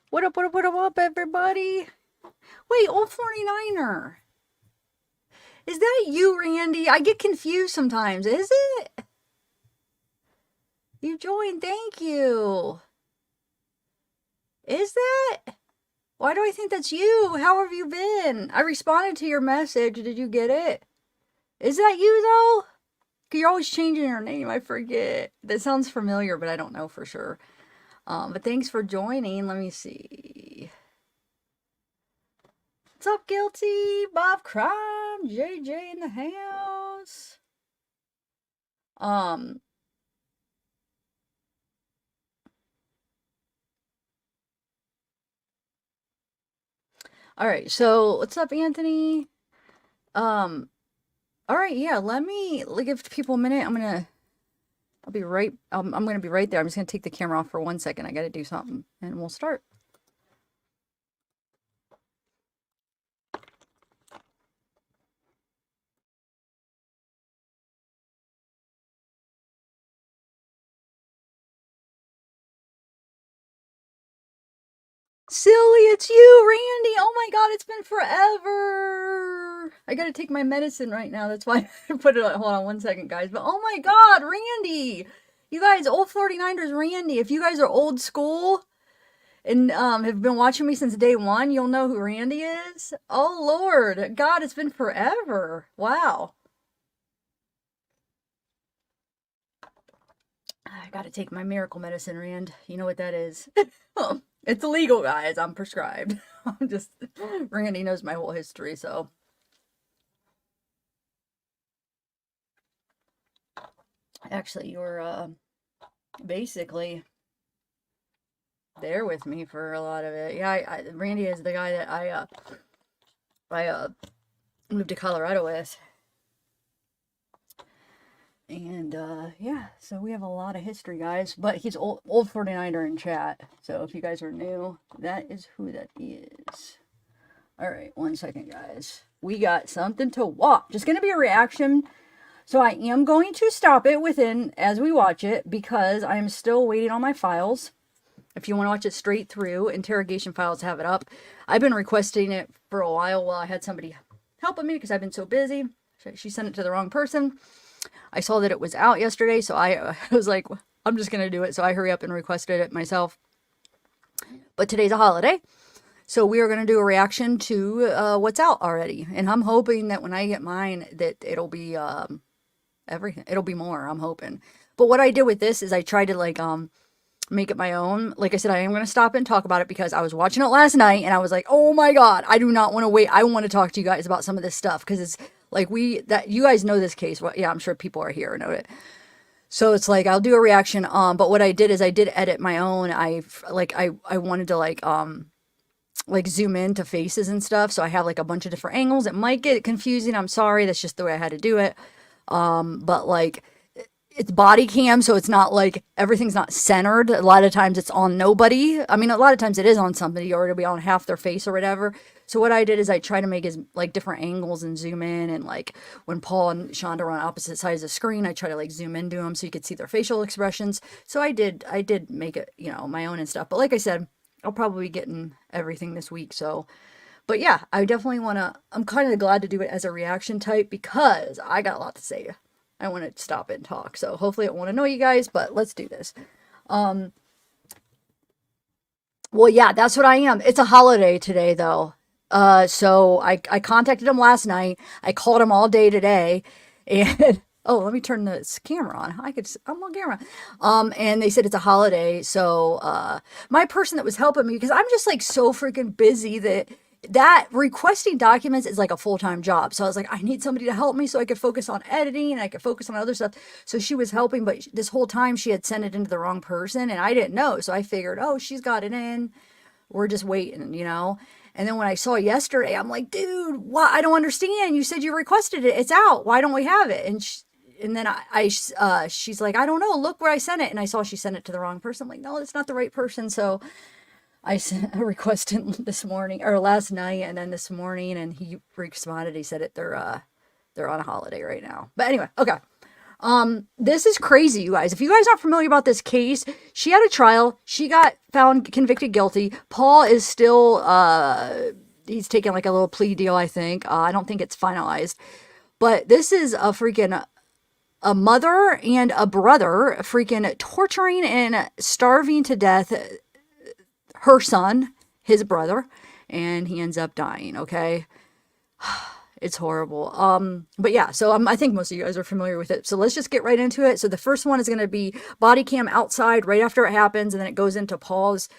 What up, everybody? Wait, old 49er. Is that you, Randy? I get confused sometimes. Is it? You joined, thank you. Is that? Why do I think that's you? How have you been? I responded to your message. Did you get it? Is that you, though? You're always changing your name. I forget. That sounds familiar, but I don't know for sure. But thanks for joining. Let me see. What's up, Guilty? Bob Crime, JJ in the house. Um, all right, so what's up, Anthony? Um, all right, yeah, let me give people a minute. I'll be right, I'm gonna be right there. I'm just gonna take the camera off for 1 second. I gotta do something, and we'll start. Silly, it's you, Randy. Oh my God, it's been forever. I gotta take my medicine right now. That's why I put it on. Hold on 1 second, guys. But oh my God, Randy. You guys, old 49ers Randy. If you guys are old school and have been watching me since day one, you'll know who Randy is. Oh Lord. God, it's been forever. Wow. I gotta take my miracle medicine, Rand. You know what that is. It's illegal, guys. I'm prescribed. I'm just Randy knows my whole history, so actually you're basically there with me for a lot of it. Yeah, Randy is the guy that I moved to Colorado with. And yeah, so we have a lot of history, guys. But he's old 49er in chat. So if you guys are new, that is who that is. All right, 1 second, guys. We got something to watch. Just gonna be a reaction. So I am going to stop it within as we watch it because I am still waiting on my files. If you want to watch it straight through, Interrogation Files have it up. I've been requesting it for a while I had somebody helping me because I've been so busy. She sent it to the wrong person. I saw that it was out yesterday, so I was like, I'm just going to do it. So I hurry up and requested it myself. But today's a holiday, so we are going to do a reaction to what's out already. And I'm hoping that when I get mine, that it'll be everything. It'll be more, I'm hoping. But what I did with this is I tried to like make it my own. Like I said, I am going to stop and talk about it because I was watching it last night and I was like, oh my God, I do not want to wait. I want to talk to you guys about some of this stuff because it's like that you guys know this case. Well, yeah, I'm sure people are here and know it. So it's like I'll do a reaction. But what I did is I did edit my own. I wanted to like zoom into faces and stuff. So I have like a bunch of different angles. It might get confusing. I'm sorry. That's just the way I had to do it. But like it's body cam, so it's not like everything's not centered. A lot of times it's on nobody. I mean, a lot of times it is on somebody or it'll be on half their face or whatever. So what I did is I try to make as like different angles and zoom in, and like when Paul and Shonda are on opposite sides of the screen, I try to like zoom into them so you could see their facial expressions. So I did make it, my own and stuff. But like I said, I'll probably be getting everything this week. So, but yeah, I definitely want to, I'm kind of glad to do it as a reaction type because I got a lot to say. I want to stop and talk. So hopefully it won't annoy you guys, but let's do this. Well, yeah, that's what I am. It's a holiday today, though. So I contacted him last night. I called him all day today, and oh, let me turn this camera on. I'm on camera. And they said it's a holiday, so my person that was helping me because I'm just like so freaking busy that requesting documents is like a full-time job. So I was like, I need somebody to help me so I could focus on editing and I could focus on other stuff. So she was helping, but this whole time she had sent it into the wrong person and I didn't know. So I figured, oh, she's got it in. We're just waiting. And then when I saw it yesterday, I'm like, dude, why? I don't understand. You said you requested it. It's out. Why don't we have it? And then she's like, I don't know. Look where I sent it. And I saw she sent it to the wrong person. I'm like, no, it's not the right person. So I sent a request in this morning or last night and then this morning and he responded. He said they're on a holiday right now. But anyway, okay. This is crazy, you guys. If you guys aren't familiar about this case, she had a trial. She got found convicted guilty. Paul is still, he's taking like a little plea deal, I think. I don't think it's finalized. But this is a freaking, a mother and a brother freaking torturing and starving to death her son, his brother, and he ends up dying, okay? It's horrible. But yeah, so I think most of you guys are familiar with it. So let's just get right into it. So the first one is going to be body cam outside right after it happens, and then it goes into Paul's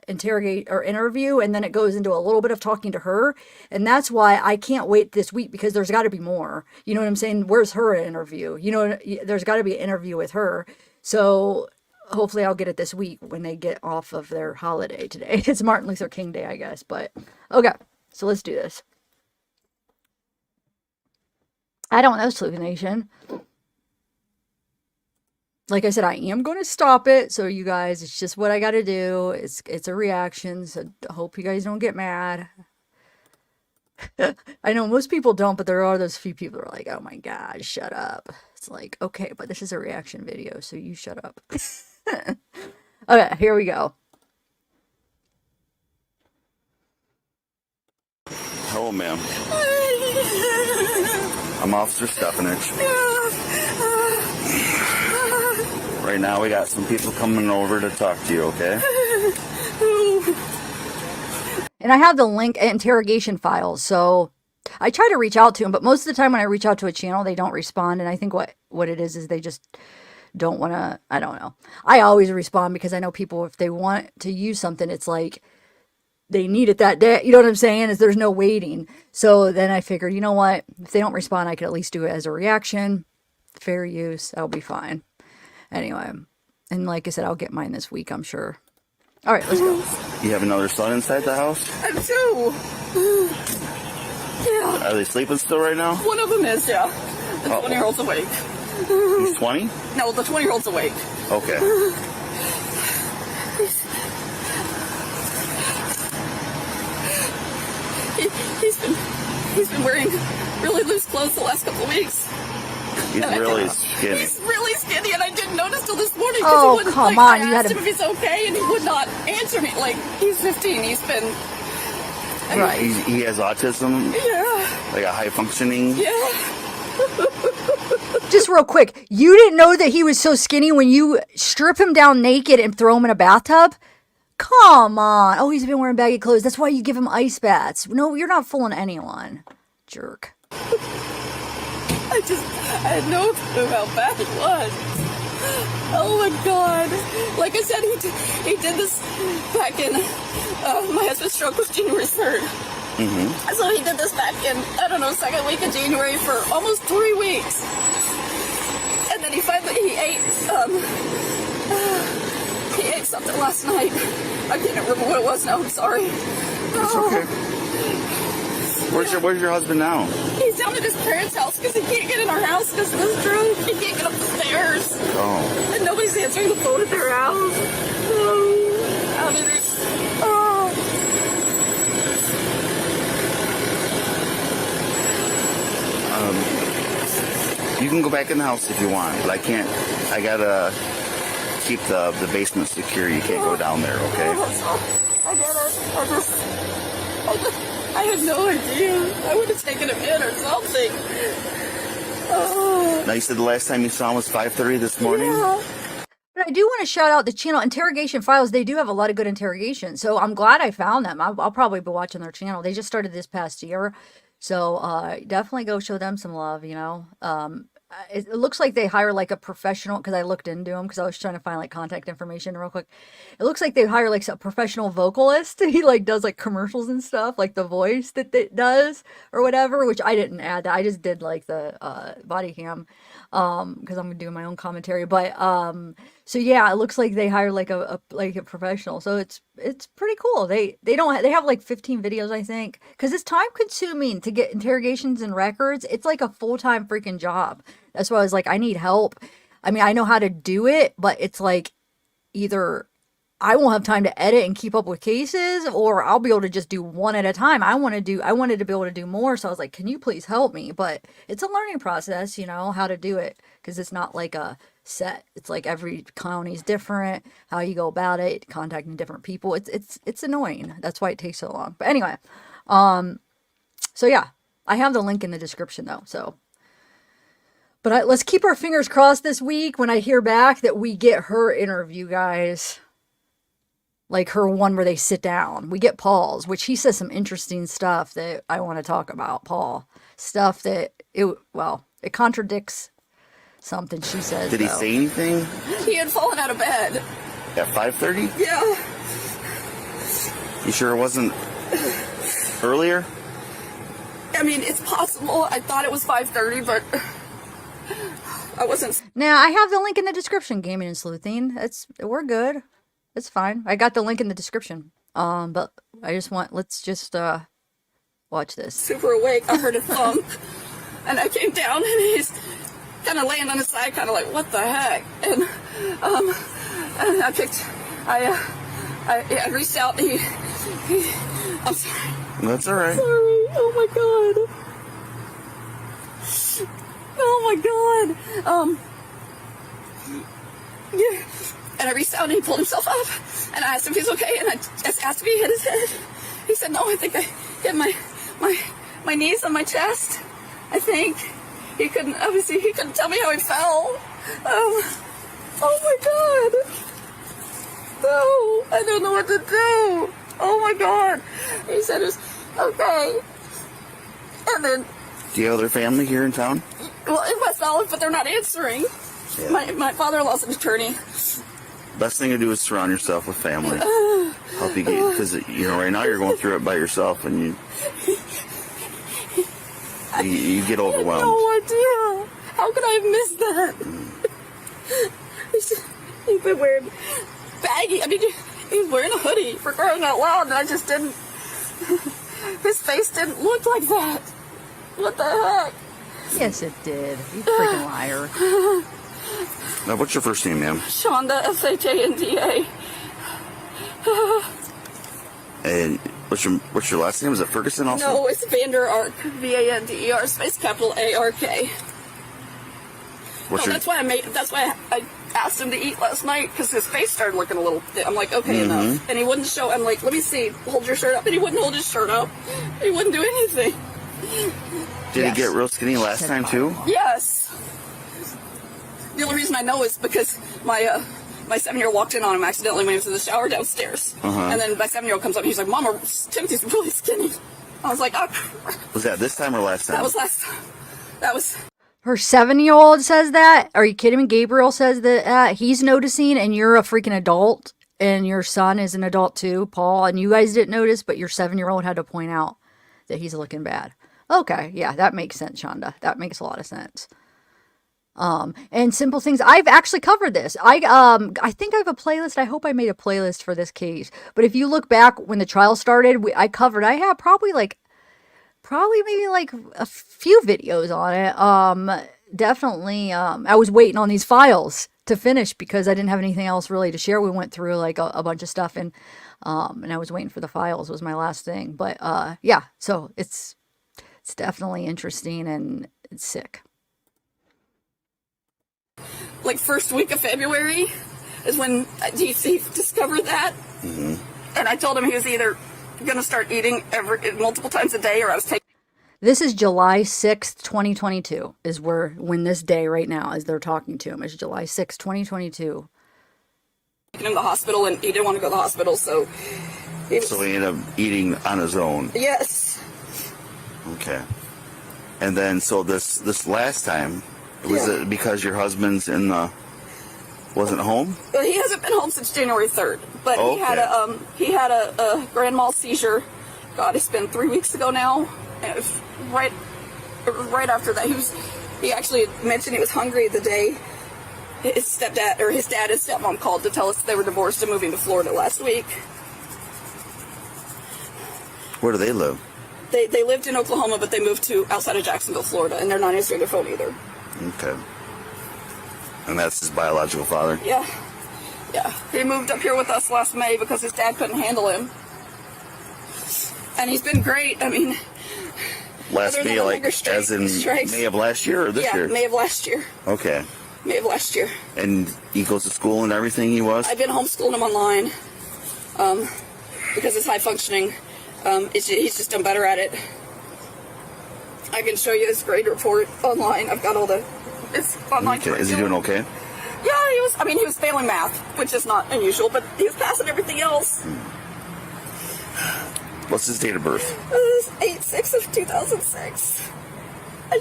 interview, and then it goes into a little bit of talking to her. And that's why I can't wait this week, because there's got to be more. You know what I'm saying? Where's her interview? You know, there's got to be an interview with her. So hopefully I'll get it this week when they get off of their holiday today. It's Martin Luther King Day, I guess. But okay, so let's do this. I don't know, Sleepy Nation. Like I said, I am going to stop it. So you guys, it's just what I got to do. It's a reaction. So I hope you guys don't get mad. I know most people don't, but there are those few people who are like, oh my God, shut up. It's like, okay, but this is a reaction video, so you shut up. Okay, here we go. Hello, ma'am. I'm Officer Stefanich. Right now, we got some people coming over to talk to you, okay? And I have the link at Interrogation Files, so I try to reach out to them, but most of the time when I reach out to a channel, they don't respond, and I think what it is they just don't want to, I don't know. I always respond because I know people, if they want to use something, it's like they need it that day. You know what I'm saying? Is there's no waiting. So then I figured, you know what? If they don't respond, I could at least do it as a reaction. Fair use. That'll be fine. Anyway. And like I said, I'll get mine this week, I'm sure. All right, let's go. You have another son inside the house? I do. Yeah. Are they sleeping still right now? One of them is, yeah. The 20-year-old's awake. He's 20? No, the 20-year-old's awake. Okay. He's been wearing really loose clothes the last couple of weeks. He's really skinny. He's really skinny, and I didn't notice till this morning. Oh, he wouldn't, come like, on. I asked him if he's okay, and he would not answer me. Like, he's 15. He's been... Right. He has autism? Yeah. Like a high-functioning? Yeah. Just real quick, you didn't know that he was so skinny when you strip him down naked and throw him in a bathtub? Come on. Oh, he's been wearing baggy clothes. That's why you give him ice baths. No, you're not fooling anyone. Jerk. I had no clue how bad it was. Oh my God. Like I said, he did this back in, my husband's stroke was January 3rd. Mm-hmm. So he did this back in, I don't know, second week of January for almost 3 weeks. And then he ate something last night. I can't remember what it was now, I'm sorry. It's okay. Where's your husband now? He's down at his parents' house because he can't get in our house because of this drunk. He can't get up the stairs. Oh. And nobody's answering the phone at their house. Oh. I mean, You can go back in the house if you want, but I can't. I gotta keep the basement secure. You can't go down there, okay? I get it. I had no idea. I would have taken him in or something. Oh. Now, you said the last time you saw him was 5:30 this morning? Yeah. But I do want to shout out the channel Interrogation Files. They do have a lot of good interrogations. So I'm glad I found them. I'll probably be watching their channel. They just started this past year. So definitely go show them some love, you know. It looks like they hire like a professional, because I looked into them because I was trying to find like contact information real quick. It looks like they hire like a professional vocalist. He like does like commercials and stuff, like the voice that it does or whatever, which I didn't add that. I just did like the body cam because I'm doing my own commentary. But so yeah, it looks like they hire like a professional. So it's pretty cool. They have like 15 videos, I think, because it's time consuming to get interrogations and records. It's like a full-time freaking job. That's why I was like, I need help. I mean, I know how to do it, but it's like either I won't have time to edit and keep up with cases, or I'll be able to just do one at a time. I wanted to be able to do more. So I was like, can you please help me? But it's a learning process, you know, how to do it. Cause it's not like a set. It's like every county's different, how you go about it, contacting different people. It's annoying. That's why it takes so long. But anyway, so yeah, I have the link in the description though. So, but let's keep our fingers crossed this week when I hear back that we get her interview, guys. Like her one where they sit down. We get Paul's, which he says some interesting stuff that I want to talk about. Paul. Stuff that, it contradicts something she says. Did he say anything? He had fallen out of bed. At 5:30? Yeah. You sure it wasn't earlier? I mean, it's possible. I thought it was 5:30, but I wasn't. Now, I have the link in the description, Gaming and Sleuthing. We're good. It's fine. I got the link in the description. But I just let's just watch this. Super awake. I heard a thump, and I came down, and he's kind of laying on his side, kind of like, what the heck? And I reached out. I'm sorry. That's all right. Sorry. Oh my god. Oh my god. Yeah. And I reached out and he pulled himself up, and I asked him if he's okay, and I just asked if he hit his head. He said, no, I think I hit my knees on my chest. I think he couldn't tell me how he fell. Oh my god. No, I don't know what to do. Oh my god. He said it was okay. And then, do you have other family here in town? well, in West Olive, but they're not answering. Yeah. My father-in-law's an attorney. Best thing to do is surround yourself with family. Help you get, because you know right now you're going through it by yourself, and you get overwhelmed. I have no idea. How could I have missed that? He's been wearing baggy. I mean, he's wearing a hoodie, for crying out loud, and I just didn't. His face didn't look like that. What the heck? Yes, it did. You freaking liar. Now, what's your first name, ma'am? Shonda, Shanda. And what's your last name? Is it Ferguson also? No, it's Vander, Vander, space capital ARK. What's That's why I asked him to eat last night, because his face started looking a little thin. I'm like, okay, enough. And he wouldn't show. I'm like, let me see. Hold your shirt up. And he wouldn't hold his shirt up. He wouldn't do anything. Did he get real skinny last time too? Yes. The only reason I know is because my 7-year-old walked in on him accidentally when he was in the shower downstairs. And then my 7-year-old comes up and he's like, Mama, Timothy's really skinny. I was like, oh, crap. Was that this time or last time? That was last time. That was... Her 7-year-old says that? Are you kidding me? Gabriel says that he's noticing, and you're a freaking adult, and your son is an adult too, Paul, and you guys didn't notice, but your 7-year-old had to point out that he's looking bad. Okay, yeah, that makes sense, Shonda. That makes a lot of sense. And simple things. I've actually covered this. I think I have a playlist. I hope I made a playlist for this case. But if you look back when the trial started, I had probably maybe like a few videos on it. Definitely, I was waiting on these files to finish because I didn't have anything else really to share. We went through like a bunch of stuff, and I was waiting for the files was my last thing. But yeah, so it's definitely interesting, and it's sick. Like first week of February is when DC discovered that. And I told him he was either going to start eating multiple times a day, or I was taking... This is July 6th, 2022 is when this day right now, as they're talking to him, is July 6th, 2022. Taking him to the hospital, and he didn't want to go to the hospital, so... So he ended up eating on his own. Yes. Okay. And then, so this last time, was it because your husband's wasn't home? Well, he hasn't been home since January 3rd, but he had a grand mal seizure. God, it's been 3 weeks ago now. And it was right after that, he actually mentioned he was hungry the day his dad and stepmom called to tell us they were divorced and moving to Florida last week. Where do they live? They lived in Oklahoma, but they moved to outside of Jacksonville, Florida, and they're not answering their phone either. Okay. And that's his biological father? Yeah. Yeah, he moved up here with us last May because his dad couldn't handle him. And he's been great. I mean, Last May, like, as in May of last year or this year? Yeah, May of last year. Okay. May of last year. And he goes to school and everything, he was? I've been homeschooling him online because it's high functioning. He's just done better at it. I can show you his grade report online. I've got all it's online. Okay. Is he doing okay? Yeah, he was failing math, which is not unusual, but he was passing everything else. What's his date of birth? 8/6 of 2006. I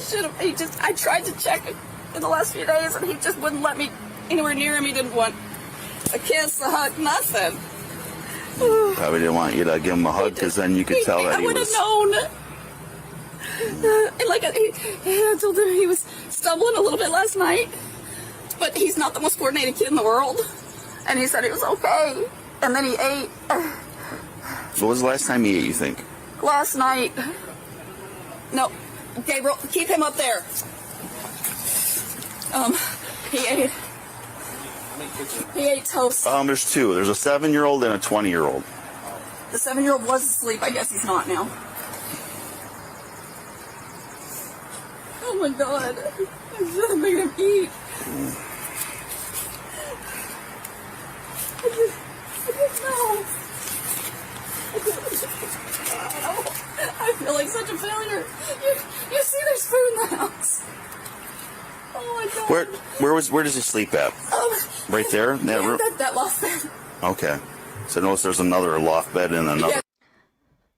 tried to check it in the last few days, and he just wouldn't let me anywhere near him. He didn't want a kiss, a hug, nothing. Probably didn't want you to give him a hug, because then you could tell that he was... I would have known. And like I told him, he was stumbling a little bit last night, but he's not the most coordinated kid in the world. And he said he was okay. And then he ate. What was the last time he ate, you think? Last night. No, Gabriel, keep him up there. He ate toast. There's two. There's a 7-year-old and a 20-year-old. The 7-year-old was asleep. I guess he's not now. Oh my God. I should have made him eat. I just know. I feel like such a failure. You see there's food in the house. Oh my God. Where does he sleep at? Right there in that room? That loft bed. Okay. So notice there's another loft bed and another... Yeah.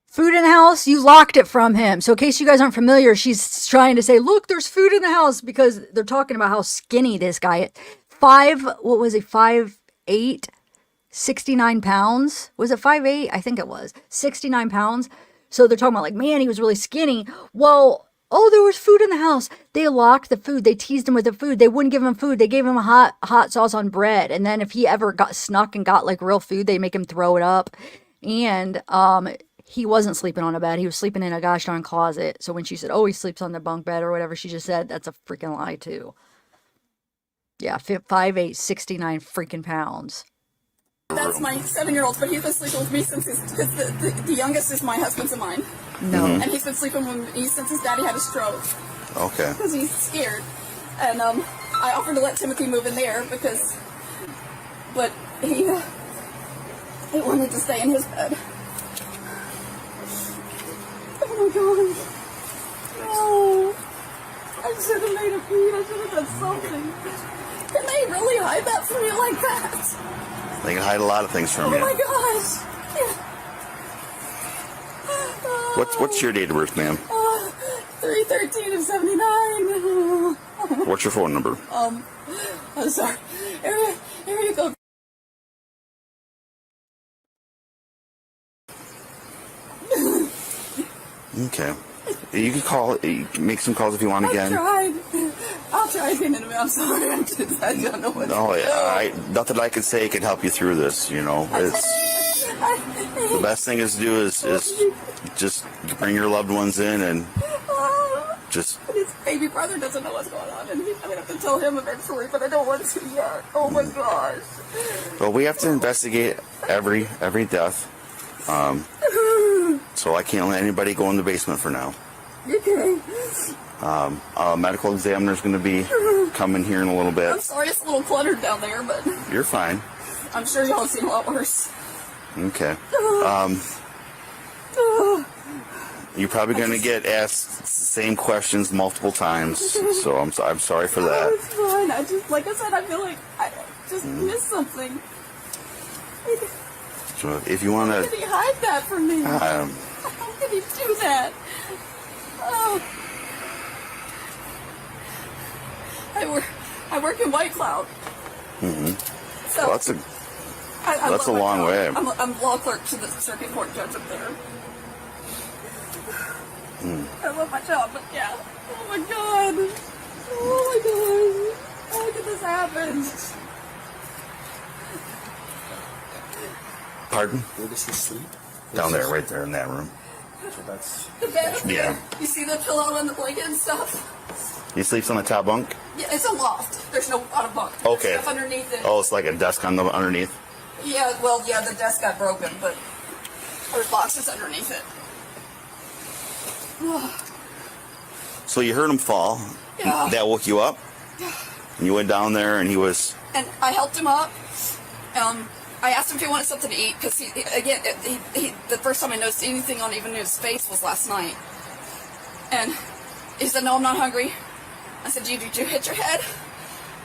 Food in the house, you locked it from him. So in case you guys aren't familiar, she's trying to say, look, there's food in the house, because they're talking about how skinny this guy is. 5'8", 69 pounds. Was it 5'8"? I think it was. 69 pounds. So they're talking about like, man, he was really skinny. Well, there was food in the house. They locked the food. They teased him with the food. They wouldn't give him food. They gave him a hot sauce on bread. And then if he ever got snuck and got like real food, they make him throw it up. And he wasn't sleeping on a bed. He was sleeping in a gosh darn closet. So when she said, he sleeps on the bunk bed or whatever, she just said, that's a freaking lie too. Yeah, 5'8", 69 freaking pounds. That's my 7-year-old, but he's been sleeping with me since the youngest is my husband's and mine. No. And he's been sleeping with me since his daddy had a stroke. Okay. Because he's scared. And I offered to let Timothy move in there but he wanted to stay in his bed. Oh my God. No. I should have made him eat. I should have done something. Can they really hide that from you like that? They can hide a lot of things from you. Oh my gosh. What's your date of birth, ma'am? 3/13 of 79. What's your phone number? I'm sorry. Here you go. Okay. You can call. You can make some calls if you want again. I'll try again in a minute. I'm sorry. I don't know what to do. Nothing I can say can help you through this. You know, the best thing is to do is just bring your loved ones in and just. His baby brother doesn't know what's going on, and I'm gonna have to tell him eventually, but I don't want to yet. Oh my gosh. Well, we have to investigate every death. So I can't let anybody go in the basement for now. Okay. A medical examiner's going to be coming here in a little bit. I'm sorry, it's a little cluttered down there, but You're fine. I'm sure y'all have seen a lot worse. Okay. You're probably going to get asked the same questions multiple times, so I'm sorry for that. Oh, it's fine. Like I said, I feel like I just missed something. So if you want How to... can he hide that from me? How can he do that? Oh. I work in White Cloud. Mm-hmm. So Well, that's a long way. I'm law clerk to the circuit court judge up there. I love my job, but yeah. Oh my God. Oh my God. How did this happen? Pardon? Where does he sleep? Down there, right there in that room. So that's... The bed. Yeah. You see the pillow and the blanket and stuff? He sleeps on the top bunk? Yeah, it's a loft. There's no on a bunk. Okay. There's stuff underneath it. Oh, it's like a desk on the underneath? Yeah, well, yeah, the desk got broken, but there's boxes underneath it. So you heard him fall. Yeah. That woke you up? Yeah. And you went down there and he was... And I helped him up. I asked him if he wanted something to eat, because the first time I noticed anything on even his face was last night. And he said, no, I'm not hungry. I said, did you hit your head?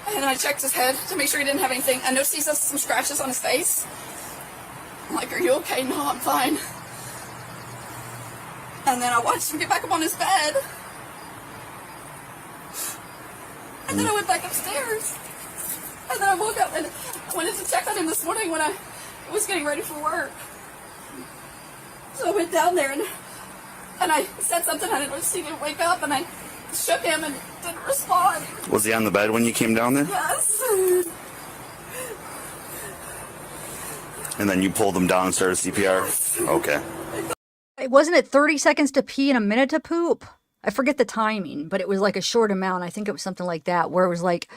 And then I checked his head to make sure he didn't have anything. I noticed he has some scratches on his face. I'm like, are you okay? No, I'm fine. And then I watched him get back up on his bed. And then I went back upstairs. And then I woke up and I wanted to check on him this morning when I was getting ready for work. So I went down there and I said something. I didn't see him wake up, and I shook him and didn't respond. Was he on the bed when you came down there? Yes. And then you pulled him down and started CPR? Okay. Wasn't it 30 seconds to pee and a minute to poop? I forget the timing, but it was like a short amount. I think it was something like that, where it was like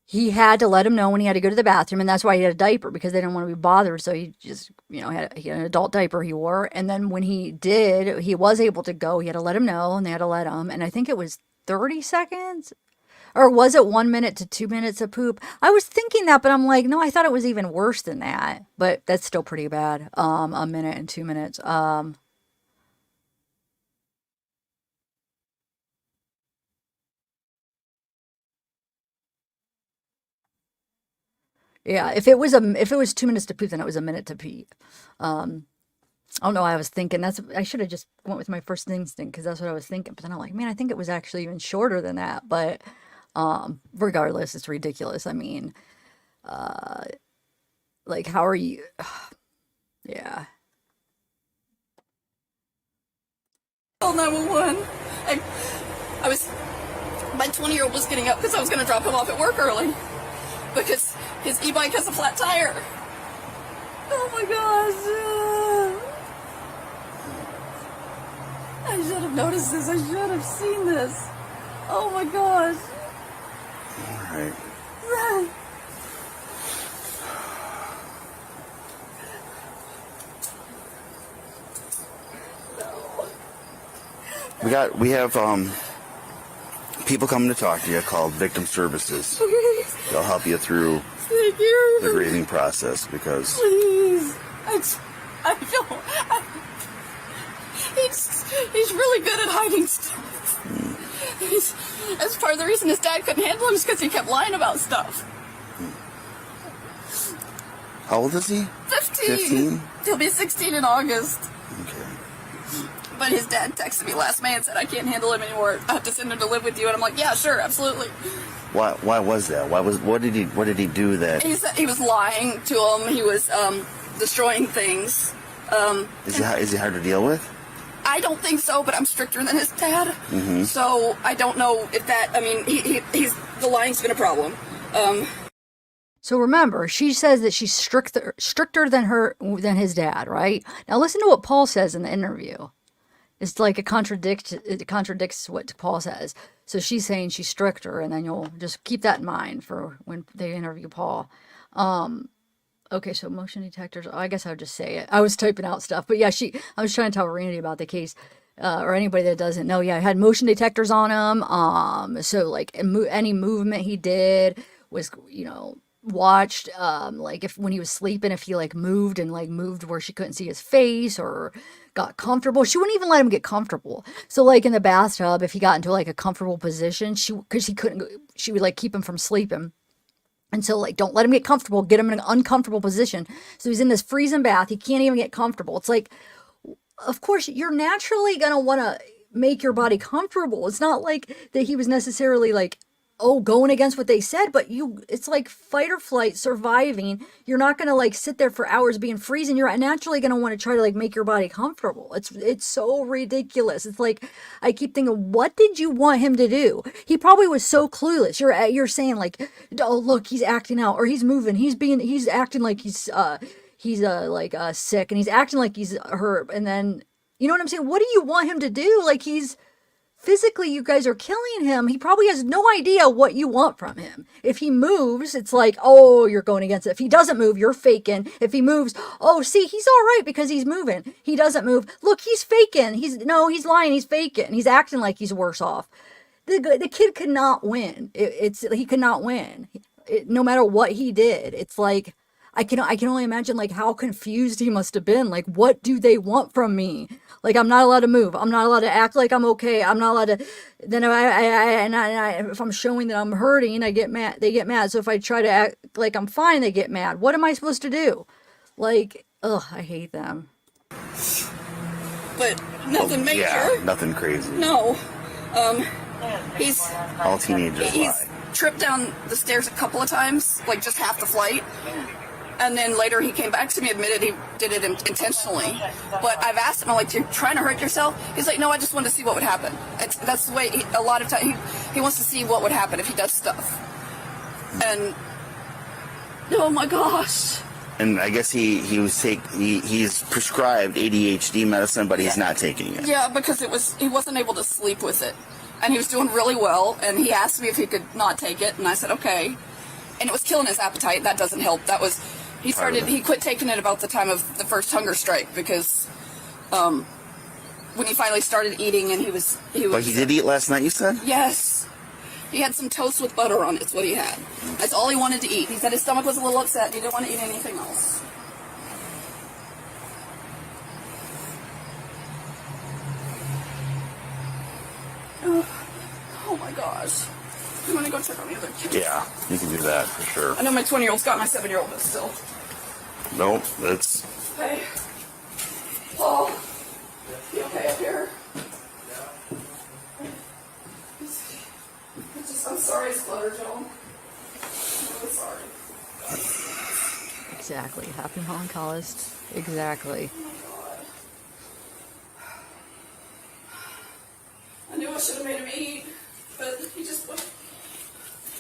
he had to let him know when he had to go to the bathroom, and that's why he had a diaper, because they didn't want to be bothered. So he just, he had an adult diaper he wore. And then when he did, he was able to go. He had to let him know, and they had to let him. And I think it was 30 seconds. Or was it 1 minute to 2 minutes of poop? I was thinking that, but I'm like, no, I thought it was even worse than that. But that's still pretty bad. A minute and 2 minutes. Yeah, if it was 2 minutes to poop, then it was a minute to pee. I don't know. I was thinking I should have just went with my first instinct, because that's what I was thinking. But then I'm like, man, I think it was actually even shorter than that. But regardless, it's ridiculous. I mean, like, how are you? Yeah. Call 911. My 20-year-old was getting up because I was going to drop him off at work early, because his e-bike has a flat tire. Oh my gosh. I should have noticed this. I should have seen this. Oh my gosh. All right. We have people coming to talk to you called Victim Services. They'll help you through Thank you. the grieving process, because Please. He's really good at hiding stuff. That's part of the reason his dad couldn't handle him, is because he kept lying about stuff. How old is he? 15. 15? He'll be 16 in August. Okay. But his dad texted me last May and said, I can't handle him anymore. I have to send him to live with you. And I'm like, yeah, sure, absolutely. Why was that? What did he do that? He said he was lying to him. He was destroying things. Is he hard to deal with? I don't think so, but I'm stricter than his dad. Mm-hmm. So I don't know if that, I mean, he's the lying's been a problem. So remember, she says that she's stricter than his dad, right? Now listen to what Paul says in the interview. It's like it contradicts what Paul says. So she's saying she's stricter, and then you'll just keep that in mind for when they interview Paul. Okay, so motion detectors. I guess I would just say it. I was typing out stuff, but yeah, I was trying to tell Randy about the case, or anybody that doesn't know. Yeah, I had motion detectors on him. So like any movement he did was, watched, like when he was sleeping, if he like moved where she couldn't see his face, or got comfortable, she wouldn't even let him get comfortable. So like in the bathtub, if he got into like a comfortable position, she would like keep him from sleeping. And so like, don't let him get comfortable, get him in an uncomfortable position. So he's in this freezing bath, he can't even get comfortable. It's like, of course you're naturally gonna want to make your body comfortable. It's not like that he was necessarily like, going against what they said, but it's like fight or flight, surviving. You're not going to like sit there for hours being freezing. You're naturally going to want to try to like make your body comfortable. It's so ridiculous. It's like, I keep thinking, what did you want him to do? He probably was so clueless. You're saying like, oh, look, he's acting out, or he's moving. He's acting like he's sick, and he's acting like he's hurt. And then, You know what I'm saying? What do you want him to do? Like, he's physically, you guys are killing him. He probably has no idea what you want from him. If he moves, it's like, oh, you're going against it. If he doesn't move, you're faking. If he moves, oh, see, he's all right because he's moving. He doesn't move. Look, he's faking. He's lying. He's faking. He's acting like he's worse off. The kid could not win. He could not win. No matter what he did. It's like, I can only imagine like how confused he must have been. Like, what do they want from me? Like, I'm not allowed to move. I'm not allowed to act like I'm okay. I'm not allowed to. Then if I'm showing that I'm hurting, I get mad. They get mad. So if I try to act like I'm fine, they get mad. What am I supposed to do? Like, ugh, I hate them. But nothing major. Yeah, nothing crazy. No. He's All teenagers lie. tripped down the stairs a couple of times, like just half the flight. And then later he came back to me, admitted he did it intentionally. But I've asked him, I'm like, you're trying to hurt yourself? He's like, no, I just wanted to see what would happen. That's the way, a lot of times, he wants to see what would happen if he does stuff. And, oh my gosh. And I guess he's prescribed ADHD medicine, but he's not taking it. Yeah, because he wasn't able to sleep with it. And he was doing really well, and he asked me if he could not take it, and I said, okay. And it was killing his appetite. That doesn't help. He quit taking it about the time of the first hunger strike, because when he finally started eating, and he was. But he did eat last night, you said? Yes. He had some toast with butter on it, is what he had. That's all he wanted to eat. He said his stomach was a little upset, he didn't want to eat anything else. Oh my gosh. You want to go check on the other kids? Yeah, you can do that for sure. I know my 20-year-old's got my 7-year-old, but still. Nope, that's... Hey. Paul. You okay up here? I'm sorry I spluttered, Joe. I'm really sorry. Exactly. Happy Holocaust. Exactly. I knew I should have made him eat, but he just wouldn't.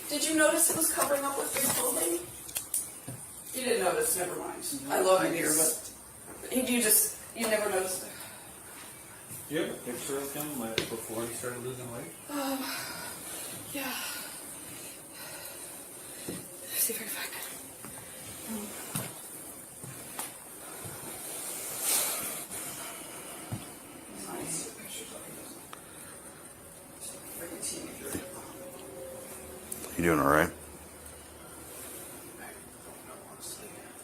Did you notice it was covering up with his clothing? You didn't notice, never mind. I love you, dear, but you never noticed it. Do you have a picture of him before he started losing weight? Yeah. Let's see if I can find it. It's nice pictures of him. Freaking teenager. You doing all right?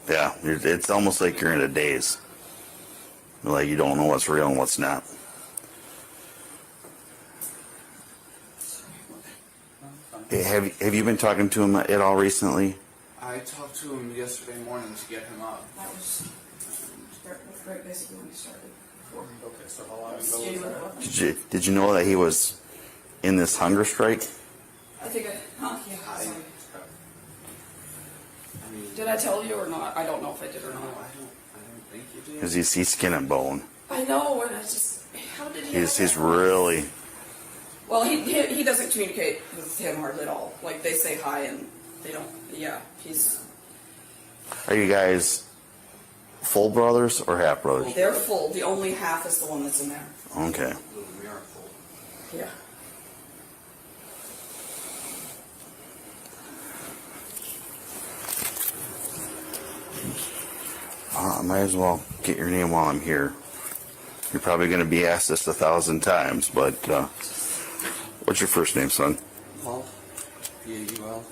Yeah, it's almost like you're in a daze. Like you don't know what's real and what's not. Hey, have you been talking to him at all recently? I talked to him yesterday morning to get him up. That was right basically when he started. Okay, so how long ago was that? Did you know that he was in this hunger strike? I think yeah. Sorry. I mean, Did I tell you or not? I don't know if I did or no, not. I don't think you did. Because he's skin and bone. I know, and I just, how did he? He's really... Well, he doesn't communicate with him hardly at all. Like, they say hi and they don't, yeah, he's... Are you guys full brothers or half brothers? They're full. The only half is the one that's in there. Okay. We are full. Yeah. I might as well get your name while I'm here. You're probably going to be asked this 1,000 times, but what's your first name, son? Paul. P-A-U-L.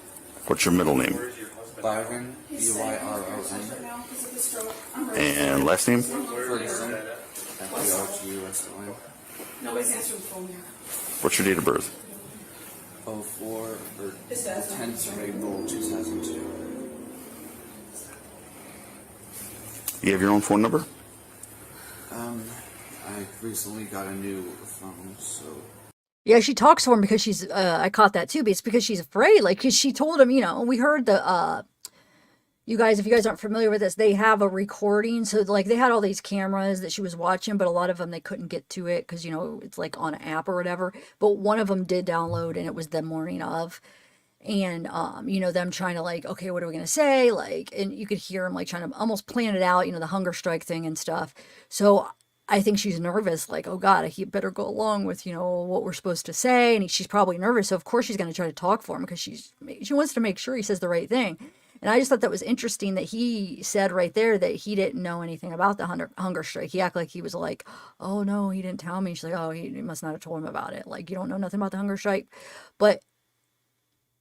What's your middle name? Byron. He's saying he's B-Y-R-O-N. right now because of the stroke. I'm ready. And last name? Ferguson. F-E-R-G-U-S-O-N. Nobody's answering the phone here. What's your date of birth? 04 or His dad's not 10th of April 2002. You have your own phone number? I recently got a new phone, so Yeah, she talks to him because she's, I caught that too, but it's because she's afraid. Like, 'cause she told him, we heard you guys, if you guys aren't familiar with this, they have a recording. So, like, they had all these cameras that she was watching, but a lot of them, they couldn't get to it because, it's like on an app or whatever. But one of them did download, and it was the morning of. And, them trying to, like, okay, what are we going to say? Like, and you could hear them, like, trying to almost plan it out, the hunger strike thing and stuff. So I think she's nervous, like, oh God, I better go along with, you know, what we're supposed to say. And she's probably nervous. So of course she's going to try to talk for him because she wants to make sure he says the right thing. And I just thought that was interesting that he said right there that he didn't know anything about the hunger strike. He acted like he was like, oh no, he didn't tell me. She's like, oh, he must not have told him about it. Like, you don't know nothing about the hunger strike. But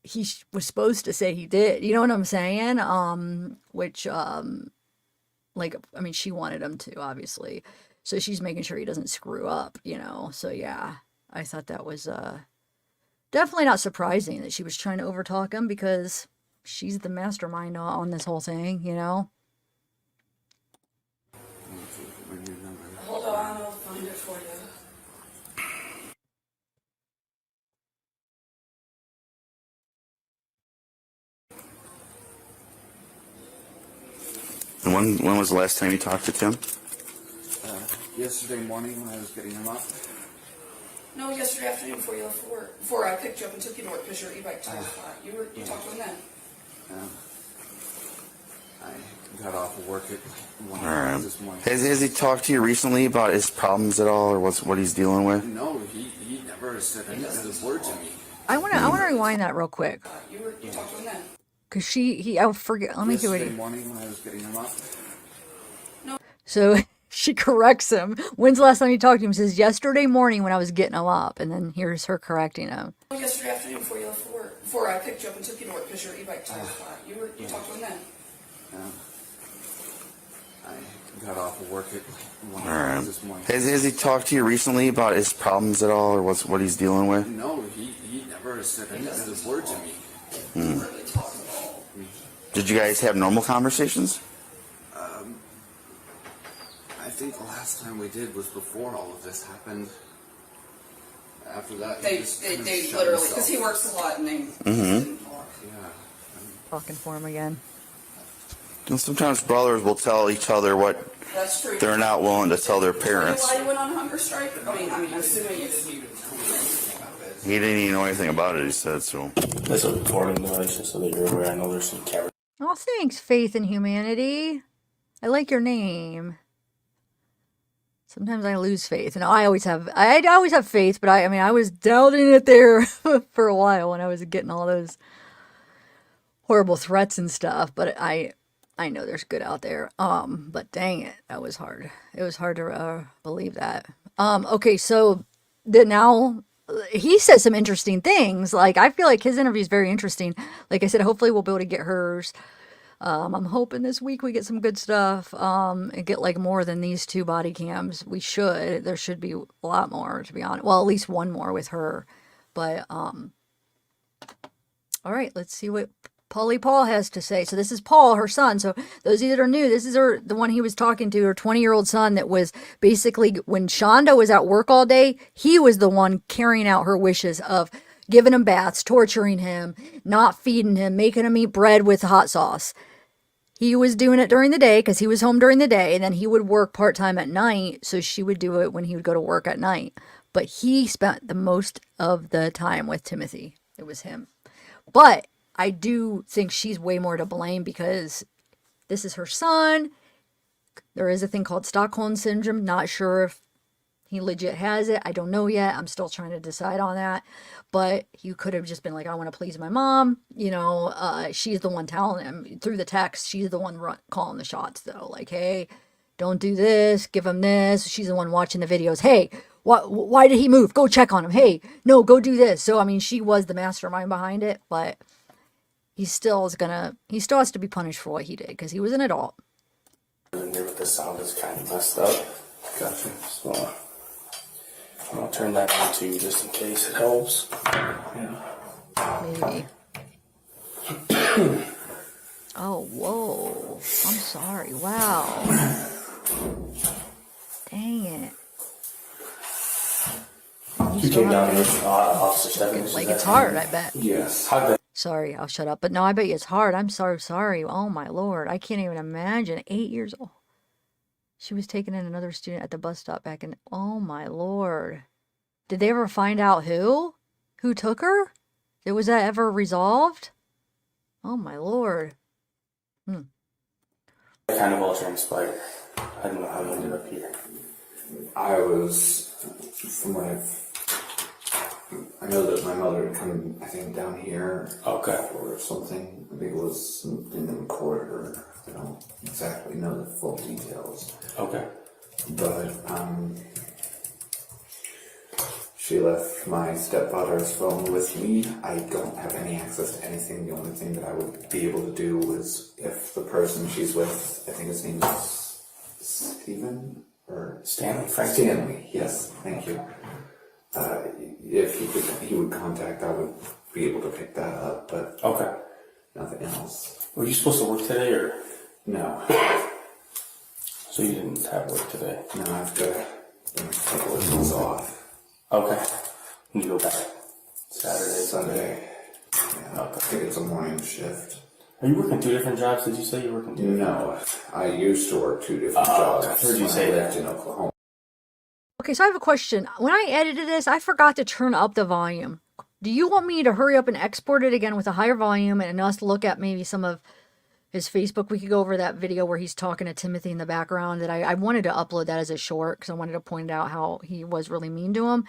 he was supposed to say he did. You know what I'm saying? Which, like, I mean, she wanted him to, obviously. So she's making sure he doesn't screw up, you know. So yeah, I thought that was definitely not surprising that she was trying to overtalk him because she's the mastermind on this whole thing, you know. Hold on, I'll find it for you. And when was the last time you talked to Tim? Yesterday morning when I was getting him up. No, yesterday afternoon before you left for work. Before I picked you up and took you to work because your e-bike tire was flat. You talked to him then. I got off of work at 1 Alright. this morning. Has he talked to you recently about his problems at all, or what he's dealing with? No, he never said a word to me. I want to rewind that real quick. You talked to him then. Because I forget, let me see what Yesterday morning when I was getting him up. So she corrects him. When's the last time you talked to him? He says, yesterday morning when I was getting him up. And then here's her correcting him. No, yesterday afternoon before you left for work. Before I picked you up and took you to work because your e-bike tire was flat. You talked to him then. I got off of work at 1 Alright. this morning. Has he talked to you recently about his problems at all, or what he's dealing with? No, he never said a word to me. Really talking about. Did you guys have normal conversations? I think the last time we did was before all of this happened. After that, They literally, because he works a lot and they didn't talk. Yeah. Talking for him again. And sometimes brothers will tell each other what That's true. they're not willing to tell their parents. Why you went on hunger strike? I mean, I'm assuming it's... He didn't even know anything about it, he said, so. That's a recording device, just so that you're aware. I know there's some cameras. Oh, thanks, Faith in Humanity. I like your name. Sometimes I lose faith, and I always have faith, but I was doubting it there for a while when I was getting all those horrible threats and stuff. But I know there's good out there. But dang it, that was hard. It was hard to believe that. Okay, so now he says some interesting things. Like, I feel like his interview is very interesting. Like I said, hopefully we'll be able to get hers. I'm hoping this week we get some good stuff, and get like more than these 2 body cams. We should. There should be a lot more, to be honest. Well, at least one more with her. But, all right, let's see what Paulie Paul has to say. So this is Paul, her son. So those of you that are new, this is the one he was talking to, her 20-year-old son that was basically, when Shonda was at work all day, he was the one carrying out her wishes of giving him baths, torturing him, not feeding him, making him eat bread with hot sauce. He was doing it during the day because he was home during the day, and then he would work part-time at night, so she would do it when he would go to work at night. But he spent the most of the time with Timothy. It was him. But I do think she's way more to blame because this is her son. There is a thing called Stockholm Syndrome. Not sure if he legit has it. I don't know yet. I'm still trying to decide on that. But you could have just been like, I want to please my mom. You know, she's the one telling him through the text. She's the one calling the shots, though. Like, hey, don't do this. Give him this. She's the one watching the videos. Hey, why did he move? Go check on him. Hey, no, go do this. So, I mean, she was the mastermind behind it. But he still has to be punished for what he did because he was an adult. In there, but the sound is kind of messed up. Gotcha. So I'll turn that on too, just in case it helps. Yeah. Maybe. Oh, whoa. I'm sorry. Wow. Dang it. You came down here, Officer Stephens. Like, it's hard, I bet. Yes. How did Sorry, I'll shut up. But no, I bet you it's hard. I'm so sorry. Oh, my Lord. I can't even imagine. 8 years old. She was taking in another student at the bus stop back in... Oh, my Lord. Did they ever find out who? Who took her? Was that ever resolved? Oh, my Lord. kind of all transpired? I don't know how you ended up here. I was, from what I know that my mother had come, I think, down here. Okay. Or something. I think it was something in the corridor. I don't exactly know the full details. Okay. But, she left my stepfather's phone with me. I don't have any access to anything. The only thing that I would be able to do was if the person she's with, I think his name is Stephen or Stanley. Stanley. Yes, thank you. If he would contact, I would be able to pick that up. But Okay. nothing else. Were you supposed to work today, or No, so you didn't have work today? no, I've got a couple of days off. Okay. You go back Saturday, Sunday. Yeah, I think it's a morning shift. Are you working 2 different jobs? Did you say you're working 2 different jobs? No, I used to work 2 different jobs. I heard you when say I lived that. in Oklahoma. Okay, so I have a question. When I edited this, I forgot to turn up the volume. Do you want me to hurry up and export it again with a higher volume and us look at maybe some of his Facebook? We could go over that video where he's talking to Timothy in the background. That I wanted to upload that as a short because I wanted to point out how he was really mean to him.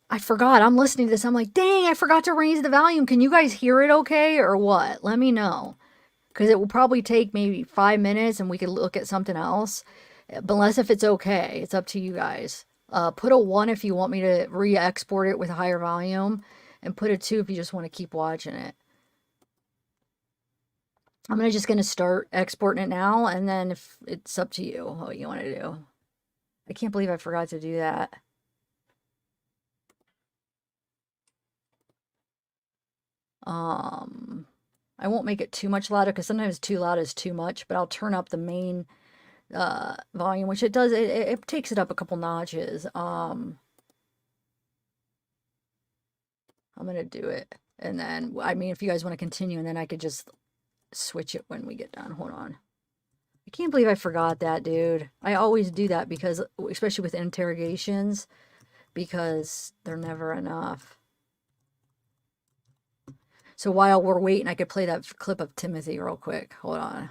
I forgot. I'm listening to this. I'm like, dang, I forgot to raise the volume. Can you guys hear it okay or what? Let me know. Because it will probably take maybe 5 minutes and we could look at something else. But unless if it's okay. It's up to you guys. Put a 1 if you want me to re-export it with a higher volume. And put a 2 if you just want to keep watching it. I'm just going to start exporting it now. And then if it's up to you what you want to do. I can't believe I forgot to do that. I won't make it too much louder because sometimes too loud is too much, but I'll turn up the main volume, which it does, it takes it up a couple notches. I'm gonna do it, and then I mean if you guys want to continue, and then I could just switch it when we get done. Hold on. I can't believe I forgot that, dude. I always do that because, especially with interrogations, because they're never enough. So while we're waiting, I could play that clip of Timothy real quick. Hold on.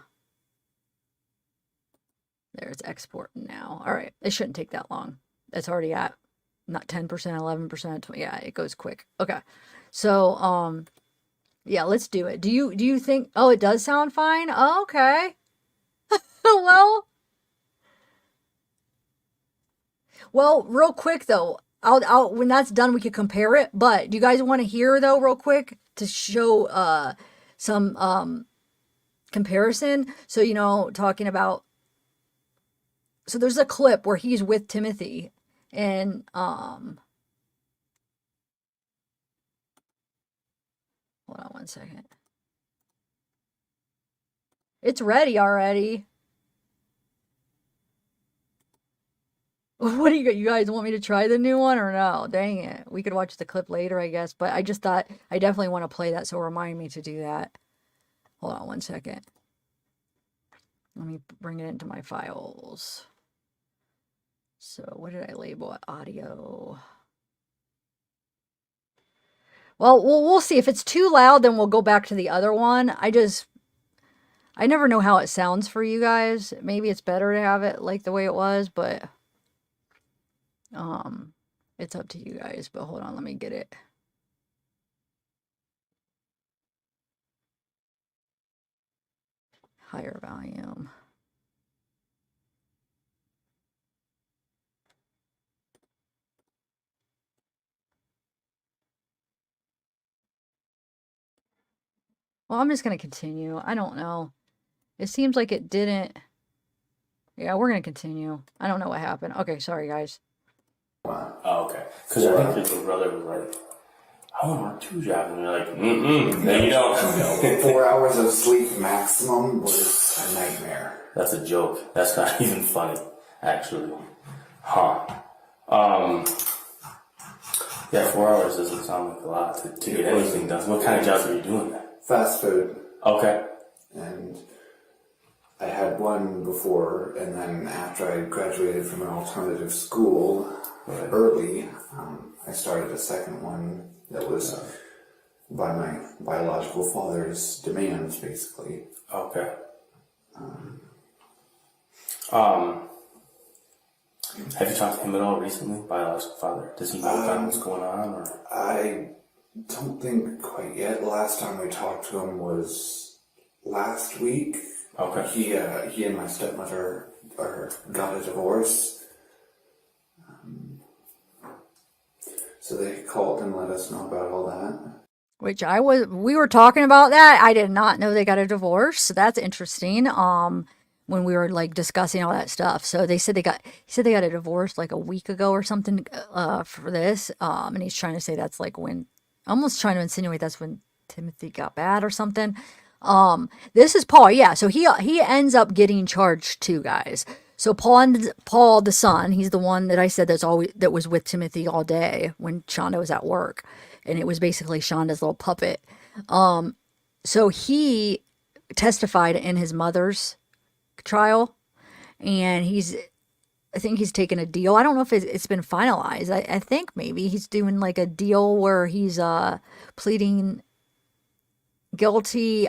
There, it's exporting now. All right, it shouldn't take that long. It's already at not 10%, 11%. Yeah, it goes quick. Okay, so yeah, let's do it. Do you think? Oh, it does sound fine. Oh, okay. well, real quick though. I'll when that's done, we could compare it. But do you guys want to hear though, real quick, to show some comparison? So talking about. So there's a clip where he's with Timothy, and hold on one second. It's ready already. What do you guys want me to try the new one or no? Dang it. We could watch the clip later, I guess. But I just thought I definitely want to play that, so remind me to do that. Hold on one second. Let me bring it into my files. So what did I label it? Audio. Well, we'll see. If it's too loud, then we'll go back to the other one. I never know how it sounds for you guys. Maybe it's better to have it like the way it was, but it's up to you guys. But hold on, let me get it. Higher volume. Well, I'm just going to continue. I don't know. It seems like it didn't. Yeah, we're going to continue. I don't know what happened. Okay, sorry, guys. Oh, okay. Because I think your brother was like, I want to work 2 jobs. And you're like, no, you don't. 4 hours of sleep maximum was a nightmare. That's a joke. That's not even funny, actually. Huh. Yeah, 4 hours doesn't sound like a lot to get anything done. What kind of jobs are you doing then? Fast food. Okay. And I had one before, and then after I graduated from an alternative school early, I started a second one that was by my biological father's demands, basically. Okay. Have you talked to him at all recently, biological father? Does he know kind of what's going on? Or? I don't think quite yet. Last time we talked to him was last week. Okay. He and my stepmother got a divorce. So they called and let us know about all that. Which we were talking about that. I did not know they got a divorce. So that's interesting. When we were like discussing all that stuff. So he said they got a divorce like a week ago or something, for this. And he's trying to say that's like when, almost trying to insinuate that's when Timothy got bad or something. This is Paul. Yeah. So he ends up getting charged too, guys. So Paul, the son, he's the one that I said that was with Timothy all day when Shonda was at work. And it was basically Shonda's little puppet. So he testified in his mother's trial, and I think he's taken a deal. I don't know if it's been finalized. I think maybe he's doing like a deal where he's pleading guilty.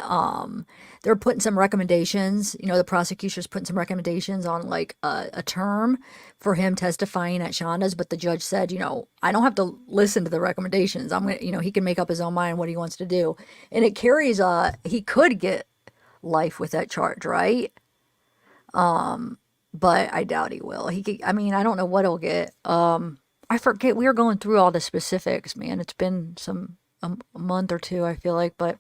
They're putting some recommendations, the prosecution's putting some recommendations on like a term for him testifying at Shonda's, but the judge said, I don't have to listen to the recommendations. I'm gonna, he can make up his own mind what he wants to do. And it carries he could get life with that charge, right? But I doubt he will. He could, I don't know what he'll get. I forget, we were going through all the specifics, man. It's been a month or two, I feel like, but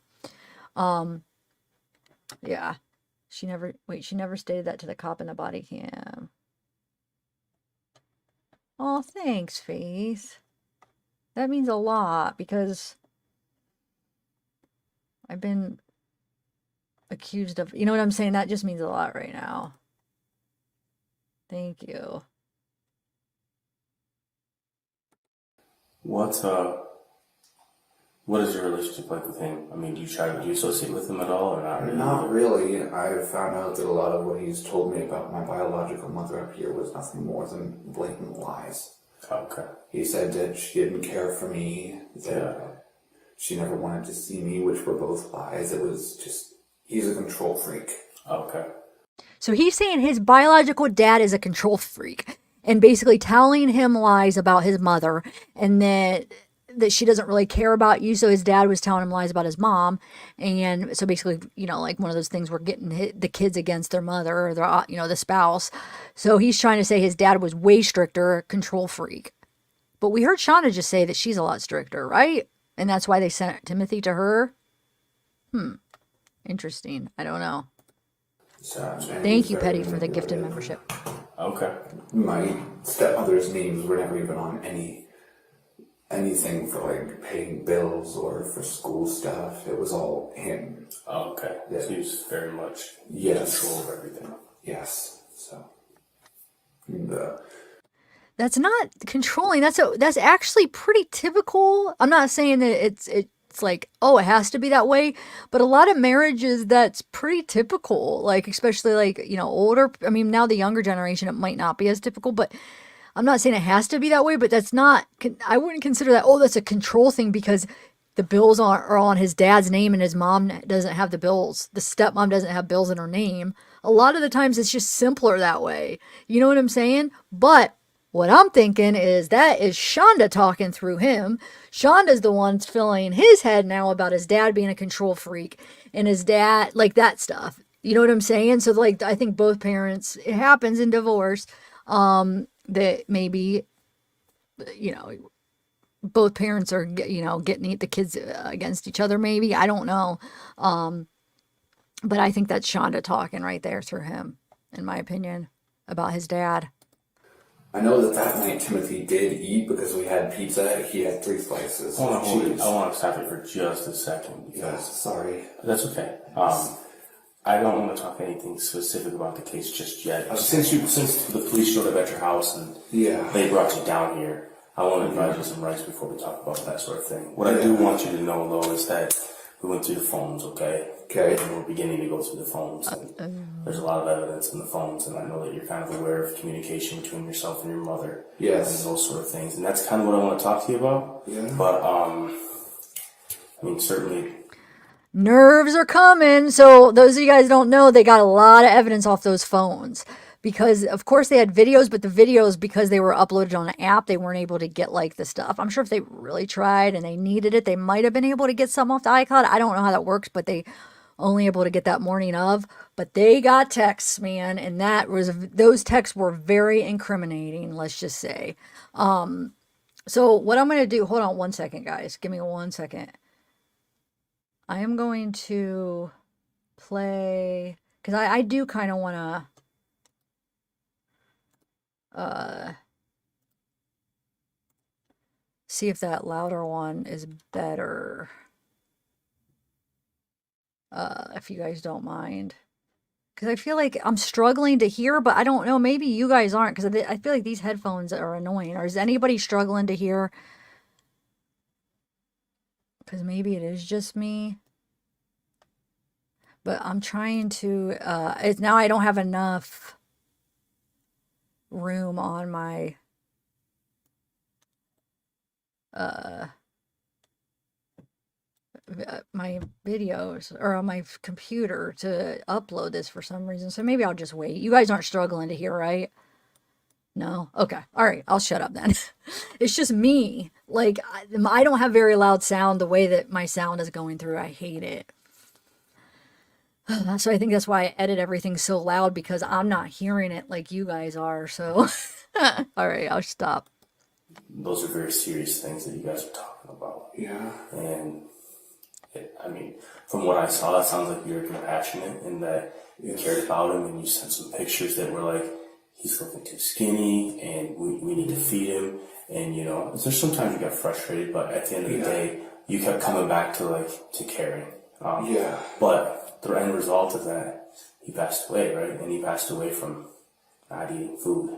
yeah, she never stated that to the cop in the body cam. Oh, thanks, Faith. That means a lot because I've been accused of, you know what I'm saying? That just means a lot right now. Thank you. What is your relationship like with him? Do you associate with him at all, or not really? Not really. I found out that a lot of what he's told me about my biological mother up here was nothing more than blatant lies. Okay. He said that she didn't care for me, that she never wanted to see me, which were both lies. It was just, he's a control freak. Okay. So he's saying his biological dad is a control freak and basically telling him lies about his mother, and that she doesn't really care about you. So his dad was telling him lies about his mom. And so basically, like one of those things where getting the kids against their mother or their, the spouse. So he's trying to say his dad was way stricter, control freak. But we heard Shonda just say that she's a lot stricter, right? And that's why they sent Timothy to her. Interesting. I don't know. Thank you, Petty, for the gifted membership. Okay. My stepmother's names were never even on anything for like paying bills or for school stuff. It was all him. Okay. Yeah. So he was very much in control of everything. Yes. So. That's not controlling. That's actually pretty typical. I'm not saying that it's like, oh, it has to be that way, but a lot of marriages, that's pretty typical. Like, especially like, older. Now the younger generation, it might not be as typical, but I'm not saying it has to be that way, but that's not, I wouldn't consider that, oh, that's a control thing because the bills are on his dad's name and his mom doesn't have the bills. The stepmom doesn't have bills in her name. A lot of the times it's just simpler that way. You know what I'm saying? But what I'm thinking is that is Shonda talking through him. Shonda's the one filling his head now about his dad being a control freak and his dad, like that stuff. You know what I'm saying? So like, I think both parents, it happens in divorce, that maybe, both parents are, getting the kids against each other, maybe. I don't know. But I think that's Shonda talking right there through him, in my opinion, about his dad. I know that night Timothy did eat because we had pizza. He had 3 slices. I want to stop you for just a second. Sorry. That's okay. I don't want to talk anything specific about the case just yet. Since the police showed up at your house and they brought you down here, I want to advise you some rights before we talk about that sort of thing. What I do want you to know, though, is that we went through the phones, okay? Okay. And we're beginning to go through the phones. And there's a lot of evidence in the phones, and I know that you're kind of aware of communication between yourself and your mother. Yes. And those sort of things. And that's kind of what I want to talk to you about. Yeah. But, certainly... Nerves are coming. So those of you guys don't know, they got a lot of evidence off those phones because of course they had videos, but the videos, because they were uploaded on an app, they weren't able to get like the stuff. I'm sure if they really tried and they needed it, they might have been able to get some off the iCloud. I don't know how that works, but they only able to get that morning of. But they got texts, man, and those texts were very incriminating, let's just say. So what I'm going to do, hold on one second, guys. Give me 1 second. I am going to play, because I do kind of want to see if that louder one is better. If you guys don't mind. Because I feel like I'm struggling to hear, but I don't know. Maybe you guys aren't, because I feel like these headphones are annoying. Or is anybody struggling to hear? Because maybe it is just me. But I'm trying to, now I don't have enough room on my, my videos, or on my computer to upload this for some reason. So maybe I'll just wait. You guys aren't struggling to hear, right? No? Okay. All right. I'll shut up then. It's just me. Like, I don't have very loud sound the way that my sound is going through. I hate it. So I think that's why I edit everything so loud, because I'm not hearing it like you guys are. So, all right, I'll stop. Those are very serious things that you guys are talking about. Yeah. And I mean, from what I saw, it sounds like you're compassionate and that you cared about him, and you sent some pictures that were like, he's looking too skinny and we need to feed him. And, you know, there's sometimes you got frustrated, but at the end of the day, you kept coming back to caring. But the end result is that he passed away, right? And he passed away from not eating food.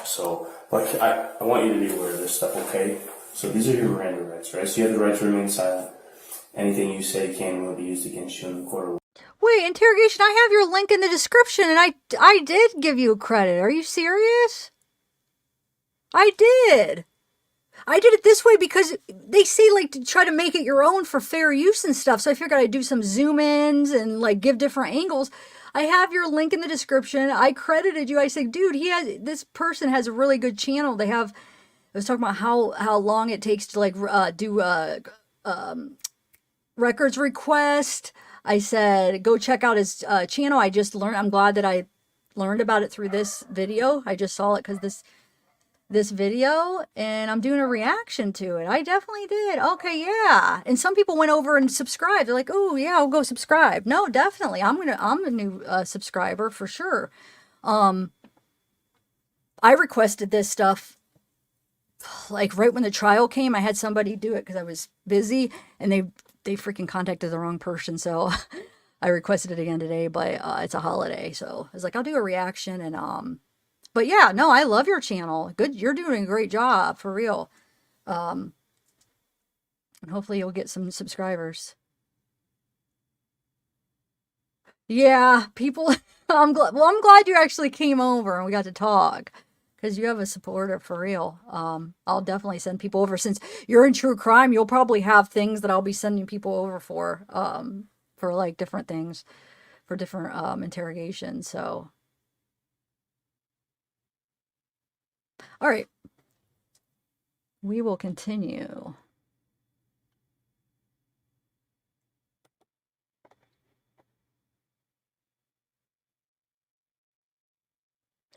So, like, I want you to be aware of this stuff, okay? So these are your Miranda rights, right? So you have the right to remain silent. Anything you say can and will be used against you in the court. Wait, interrogation, I have your link in the description, and I did give you credit. Are you serious? I did. I did it this way because they say, like, to try to make it your own for fair use and stuff. So I figured I'd do some zoom ins and, like, give different angles. I have your link in the description. I credited you. I said, dude, this person has a really good channel. I was talking about how long it takes to, like, do records request. I said, go check out his channel. I'm glad that I learned about it through this video. I just saw it because this video, and I'm doing a reaction to it. I definitely did. Okay, yeah. And some people went over and subscribed. They're like, oh yeah, I'll go subscribe. No, definitely. I'm a new subscriber for sure. I requested this stuff like right when the trial came. I had somebody do it because I was busy, and they freaking contacted the wrong person. So I requested it again today, but it's a holiday. So I was like, I'll do a reaction. And but yeah, no, I love your channel. Good. You're doing a great job, for real. And hopefully you'll get some subscribers. Yeah, people, I'm glad you actually came over and we got to talk, because you have a supporter, for real. I'll definitely send people over. Since you're in true crime, you'll probably have things that I'll be sending people over for like different things, for different interrogations. So, all right, we will continue.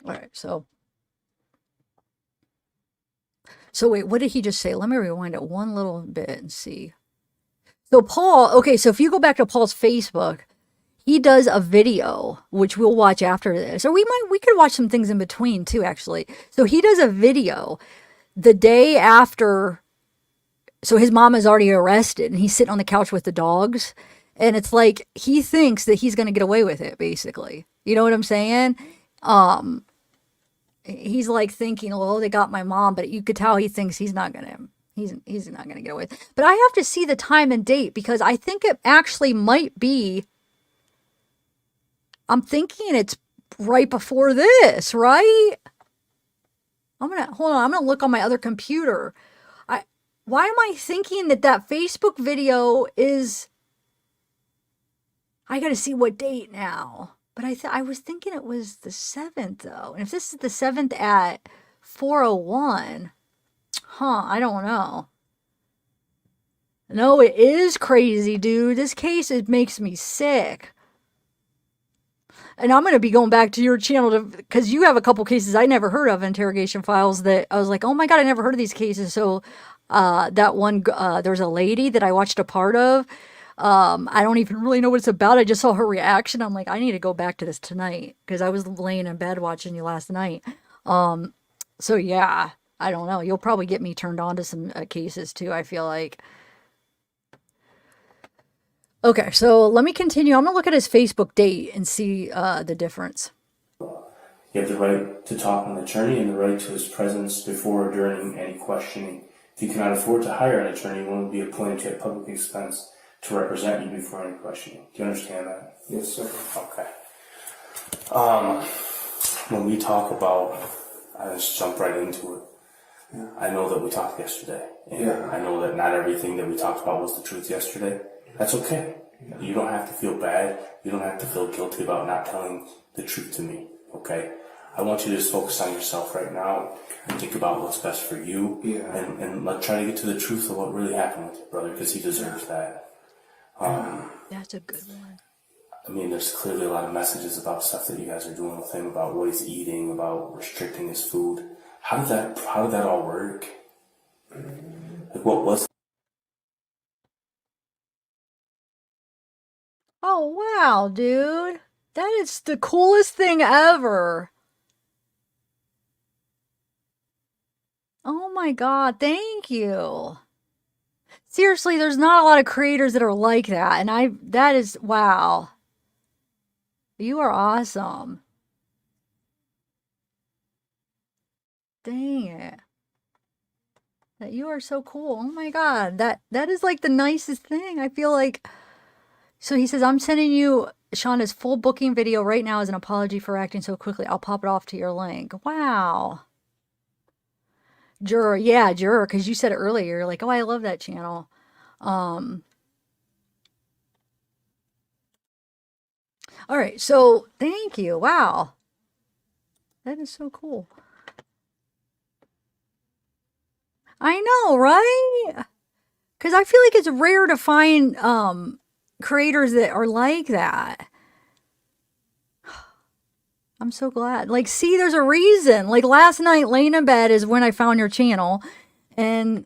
All right, so wait, what did he just say? Let me rewind it one little bit and see. So Paul, okay, so if you go back to Paul's Facebook, he does a video, which we'll watch after this. Or we could watch some things in between too, actually. So he does a video the day after. So his mom is already arrested, and he's sitting on the couch with the dogs. And it's like, he thinks that he's going to get away with it, basically. You know what I'm saying? He's like thinking, oh, they got my mom, but you could tell he thinks he's not going to get away with it. But I have to see the time and date, because I think it actually might be, I'm thinking it's right before this, right? Hold on, I'm going to look on my other computer. Why am I thinking that Facebook video is, I got to see what date now. But I was thinking it was the 7th, though. And if this is the 7th at 4:01, I don't know. No, it is crazy, dude. This case, it makes me sick. And I'm going to be going back to your channel because you have a couple cases I never heard of, Interrogation Files, that I was like, oh my God, I never heard of these cases. So that one, there's a lady that I watched a part of. I don't even really know what it's about. I just saw her reaction. I'm like, I need to go back to this tonight because I was laying in bed watching you last night. So yeah, I don't know. You'll probably get me turned on to some cases too, I feel like. Okay, so let me continue. I'm going to look at his Facebook date and see the difference. You have the right to talk to an attorney and the right to his presence before or during any questioning. If you cannot afford to hire an attorney, one will be appointed at public expense to represent you before any questioning. Do you understand that? Yes, sir. Okay. When we talk about, I just jump right into it. Yeah. I know that we talked yesterday. And Yeah. I know that not everything that we talked about was the truth yesterday. That's okay. Yeah. You don't have to feel bad. You don't have to feel guilty about not telling the truth to me. Okay? I want you to just focus on yourself right now and think about what's best for you. Yeah. And let's try to get to the truth of what really happened with your brother, because he deserves that. That's a good one. I mean, there's clearly a lot of messages about stuff that you guys are doing with him, about what he's eating, about restricting his food. How did that all work? Like, what was? Oh, wow, dude. That is the coolest thing ever. Oh my God, thank you. Seriously, there's not a lot of creators that are like that. And that is, wow. You are awesome. Dang it. That you are so cool. Oh my God. That is like the nicest thing. I feel like. So he says, I'm sending you Shonda's full booking video right now as an apology for acting so quickly. I'll pop it off to your link. Wow. Juror. Yeah, Juror. Because you said it earlier. You're like, oh, I love that channel. All right. So thank you. Wow. That is so cool. I know, right? Because I feel like it's rare to find creators that are like that. I'm so glad. Like, see, there's a reason. Like, last night, laying in bed is when I found your channel. And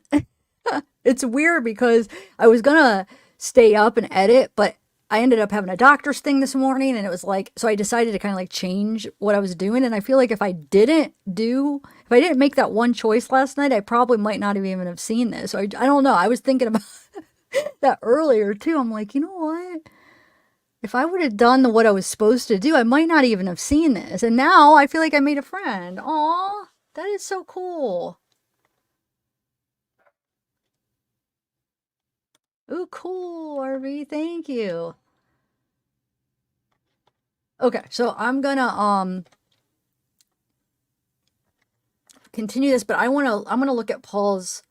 it's weird because I was going to stay up and edit, but I ended up having a doctor's thing this morning. And it was like, so I decided to kind of like change what I was doing. And I feel like if I didn't make that one choice last night, I probably might not have even have seen this. So I don't know. I was thinking about that earlier too. I'm like, you know what? If I would have done what I was supposed to do, I might not even have seen this. And now I feel like I made a friend. Aw, that is so cool. Ooh, cool, RV. Thank you. Okay, so I'm gonna continue this, but I'm gonna look at Paul's.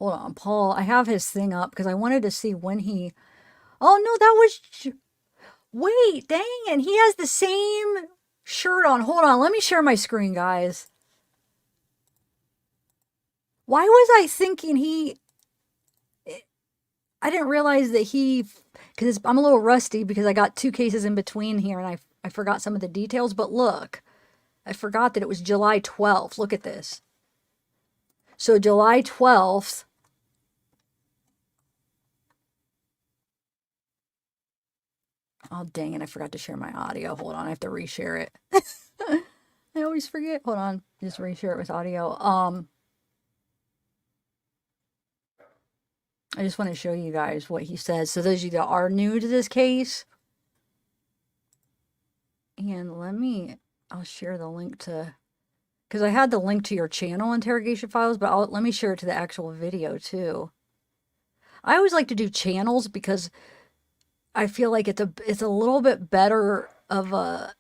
Hold on, Paul. I have his thing up because I wanted to see when he. Oh no, that was. Wait, dang it. He has the same shirt on. Hold on. Let me share my screen, guys. Why was I thinking I didn't realize that because I'm a little rusty because I got 2 cases in between here and I forgot some of the details. But look, I forgot that it was July 12th. Look at this. So July 12th. Oh, dang it. I forgot to share my audio. Hold on. I have to reshare it. I always forget. Hold on. Just reshare it with audio. I just want to show you guys what he says. So those of you that are new to this case. And I'll share the link to, because I had the link to your channel, Interrogation Files, but let me share it to the actual video too. I always like to do channels because I feel like it's a little bit better of a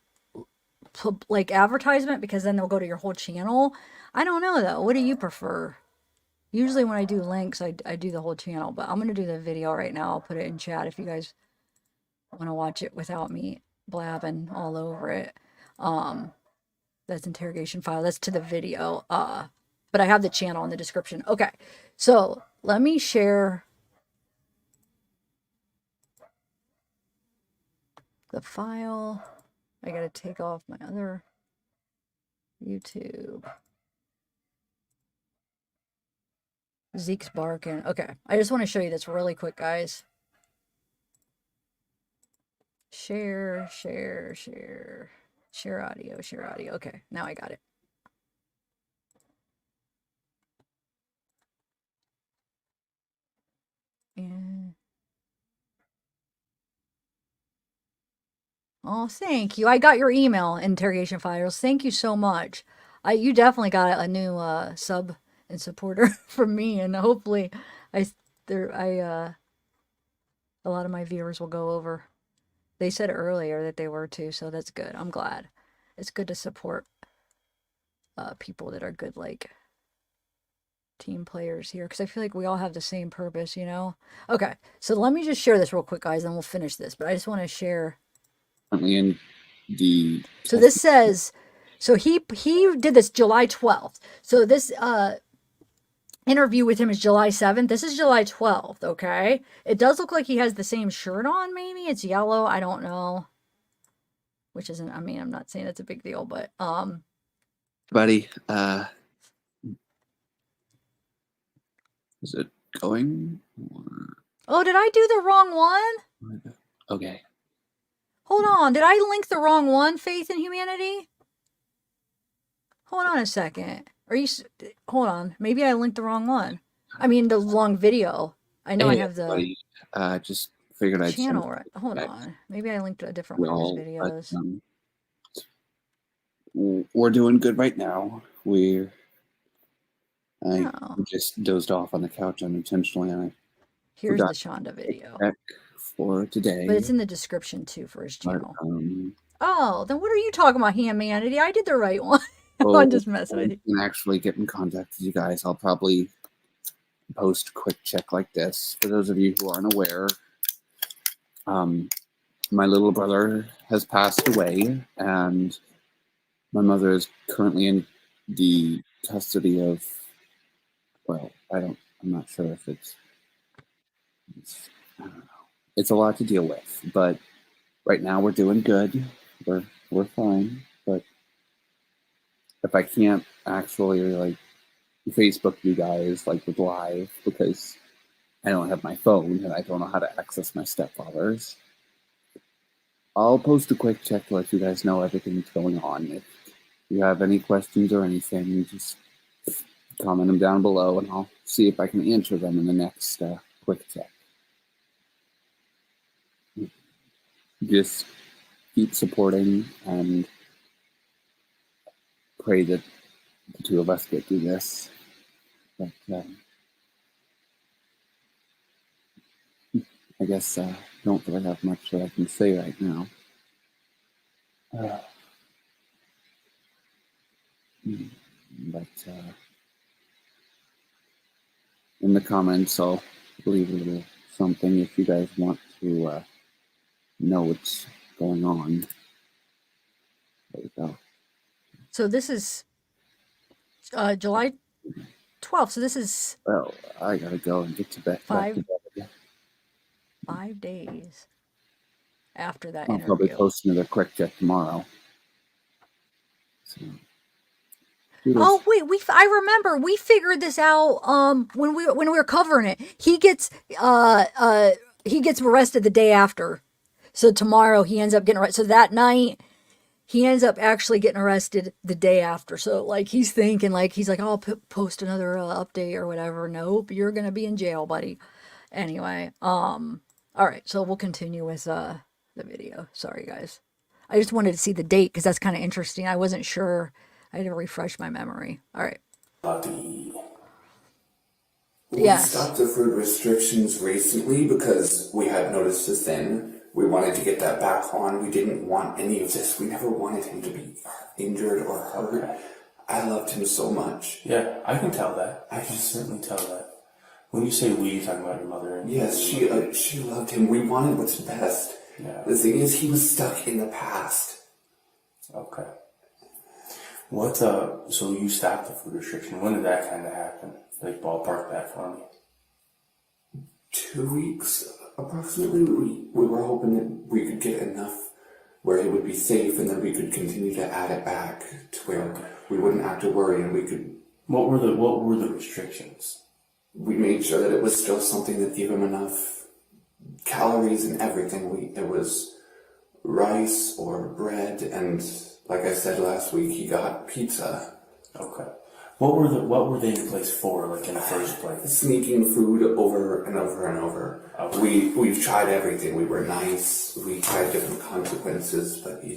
like advertisement because then they'll go to your whole channel. I don't know though. What do you prefer? Usually when I do links, I do the whole channel, but I'm going to do the video right now. I'll put it in chat if you guys want to watch it without me blabbing all over it. That's Interrogation File. That's to the video. But I have the channel in the description. Okay, so let me share the file. I gotta take off my other YouTube. Zeke's barking. Okay, I just want to show you this really quick, guys. Share audio, share audio. Okay, now I got it. And oh, thank you. I got your email, Interrogation Files. Thank you so much. You definitely got a new sub and supporter from me, and hopefully a lot of my viewers will go over. They said earlier that they were too, so that's good. I'm glad. It's good to support people that are good, like team players here, because I feel like we all have the same purpose, you know? Okay, so let me just share this real quick, guys, and we'll finish this. But I just want to share. In the So this says, so he did this July 12th. So this interview with him is July 7th. This is July 12th, okay? It does look like he has the same shirt on, maybe. It's yellow, I don't know. Which isn't, I mean, I'm not saying it's a big deal, but buddy, is it going? oh, did I do the wrong one? Okay. Hold on, did I link the wrong one, Faith and Humanity? Hold on a second. Hold on, maybe I linked the wrong one. I mean, the long video. I know I have the buddy, just figured I'd channel right. Hold on, maybe I linked a different one of his videos. We're doing good right now. I Oh. just dozed off on the couch unintentionally, and I Here's the forgot Shonda video. for today. But it's in the description too for his channel. But, oh, then what are you talking about, Humanity? I did the right one. I'm just messing with you. Can actually get in contact with you guys. I'll probably post a quick check like this. For those of you who aren't aware, my little brother has passed away, and my mother is currently in the custody of, well, I'm not sure if it's I don't know. It's a lot to deal with, but right now we're doing good. We're fine. But if I can't actually like Facebook you guys like with live because I don't have my phone and I don't know how to access my stepfather's, I'll post a quick check to let you guys know everything's going on. If you have any questions or anything, just comment them down below and I'll see if I can answer them in the next quick check. Just keep supporting and pray that the two of us get through this. But I guess I don't really have much that I can say right now. But in the comments, I'll leave a little something if you guys want to know what's going on. There we go. So this is July 12th. So this is Well, I gotta go and get to bed. 5 days after that I'll interview. probably post another quick check tomorrow. So, oh wait, I remember we figured this out when we were covering it. He gets arrested the day after. So tomorrow he ends up getting arrested. So that night he ends up actually getting arrested the day after. So like he's thinking he's like, I'll post another update or whatever. Nope, you're gonna be in jail, buddy. Anyway, all right, so we'll continue with the video. Sorry guys, I just wanted to see the date because that's kind of interesting. I wasn't sure. I had to refresh my memory. All right. We stopped the food restrictions recently because we had noticed a thing. We wanted to get that back on. We didn't want any of this. We never wanted him to be injured or hurt. Okay. I loved him so much. Yeah, I can tell that. I can certainly tell that. When you say we, you're talking about your mother. Yes, she loved him. We wanted what's best. Yeah. The thing is, he was stuck in the past. Okay. What, so you stopped the food restriction. When did that kind of happen? Like, ballpark that for me. 2 weeks, approximately. We were hoping that we could get enough where it would be safe, and then we could continue to add it back to where we wouldn't have to worry, and we could. What were the restrictions? We made sure that it was still something that gave him enough calories and everything. It was rice or bread, and like I said last week, he got pizza. Okay. What were they in place for, like, in the first place? Sneaking food over and over and over. Okay. We've tried everything. We were nice. We tried different consequences, but he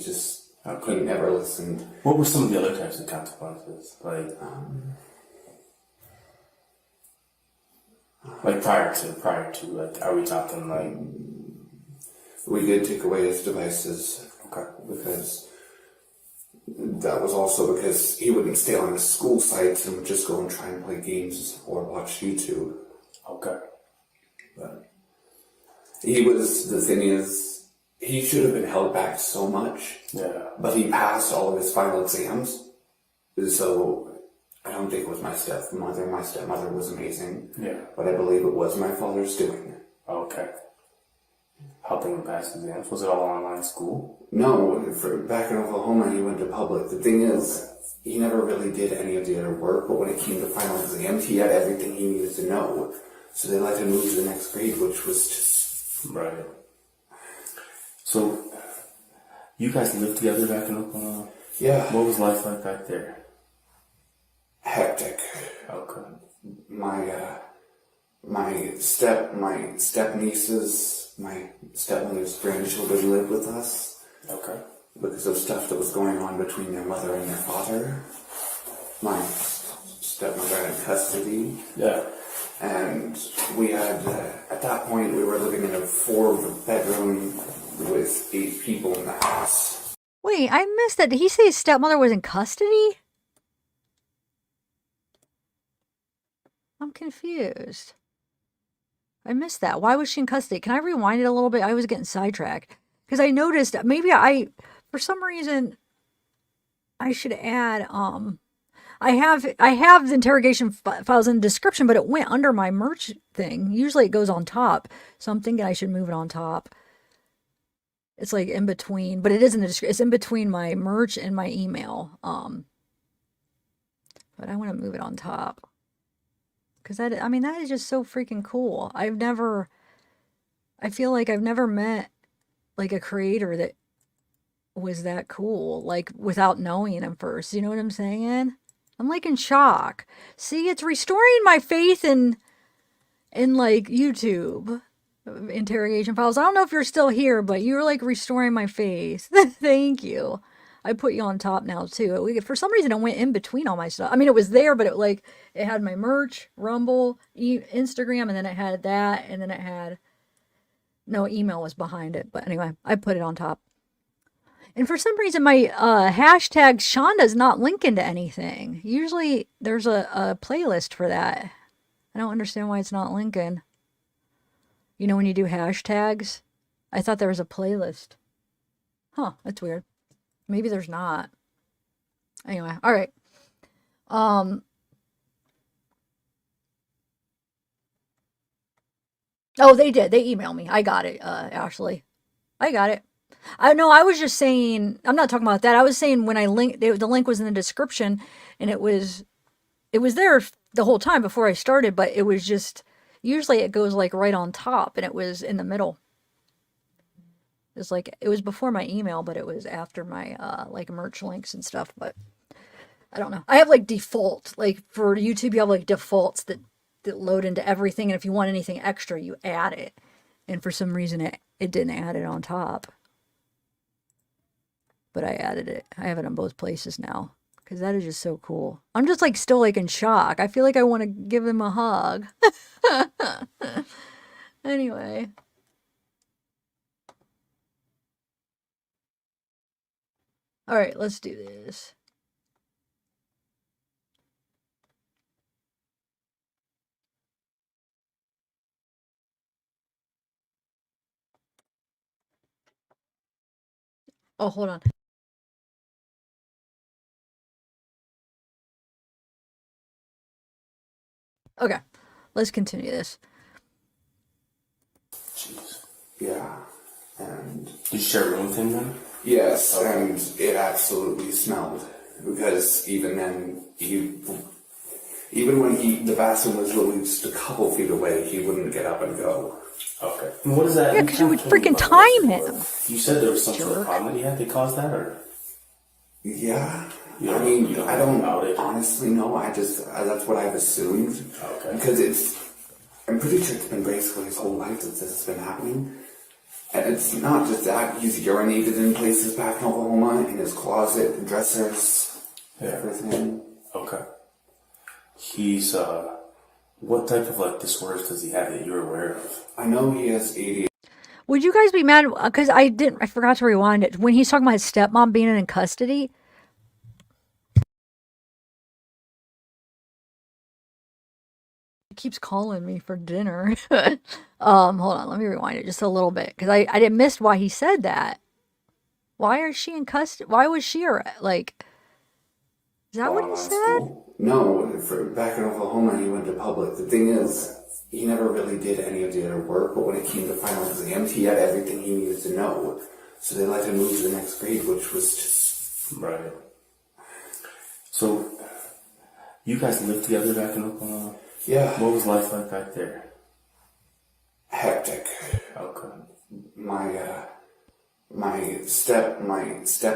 never listened. What were some of the other types of consequences? Like prior to, like, are we talking like? We did take away his devices. Okay. Because that was also because he wouldn't stay on his school sites and would just go and try and play games or watch YouTube. Okay. But the thing is, he should have been held back so much. Yeah. But he passed all of his final exams. So I don't think it was my stepmother. My stepmother was amazing. Yeah. But I believe it was my father's doing. Okay. Helping him pass exams. Was it all online school? No, back in Oklahoma, he went to public. The thing is, he never really did any of the other work, but when it came to final exams, he had everything he needed to know. So they let him move to the next grade, which was just... Right. So, you guys lived together back in Oklahoma? Yeah. What was life like back there? Hectic. Okay. My step nieces, my stepmother's grandchildren lived with us. Okay. Because of stuff that was going on between their mother and their father. My stepmother had custody. Yeah. And we had, at that point, we were living in a 4-bedroom with 8 people in the house. Wait, I missed that. Did he say his stepmother was in custody? I'm confused. I missed that. Why was she in custody? Can I rewind it a little bit? I was getting sidetracked. Because I noticed, maybe for some reason, I should add, I have the interrogation files in the description, but it went under my merch thing. Usually it goes on top. So I'm thinking I should move it on top. It's like in between, but it is in the description. It's in between my merch and my email. But I want to move it on top. Because that is just so freaking cool. I feel like I've never met like a creator that was that cool, like without knowing him first. You know what I'm saying? I'm like in shock. See, it's restoring my faith in like YouTube interrogation files. I don't know if you're still here, but you're like restoring my faith. Thank you. I put you on top now too. For some reason, it went in between all my stuff. I mean, it was there, but it had my merch, Rumble, Instagram, and then it had that, and then it had no email was behind it. But anyway, I put it on top. And for some reason, my hashtag Shonda is not linking to anything. Usually, there's a playlist for that. I don't understand why it's not linking. You know when you do hashtags? I thought there was a playlist. Huh, that's weird. Maybe there's not. Anyway, all right. Oh, they did. They emailed me. I got it, Ashley. I got it. I was just saying, I'm not talking about that. I was saying when I linked, the link was in the description, and it was there the whole time before I started, but it was just, usually it goes like right on top, and it was in the middle. It's like, it was before my email, but it was after my, like merch links and stuff, but I don't know. I have like default, like for YouTube, you have like defaults that load into everything. And if you want anything extra, you add it. And for some reason, it didn't add it on top. But I added it. I have it on both places now. Because that is just so cool. I'm just like still like in shock. I feel like I want to give him a hug. Anyway. All right, let's do this. Oh, hold on. Okay, let's continue this. Jeez. Yeah. And Did you share a room with him then? yes, and it absolutely smelled. Because even then, even when the bathroom was really just a couple feet away, he wouldn't get up and go. Okay. And what is that? Yeah, because you would freaking time him. You said there was some sort of Jerk. problem that he had that caused that, or? Yeah. You I don't- mean, you don't I know don't about it? honestly know. That's what I've assumed. Okay. Because I'm pretty sure it's been basically his whole life that this has been happening. And it's not just that, he's urinated in places back in Oklahoma, in his closet, dressers, everything. Okay. He's, what type of, like, disorders does he have that you're aware of? I know he has ADHD. Would you guys be mad? Because I forgot to rewind it. When he's talking about his stepmom being in custody, he keeps calling me for dinner. Hold on, let me rewind it just a little bit because I didn't miss why he said that. Why is she in custody? Why was she like? Is that what he said? No, back in Oklahoma, he went to public. The thing is, he never really did any of the other work, but when it came to final exams, he had everything he needed to know. So they let him move to the next grade, which was just... Right. So, you guys lived together back in Oklahoma? Yeah. What was life like back there? Hectic. Okay. My step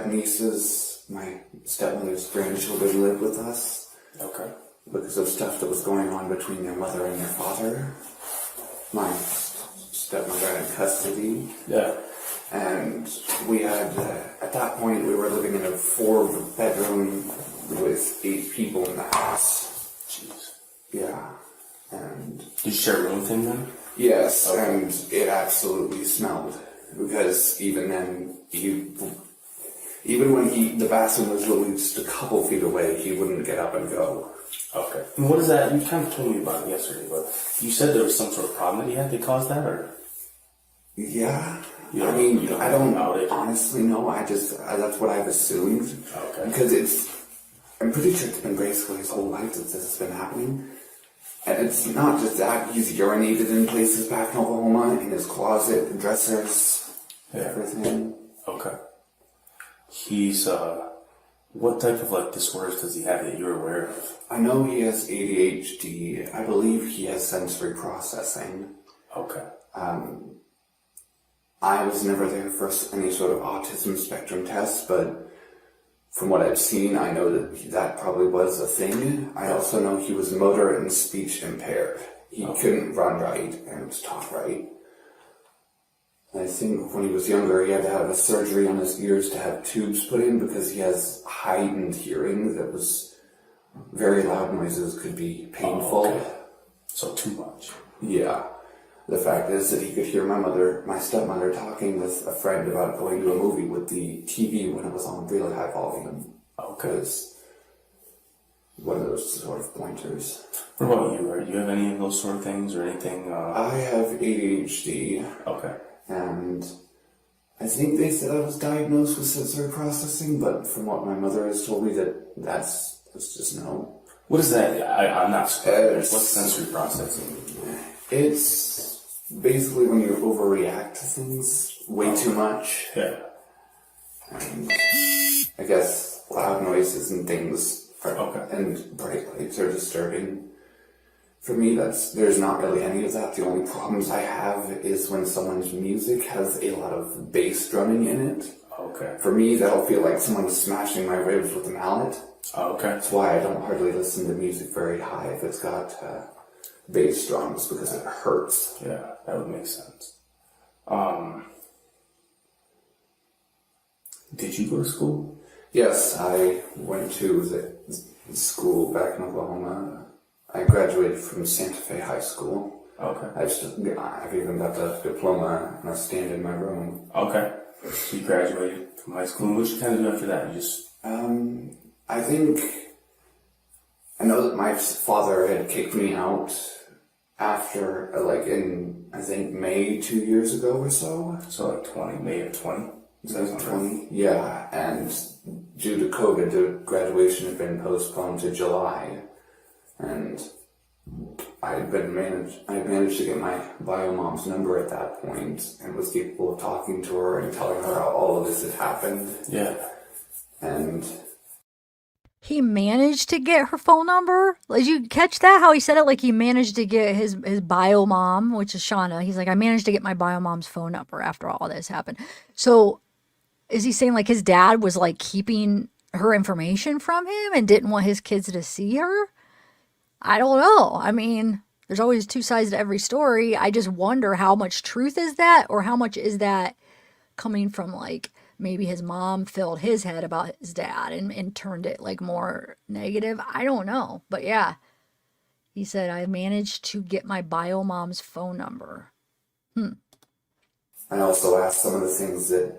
nieces, my stepmother's grandchildren lived with us. Okay. Because of stuff that was going on between their mother and their father. My stepmother had custody. Yeah. And we had, at that point, we were living in a 4-bedroom with 8 people in the house. Jeez. Yeah. And Did you share a room with him then? yes, and it absolutely smelled. Because even then, even when the bathroom was really just a couple feet away, he wouldn't get up and go. Okay. And what is that? You kind of told me about it yesterday, but you said there was some sort of problem that he had that caused that, or? Yeah. You I don't- mean, you don't I know don't about it? honestly know. That's what I've assumed. Okay. Because I'm pretty sure it's been basically his whole life that this has been happening. And it's not just that, he's urinated in places back in Oklahoma, in his closet, dressers, everything. Okay. He's, what type of, like, disorders does he have that you're aware of? I know he has ADHD. I believe he has sensory processing. Okay. I was never there for any sort of autism spectrum test, but from what I've seen, I know that probably was a thing. I also know he was motor and speech impaired. He couldn't run right and talk right. I think when he was younger, he had to have a surgery on his ears to have tubes put in because he has heightened hearing that was very loud noises could be painful. Okay. So too much. Yeah. The fact is that he could hear my stepmother talking with a friend about going to a movie with the TV when it was on really high volume. Okay. Because one of those sort of pointers. What about you? Do you have any of those sort of things or anything? I have ADHD. Okay. And I think they said I was diagnosed with sensory processing, but from what my mother has told me, that's just no. What is that? I'm not surprised. It's- What's sensory processing? It's basically when you overreact to things way too much. Yeah. And I guess loud noises and things and bright lights are disturbing. For me, there's not really any of that. The only problems I have is when someone's music has a lot of bass drumming in it. Okay. For me, that'll feel like someone's smashing my ribs with a mallet. Okay. That's why I don't hardly listen to music very high if it's got bass drums, because it hurts. Yeah, that would make sense. Did you go to school? Yes, I went to the school back in Oklahoma. I graduated from Santa Fe High School. Okay. I've even got the diploma and I stand in my room. Okay. So you graduated from high school. What did you kind of do after that? You just... I know that my father had kicked me out after, in, I think, May 2 years ago or so. So like 20, May of 20? 2020. Yeah, and due to COVID, the graduation had been postponed to July, and I managed to get my bio mom's number at that point, and was capable of talking to her and telling her how all of this had happened. Yeah. And He managed to get her phone number. Did you catch that? How he said it like he managed to get his bio mom, which is Shanda. He's like, I managed to get my bio mom's phone number after all this happened. So is he saying like his dad was like keeping her information from him and didn't want his kids to see her? I don't know. I mean, there's always two sides to every story. I just wonder how much truth is that, or how much is that coming from like maybe his mom filled his head about his dad and turned it like more negative. I don't know. But yeah, he said, I managed to get my bio mom's phone number. I also asked some of the things that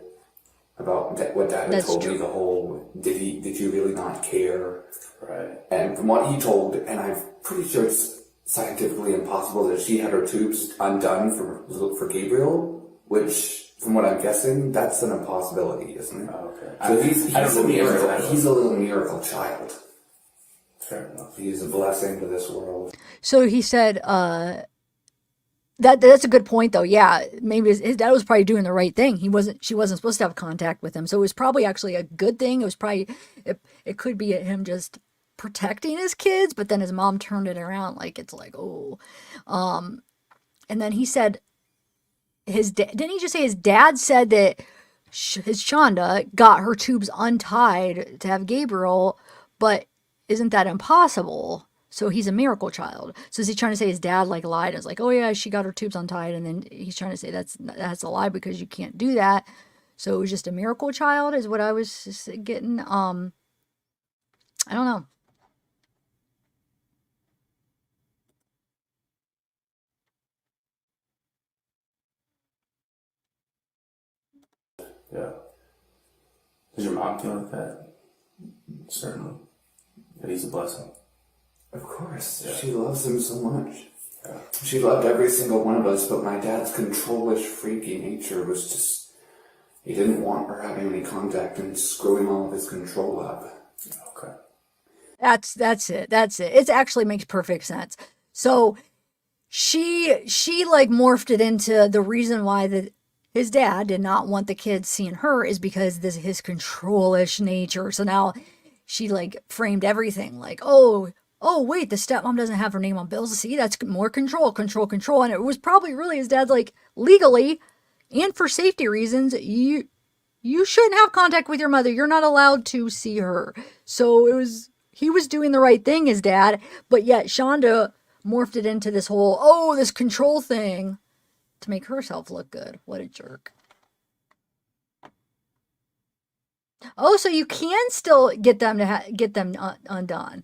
about what Dad had That's told true. me. The whole did you really not care? Right. And from what he told, and I'm pretty sure it's scientifically impossible that she had her tubes undone for Gabriel, which, from what I'm guessing, that's an impossibility, isn't it? Oh, okay. So he's I don't a know the answer to miracle. that. He's a little miracle child. Fair enough. He's a blessing to this world. So he said, that's a good point though. Yeah, maybe his dad was probably doing the right thing. She wasn't supposed to have contact with him. So it was probably actually a good thing. It was probably, it could be him just protecting his kids, but then his mom turned it around like it's like, oh. And then he said didn't he just say his dad said that his Shonda got her tubes untied to have Gabriel, but isn't that impossible? So he's a miracle child. So is he trying to say his dad like lied and was like, oh yeah, she got her tubes untied, and then he's trying to say that's a lie because you can't do that. So it was just a miracle child is what I was just getting. I don't know. Yeah. Does your mom feel like that? Certainly. That he's a blessing. Of course, Yeah. she loves him so much. Yeah. She loved every single one of us, but my dad's controlish, freaky nature was just, he didn't want her having any contact and screwing all of his control up. Okay. That's it. It actually makes perfect sense. So she like morphed it into the reason why his dad did not want the kids seeing her is because his controlish nature. So now she like framed everything like, oh wait, the stepmom doesn't have her name on bills. See, that's more control. And it was probably really his dad's like, legally and for safety reasons, you shouldn't have contact with your mother. You're not allowed to see her. So he was doing the right thing, his dad, but yet Shonda morphed it into this whole, this control thing to make herself look good. What a jerk. Oh, so you can still get them undone.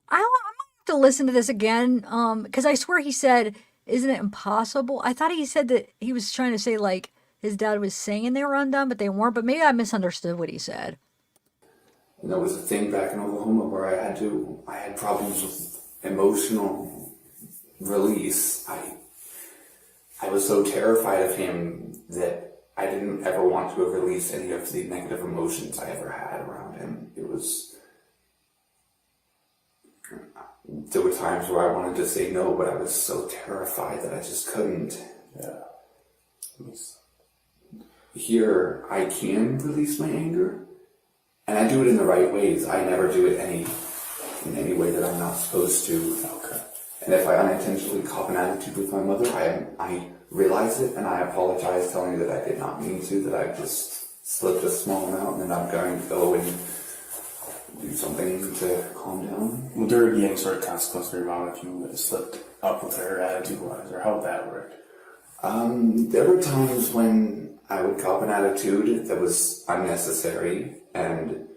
I might have to listen to this again, because I swear he said, isn't it impossible? I thought he said that he was trying to say like his dad was saying they were undone, but they weren't, but maybe I misunderstood what he said. And there was a thing back in Oklahoma where I had problems with emotional release. I was so terrified of him that I didn't ever want to release any of the negative emotions I ever had around him. There were times where I wanted to say no, but I was so terrified that I just couldn't. Yeah. Here, I can release my anger, and I do it in the right ways. I never do it in any way that I'm not supposed to. Okay. And if I unintentionally cop an attitude with my mother, I realize it and I apologize, telling her that I did not mean to, that I just slipped a small amount, and then I'm going to go and do something to calm down. Would there be any sort of consequence for your mom if you slipped up with her attitude-wise, or how would that work? There were times when I would cop an attitude that was unnecessary, and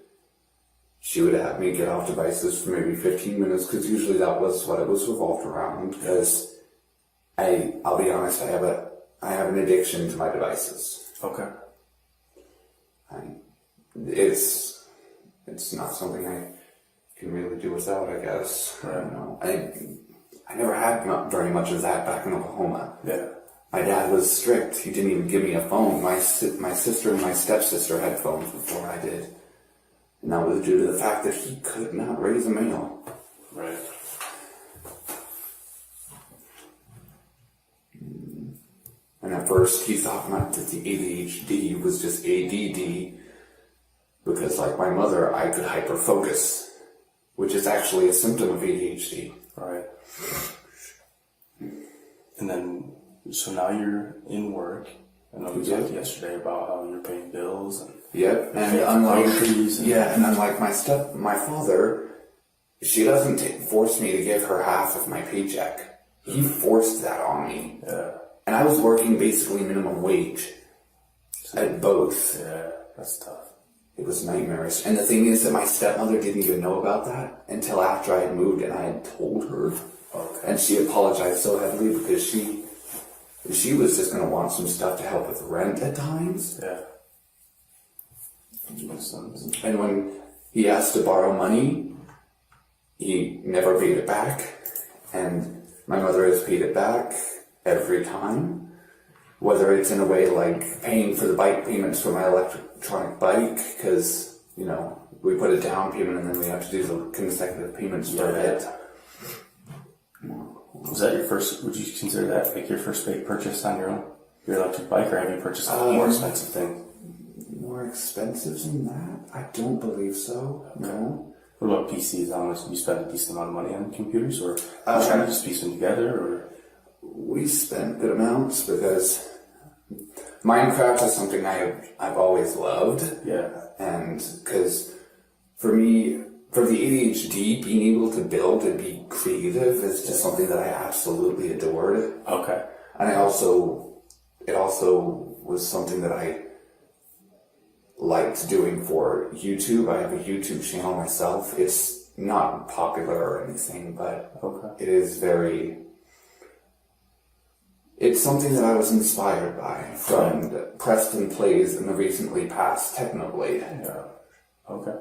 she would have me get off devices for maybe 15 minutes, because usually that was what it was revolved around, because I'll be honest, I have an addiction to my devices. Okay. It's not something I can really do without, I guess. Right. I don't know. I never had very much of that back in Oklahoma. Yeah. my dad was strict. He didn't even give me a phone. My sister and my stepsister had phones before I did. And that was due to the fact that he could not raise a male. Right. And at first he thought that the ADHD was just ADD because, like my mother, I could hyperfocus, which is actually a symptom of ADHD. Right. And then, so now you're in work. I know we talked yesterday about how you're paying bills and yep, and unlike my father, she doesn't force me to give her half of my paycheck. He forced that on me. Yeah. And I was working basically minimum wage at both. Yeah, that's tough. It was nightmarish. And the thing is that my stepmother didn't even know about that until after I had moved and I had told her. Okay. And she apologized so heavily because she was just going to want some stuff to help with rent at times. Yeah. Makes sense. And when he asked to borrow money, he never paid it back. And my mother has paid it back every time. Whether it's in a way like paying for the bike payments for my electronic bike, because, you know, we put a down payment and then we have to do the consecutive payments for it. Was that your first, would you consider that like your first big purchase on your electric bike, or have you purchased a more expensive thing? More expensive than that? I don't believe so. Okay. No. What about PCs? How much you spend a decent amount of money on computers, or trying to just piece them together, or? We spent good amounts because Minecraft is something I've always loved. Yeah. And because for me, for the ADHD, being able to build and be creative is just something that I absolutely adored. Okay. And it also was something that I liked doing for YouTube. I have a YouTube channel myself. It's not popular or anything, but it is it's something that I was inspired by from Preston Plays and the recently passed Technoblade. Yeah. Okay.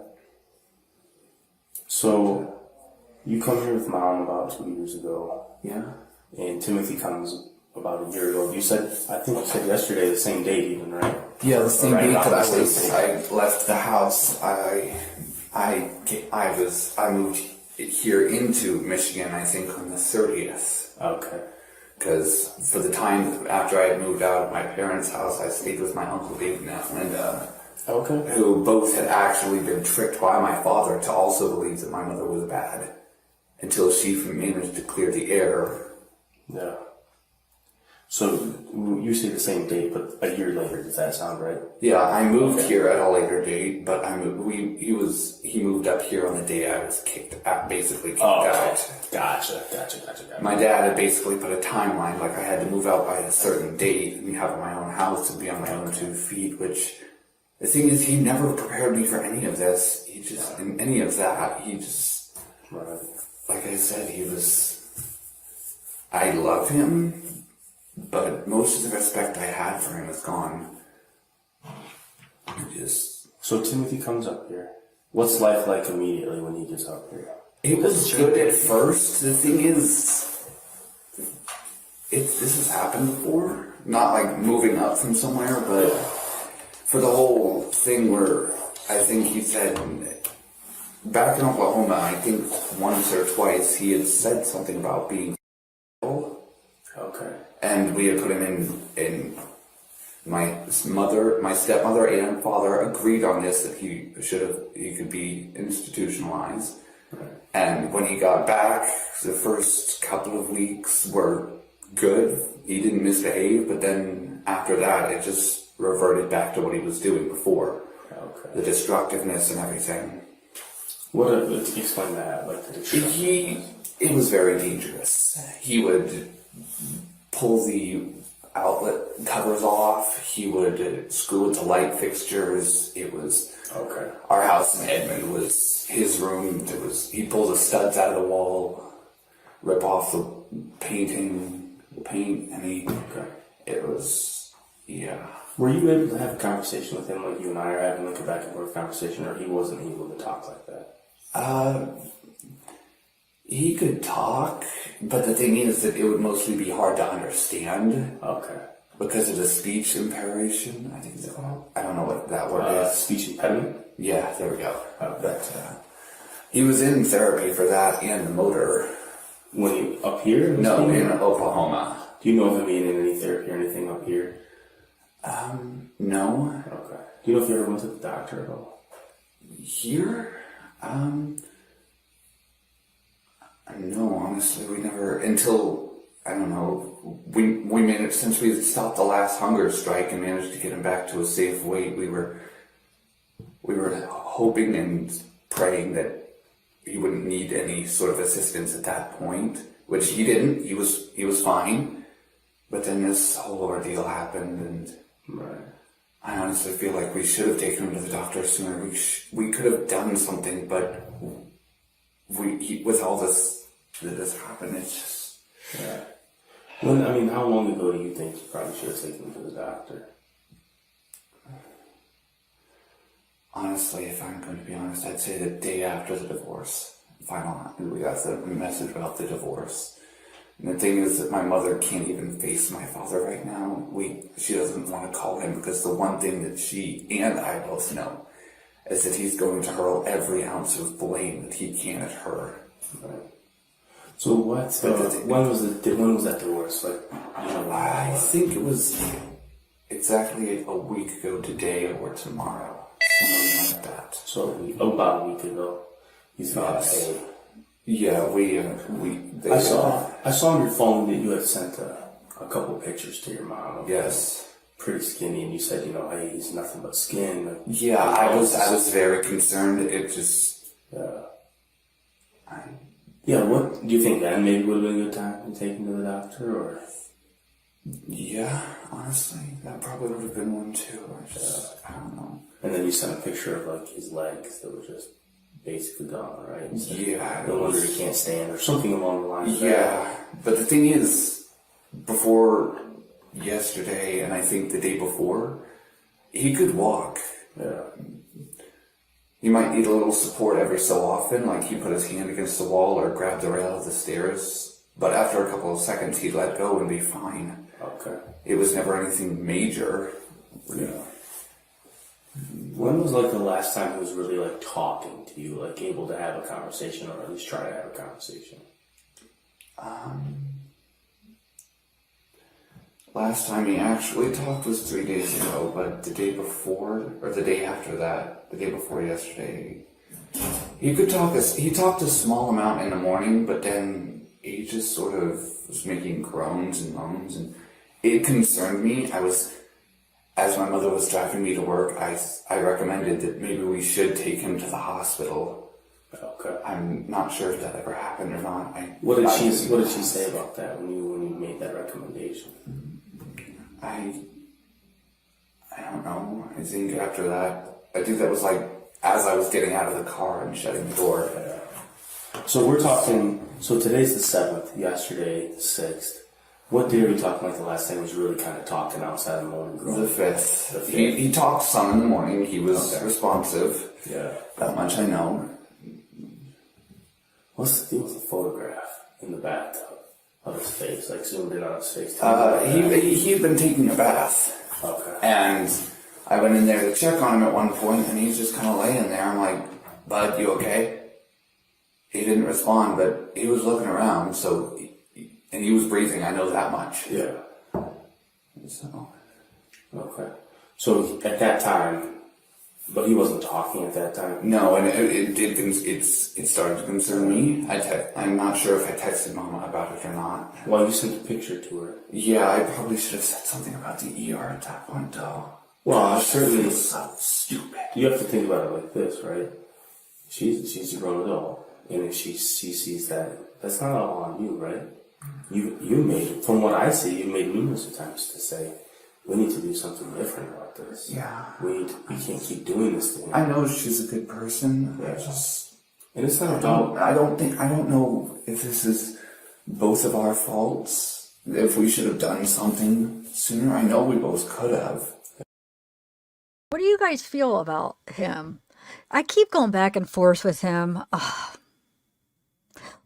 So, you come here with Mom about 2 years ago. Yeah. And Timothy comes about a year ago. I think you said yesterday, the same date even, right? Yeah, the same date that I I left the house. I moved here into Michigan, I think, on the 30th. Okay. Because for the time after I had moved out of my parents' house, I stayed with my Uncle Dave and Aunt Linda. Okay. Who both had actually been tricked by my father to also believe that my mother was bad, until she managed to clear the air. Yeah. So you say the same date, but a year later. Does that sound right? Yeah, I moved here at a later date, but he moved up here on the day I was basically kicked out. Gotcha. My dad had basically put a timeline, like I had to move out by a certain date and have my own house and be on my own 2 feet, which the thing is, he never prepared me for any of this. Right. Like I said, I love him, but most of the respect I had for him is gone. So Timothy comes up here. What's life like immediately when he gets up here? It was good at first. The thing is, this has happened before. Not like moving up from somewhere, but for the whole thing where I think he said, back in Oklahoma, I think once or twice he had said something about being ill. Okay. And we had put him in my stepmother and father agreed on this, that he could be institutionalized. Right. And when he got back, the first couple of weeks were good. He didn't misbehave, but then after that, it just reverted back to what he was doing before. Okay. The destructiveness and everything. Explain that, like the destructiveness. It was very dangerous. He would pull the outlet covers off. He would screw into light fixtures. It was our house in Edmond was his room. He'd pull the studs out of the wall, rip off the paint. It was, yeah. Were you able to have a conversation with him like you and I are having, like a back and forth conversation, or he wasn't able to talk like that? He could talk, but the thing is that it would mostly be hard to understand. Okay. Because of the speech impairment, I think so. I don't know what that word is. Speech impediment? Yeah, there we go. But he was in therapy for that and the motor. When he up here? No, in Oklahoma. Do you know of him being in any therapy or anything up here? No. Okay. Do you know if you ever went to the doctor at all? Here? No, honestly, we never, until, I don't know, we managed, since we stopped the last hunger strike and managed to get him back to a safe weight, we were hoping and praying that he wouldn't need any sort of assistance at that point, which he didn't. He was fine. But then this whole ordeal happened, and I honestly feel like we should have taken him to the doctor sooner. We could have done something, but with all this that has happened, it's just... Yeah. How long ago do you think you probably should have taken him to the doctor? Honestly, if I'm going to be honest, I'd say the day after the divorce. We got the message about the divorce. And the thing is that my mother can't even face my father right now. She doesn't want to call him because the one thing that she and I both know is that he's going to hurl every ounce of blame that he can at her. Right. So when was that divorce? I think it was exactly a week ago today or tomorrow. Something like that. So about a week ago. He's not paid. Yeah, I saw on your phone that you had sent a couple pictures to your mom. Yes. Pretty skinny, and you said, hey, he's nothing but skin. Yeah, I was very concerned. It just... what do you think then maybe would have been a good time to take him to the doctor, or? Yeah, honestly, that probably would have been one too. I don't know. And then you sent a picture of his legs that were just basically gone, right? So yeah. No wonder he can't stand, or something along the lines of that. Yeah, but the thing is, before yesterday, and I think the day before, he could walk. Yeah. He might need a little support every so often, like he put his hand against the wall or grab the rail of the stairs. But after a couple of seconds, he'd let go and be fine. Okay. It was never anything major. Yeah. When was the last time he was really talking to you, able to have a conversation, or at least try to have a conversation? Last time he actually talked was 3 days ago, but the day before, or the day after that, the day before yesterday, he could talk. He talked a small amount in the morning, but then he just sort of was making groans and moans, and it concerned me. As my mother was driving me to work, I recommended that maybe we should take him to the hospital. Okay. I'm not sure if that ever happened or not. What did she say about that when you made that recommendation? I don't know. I think after that, I think that was as I was getting out of the car and shutting the door. So we're talking, today's the 7th, yesterday the 6th. What day are we talking the last time he was really kind of talking outside the morning grown? The 5th. He talked some in the morning. He was responsive. Yeah. That much I know. What's the deal with the photograph in the bathtub of his face? Zoomed in on his face. He had been taking a bath. Okay. And I went in there to check on him at one point, and he's just kind of laying there. I'm like, "Bud, you okay?" He didn't respond, but he was looking around, and he was breathing. I know that much. Yeah. So. Okay. So at that time, but he wasn't talking at that time? No, and it started to concern me. I'm not sure if I texted Mama about it or not. Well, you sent a picture to her. Yeah, I probably should have said something about the ER at that point, though. Well, certainly. It's so stupid. You have to think about it like this, right? She's a grown adult, and if she sees that, that's not all on you, right? You made, from what I see, you made numerous attempts to say, we need to do something different about this. Yeah. We can't keep doing this thing. I know she's a good person. Yeah. And it's not about... I don't know if this is both of our faults, if we should have done something sooner. I know we both could have. What do you guys feel about him? I keep going back and forth with him.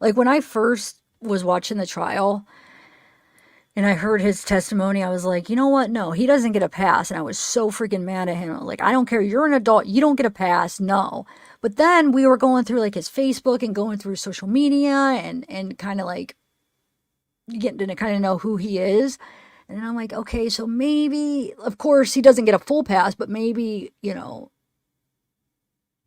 Like when I first was watching the trial and I heard his testimony, I was like, you know what? No, he doesn't get a pass. And I was so freaking mad at him. Like, I don't care. You're an adult. You don't get a pass. No. But then we were going through like his Facebook and going through social media and kind of like getting to kind of know who he is. And I'm like, okay, so maybe, of course, he doesn't get a full pass, but maybe, you know,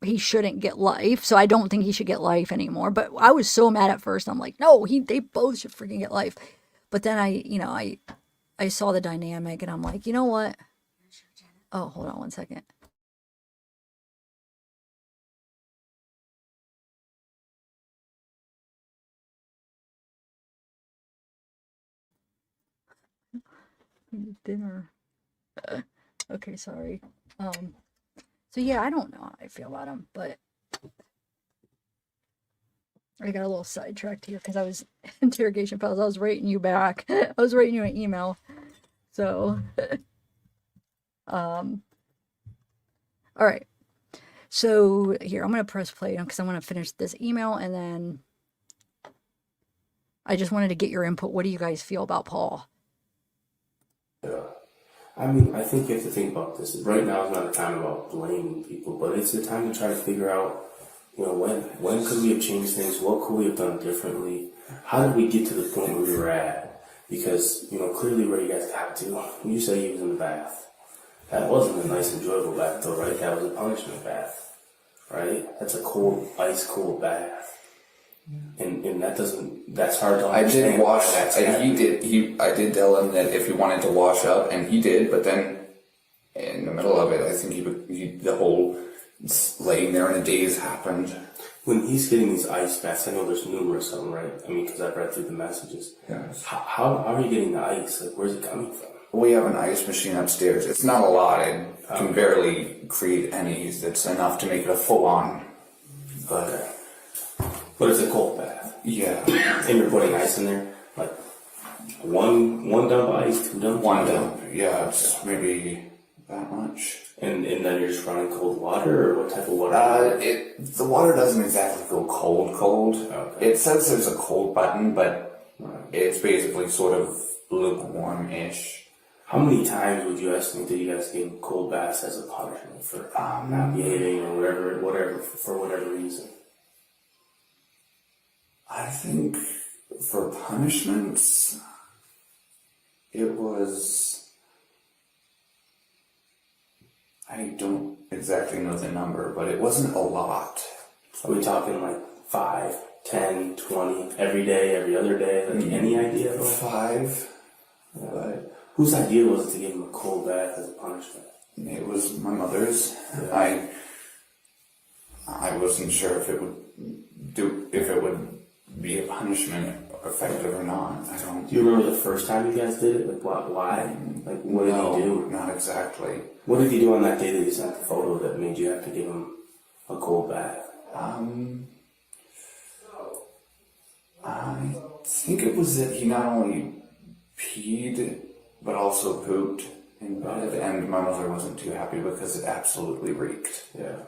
he shouldn't get life. So I don't think he should get life anymore. But I was so mad at first. I'm like, no, they both should freaking get life. But then I saw the dynamic and I'm like, you know what? Oh, hold on one second. Dinner. Okay, sorry. So yeah, I don't know how I feel about him, but I got a little sidetracked here because I was interrogation files. I was writing you back. I was writing you an email. So, all right. So here, I'm gonna press play because I want to finish this email, and then I just wanted to get your input. What do you guys feel about Paul? Yeah. I mean, I think you have to think about this. Right now is not a time about blaming people, but it's a time to try to figure out, you know, when could we have changed things? What could we have done differently? How did we get to the point where we were at? Because, you know, clearly where you guys got to, when you say he was in the bath, that wasn't a nice, enjoyable bath though, right? That was a punishment bath, right? That's a cold, ice cold bath. And that's hard to understand. I did wash. That's I did tell him that if he wanted to wash up, and he did. But then, in the middle of it, I think the whole laying there in a daze happened. When he's getting these ice baths, I know there's numerous of them, right? I mean, because I've read through the messages. Yes. How are you getting the ice? Like, where's it coming from? We have an ice machine upstairs. It's not a lot. It can barely create any. It's enough to make it a full-on. Okay. But it's a cold bath. Yeah. And you're putting ice in there? Like, one dump of ice, two dumps? One dump. Yeah, it's maybe that much. And then you're just running cold water, or what type of water? The water doesn't exactly go cold. Okay. It says there's a cold button, but it's basically sort of lukewarm-ish. How many times would you estimate that you guys gave cold baths as a punishment for not behaving or whatever, for whatever reason? I think for punishments, it was... I don't exactly know the number, but it wasn't a lot. Are we talking like 5, 10, 20, every day, every other day? Like any idea? 5. But whose idea was it to give him a cold bath as a punishment? It was my mother's. Yeah. I wasn't sure if it would be a punishment effective or not. I don't. Do you remember the first time you guys did it? Like why? Like what did he do? Not exactly. What did he do on that day that you sent the photo that made you have to give him a cold bath? I think it was that he not only peed but also pooped in bed, and my mother wasn't too happy because it absolutely reeked. Yeah.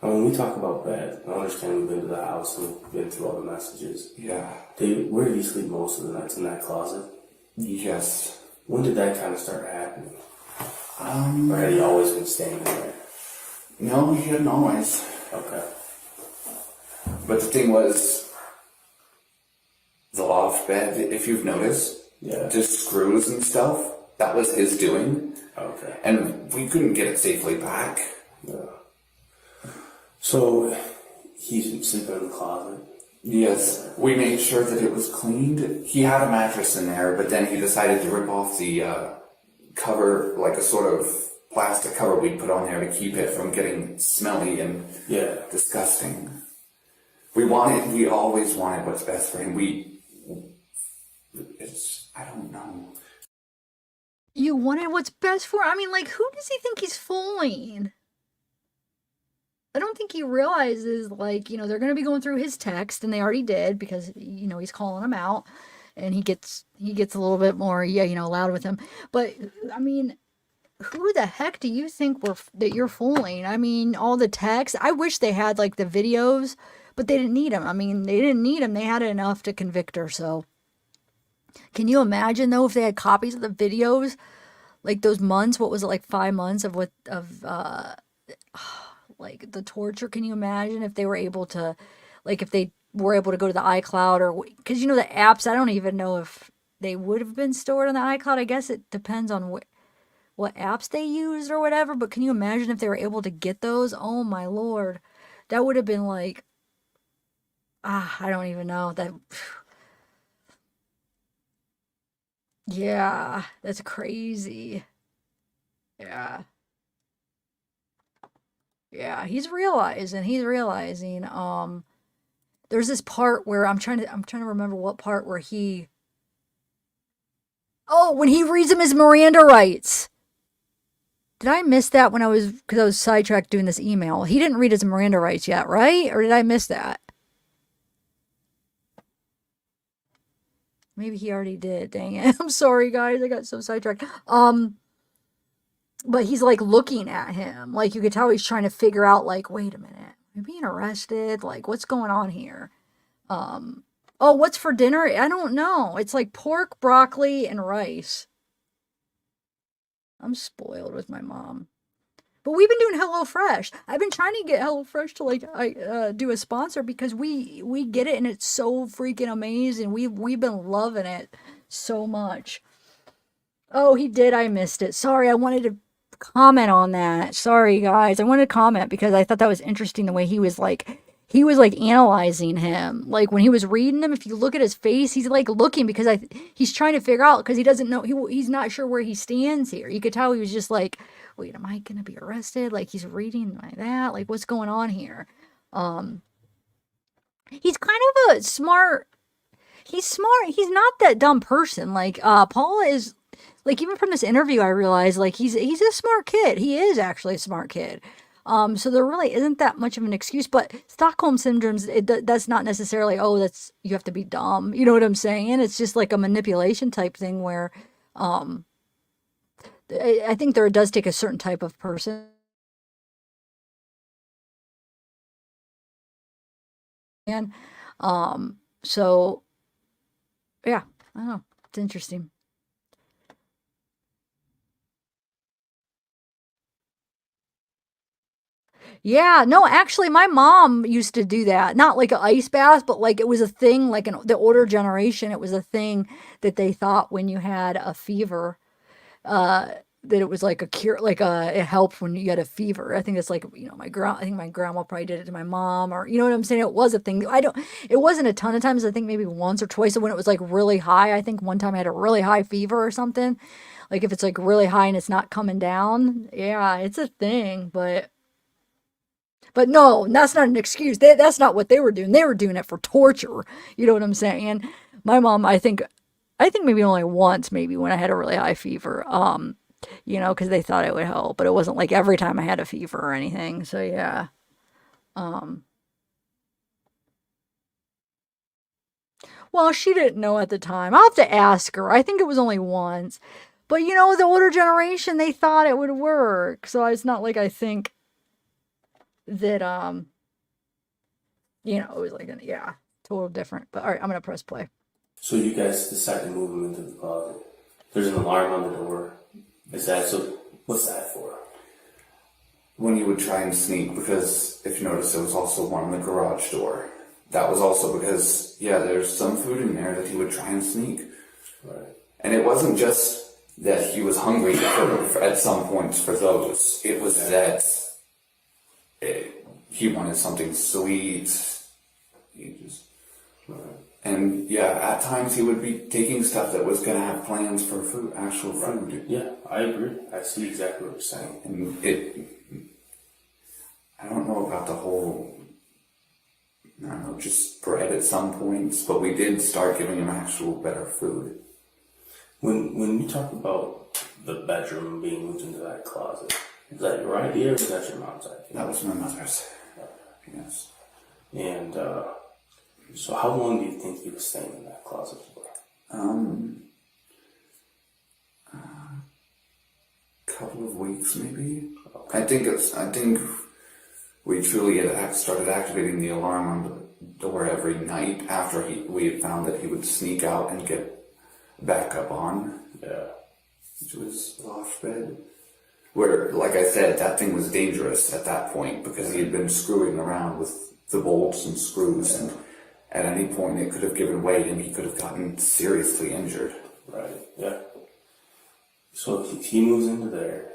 And when we talk about bed, I understand we've been to the house and we've been through all the messages. Yeah. Where did he sleep most of the nights? In that closet? Yes. When did that kind of start happening? Or had he always been staying in there? No, he hadn't always. Okay. But the thing was, the loft bed, if you've noticed, just screws and stuff, that was his doing. Okay. And we couldn't get it safely back. Yeah. So, he's been sleeping in the closet? Yes. We made sure that it was cleaned. He had a mattress in there, but then he decided to rip off the cover, like a sort of plastic cover we'd put on there to keep it from getting smelly and disgusting. We always wanted what's best for him. I don't know. You wanted what's best for him? I mean, like, who does he think he's fooling? I don't think he realizes, like, you know, they're going to be going through his text, and they already did because, you know, he's calling him out, and he gets a little bit more, loud with him. But, I mean, who the heck do you think that you're fooling? I mean, all the texts. I wish they had, like, the videos But they didn't need him. I mean, they didn't need him. They had enough to convict her. So can you imagine though if they had copies of the videos, like those months? What was it, like 5 months of like the torture? Can you imagine if they were able to, like if they were able to go to the iCloud, or because you know the apps? I don't even know if they would have been stored on the iCloud. I guess it depends on what apps they used or whatever. But can you imagine if they were able to get those? Oh my lord, that would have been like, I don't even know that. Yeah, that's crazy. Yeah. Yeah, he's realizing there's this part where I'm trying to remember what part where when he reads him his Miranda rights. Did I miss that because I was sidetracked doing this email? He didn't read his Miranda rights yet, right? Or did I miss that? Maybe he already did. Dang it. I'm sorry guys, I got so sidetracked. But he's like looking at him. Like you could tell he's trying to figure out, like, wait a minute, am I being arrested? Like, what's going on here? Oh, what's for dinner? I don't know. It's like pork, broccoli, and rice. I'm spoiled with my mom. But we've been doing HelloFresh. I've been trying to get HelloFresh to like do a sponsor because we get it and it's so freaking amazing. We've been loving it so much. Oh, he did. I missed it. Sorry, I wanted to comment on that. Sorry, guys. I wanted to comment because I thought that was interesting the way he was like analyzing him. Like when he was reading him, if you look at his face, he's like looking because he's trying to figure out because he doesn't know, he's not sure where he stands here. You could tell he was just like, wait, am I going to be arrested? Like he's reading like that. Like what's going on here? He's kind of a smart. He's smart. He's not that dumb person. Like Paula is. Like even from this interview, I realized like he's a smart kid. He is actually a smart kid. So there really isn't that much of an excuse. But Stockholm syndrome's that's not necessarily that's you have to be dumb. You know what I'm saying? It's just like a manipulation type thing where I think there does take a certain type of person. And so yeah, I don't know. It's interesting. Yeah, no, actually, my mom used to do that. Not like an ice bath, but like it was a thing, like in the older generation, it was a thing that they thought when you had a fever, uh, that it was like a cure, like it helped when you had a fever. I think it's like, I think my grandma probably did it to my mom, or you know what I'm saying? It was a thing. It wasn't a ton of times. I think maybe once or twice when it was like really high. I think one time I had a really high fever or something. Like if it's like really high and it's not coming down, yeah, it's a thing, but no, that's not an excuse. That's not what they were doing. They were doing it for torture. You know what I'm saying? My mom, I think maybe only once, maybe when I had a really high fever, because they thought it would help, but it wasn't like every time I had a fever or anything. So yeah. Well, she didn't know at the time. I'll have to ask her. I think it was only once. But the older generation, they thought it would work. So it's not like I think that it was like total different. But all right, I'm gonna press play. So you guys decide to move him into the closet. There's an alarm on the door. Is that so? What's that for? When you would try and sneak, because if you notice, there was also one on the garage door. That was also because there's some food in there that he would try and sneak. Right. And it wasn't just that he was hungry at some points for those. It was that he wanted something sweet. And at times he would be taking stuff that was going to have plans for actual food. Yeah, I agree. I see exactly what you're saying. And I don't know about the whole, just bread at some points, but we did start giving him actual better food. When you talk about the bedroom being moved into that closet, is that your idea or was that your mom's idea? That was my mother's. Yes. And so how long do you think he was staying in that closet for? Couple of weeks maybe. Okay. I think we truly had started activating the alarm on door every night after we had found that he would sneak out and get back up on. Yeah. Which was loft bed. Where, like I said, that thing was dangerous at that point because he had been screwing around with the bolts and screws, and at any point it could have given way and he could have gotten seriously injured. Right, yeah. So if he moves into there,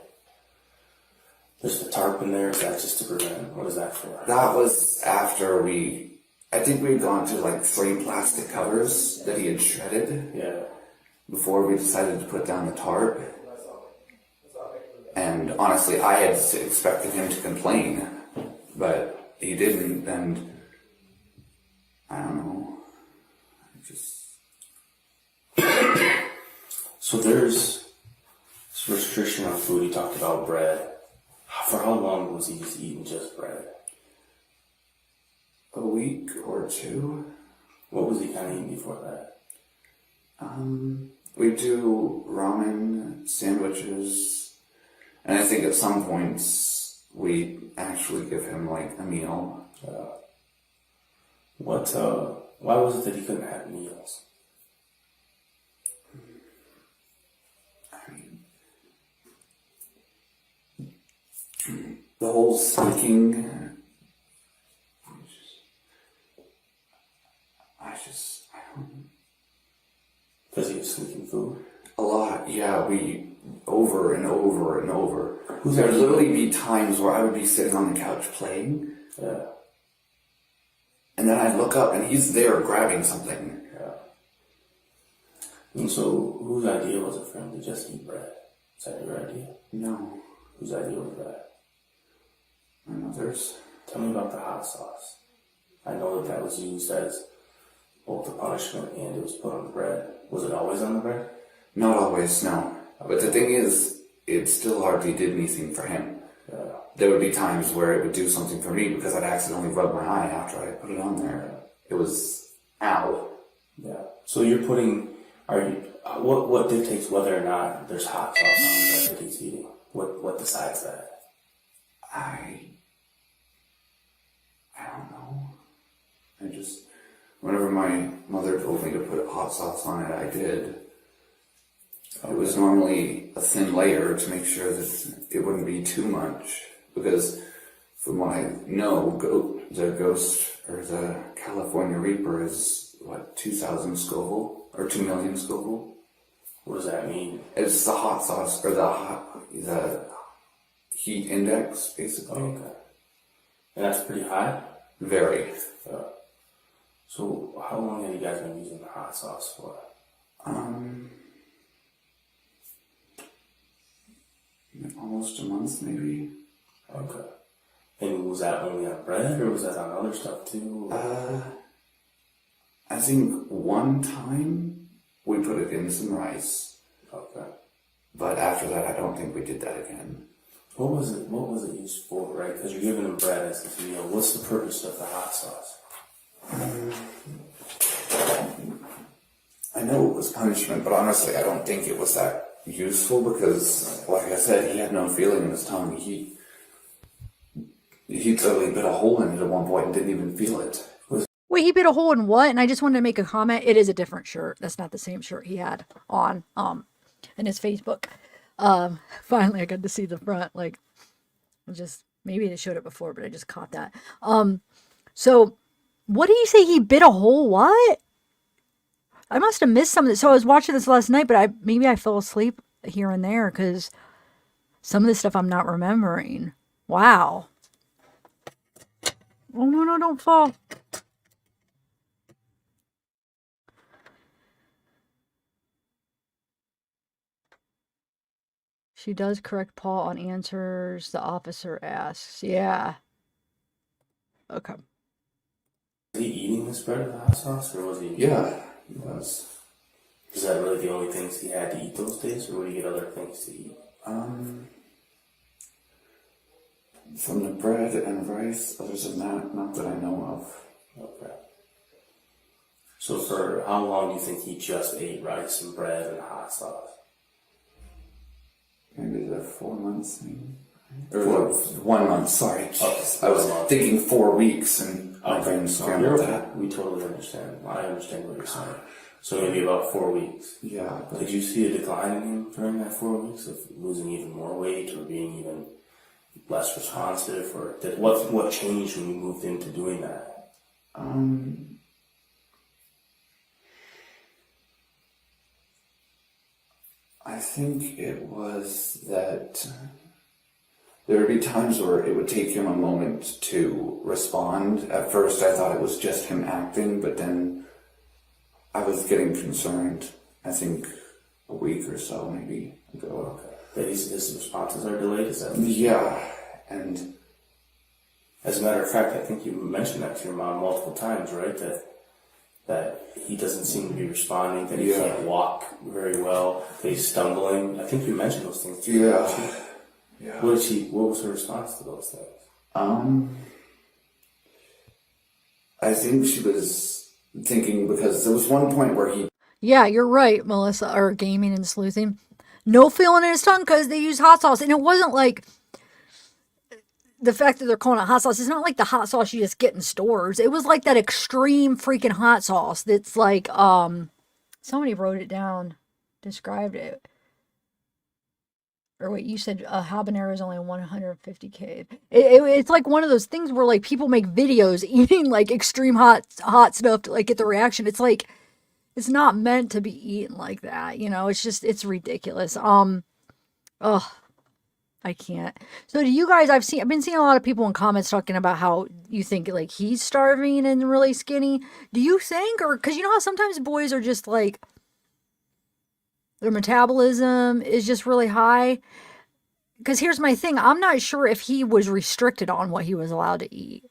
there's the tarp in there, is that just to prevent? What is that for? That was after I think we had gone to like 3 plastic covers that he had shredded. Yeah. Before we decided to put down the tarp. And honestly, I had expected him to complain, but he didn't, and I don't know. So there's this restriction on food. You talked about bread. For how long was he just eating just bread? A week or 2. What was he kind of eating before that? We do ramen, sandwiches, and I think at some points we actually give him like a meal. Why was it that he couldn't have meals? I mean, the whole sneaking, I don't. Because he was sneaking food? A lot, yeah. We over and over and over. Who's There'd that? literally be times where I would be sitting on the couch playing, Yeah. and then I'd look up and he's there grabbing something. Yeah. And so, whose idea was it for him to just eat bread? Is that your idea? No, Whose idea was that? my mother's. Tell me about the hot sauce. I know that was used as both the punishment and it was put on the bread. Was it always on the bread? Not always, no. But the thing is, it still hardly did anything for him. Yeah. There would be times where it would do something for me because I'd accidentally rub my eye after I put it on there. It was, ow. Yeah. So you're putting, what dictates whether or not there's hot sauce on the bread that he's eating? What decides that? I don't know. Whenever my mother told me to put hot sauce on it, I did. It was normally a thin layer to make sure that it wouldn't be too much. Because from what I know, the Ghost, or the California Reaper is, 2,000 Scoville? Or 2 million Scoville? What does that mean? It's the hot sauce, or the heat index, basically. Okay. And that's pretty high? Very. So how long have you guys been using the hot sauce for? Almost a month, maybe. Okay. And was that only on bread, or was that on other stuff too? I think one time we put it in some rice. Okay. But after that, I don't think we did that again. What was it used for, right? Because you're giving them bread as this meal. What's the purpose of the hot sauce? I know it was punishment, but honestly, I don't think it was that useful because, like I said, he had no feeling in his tongue. He totally bit a hole in it at one point and didn't even feel it. Wait, he bit a hole in what? And I just wanted to make a comment. It is a different shirt. That's not the same shirt he had on in his Facebook. Finally I got to see the front. Like, maybe they showed it before, but I just caught that. So what did he say? He bit a hole? What? I must have missed something. So I was watching this last night, but maybe I fell asleep here and there because some of this stuff I'm not remembering. Wow. Oh, no, don't fall. She does correct Paul on answers the officer asks. Yeah. Okay. Was he eating this bread with the hot sauce, or was he? Yeah, he was. Is that really the only things he had to eat those days, or would he get other things to eat? From the bread and rice, other than that, not that I know of. Okay. So for how long do you think he just ate rice and bread and hot sauce? Maybe the 4 months, maybe. Or 1 month, sorry. Oh, I was 1 month. thinking 4 weeks, and my brain You're scrambled okay. that. We totally understand. I understand what you're saying. So maybe about 4 weeks. Yeah, but Did you see a decline in him during that 4 weeks of losing even more weight or being even less responsive? Or what changed when you moved into doing that? I think it was that there would be times where it would take him a moment to respond. At first, I thought it was just him acting, but then I was getting concerned. I think a week or so, maybe ago. Okay. That his responses are delayed? Is that? Yeah, and As a matter of fact, I think you mentioned that to your mom multiple times, right? That he doesn't seem to be responding, that he can't walk very well, that he's stumbling. I think you mentioned those things to you. yeah. What was her response to those things? I think she was thinking, because there was one point where he Yeah, you're right, Melissa, or gaming and sleuthing. No feeling in his tongue because they used hot sauce. And it wasn't like the fact that they're calling it hot sauce. It's not like the hot sauce you just get in stores. It was like that extreme freaking hot sauce that's like, somebody wrote it down, described it. Or wait, you said habanero is only 150K. It's like one of those things where like people make videos eating like extreme hot stuff to like get the reaction. It's like, it's not meant to be eaten like that, you know. It's just, it's ridiculous. I can't. So do you guys, I've been seeing a lot of people in comments talking about how you think like he's starving and really skinny. Do you think, or because you know how sometimes boys are just like, their metabolism is just really high? Because here's my thing, I'm not sure if he was restricted on what he was allowed to eat.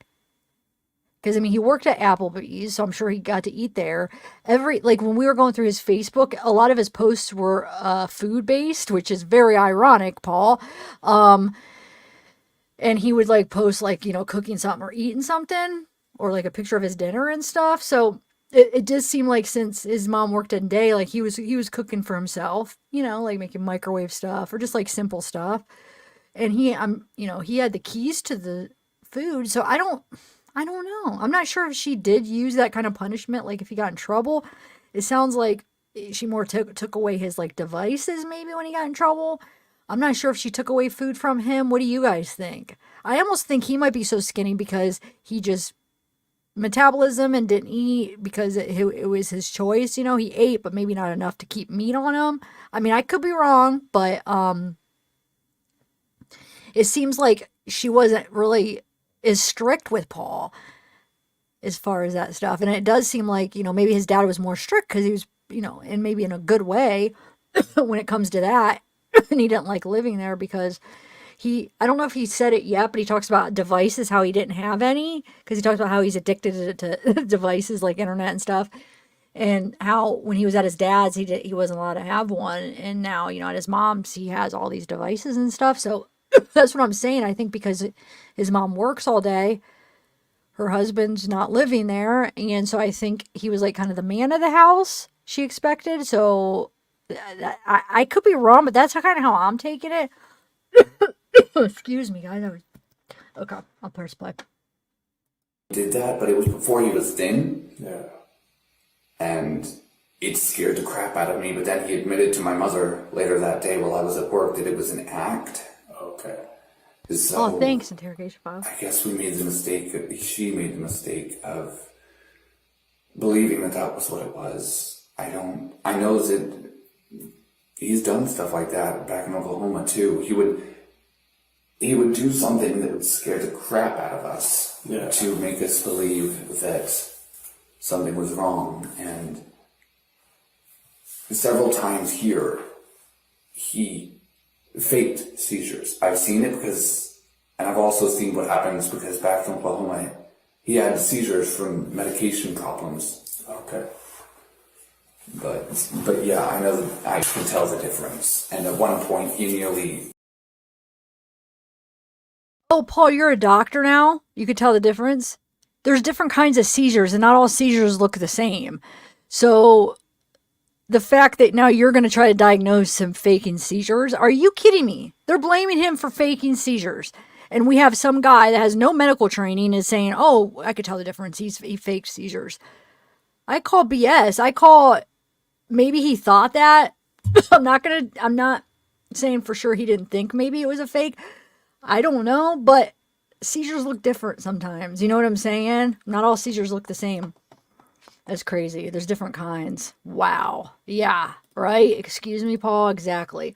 Because, I mean, he worked at Applebee's, so I'm sure he got to eat there. Like, when we were going through his Facebook, a lot of his posts were food-based, which is very ironic, Paul. And he would, like, post, like, you know, cooking something or eating something, or, like, a picture of his dinner and stuff. So, it does seem like since his mom worked in day, like, he was cooking for himself, you know, like, making microwave stuff, or just, like, simple stuff. And he had the keys to the food, so I don't know. I'm not sure if she did use that kind of punishment, like if he got in trouble. It sounds like she more took away his like devices maybe when he got in trouble. I'm not sure if she took away food from him. What do you guys think? I almost think he might be so skinny because he just metabolism and didn't eat because it was his choice. You know, he ate, but maybe not enough to keep meat on him. I mean, I could be wrong, but it seems like she wasn't really is strict with Paul as far as that stuff. And it does seem like, you know, maybe his dad was more strict because he was, you know, and maybe in a good way when it comes to that. And he didn't like living there because I don't know if he said it yet, but he talks about devices, how he didn't have any, because he talks about how he's addicted to devices like internet and stuff. And how when he was at his dad's, he wasn't allowed to have one. And now, you know, at his mom's, he has all these devices and stuff. So that's what I'm saying. I think because his mom works all day, her husband's not living there. And so I think he was like kind of the man of the house she expected. So I could be wrong, but that's kind of how I'm taking it. Excuse me, guys. Okay, I'll press play. did that, but it was before he was thin. Yeah. And it scared the crap out of me. But then he admitted to my mother later that day while I was at work that it was an act. Okay. So, Thanks, Interrogation Files. I guess she made the mistake of believing that that was what it was. I know that he's done stuff like that back in Oklahoma too. He would do something that would scare the crap out of us to make us believe that something was wrong. And several times here, he faked seizures. I've seen it and I've also seen what happens because back in Oklahoma, he had seizures from medication problems. Okay. But yeah, I know that I can tell the difference. And at one point, he nearly... Oh, Paul, you're a doctor now? You could tell the difference? There's different kinds of seizures, and not all seizures look the same. So the fact that now you're going to try to diagnose him faking seizures. Are you kidding me? They're blaming him for faking seizures. And we have some guy that has no medical training is saying, oh, I could tell the difference. He faked seizures. I call BS. I call, maybe he thought that. I'm not saying for sure he didn't think maybe it was a fake. I don't know, but seizures look different sometimes. You know what I'm saying? Not all seizures look the same. That's crazy. There's different kinds. Wow. Yeah. Right? Excuse me, Paul. Exactly.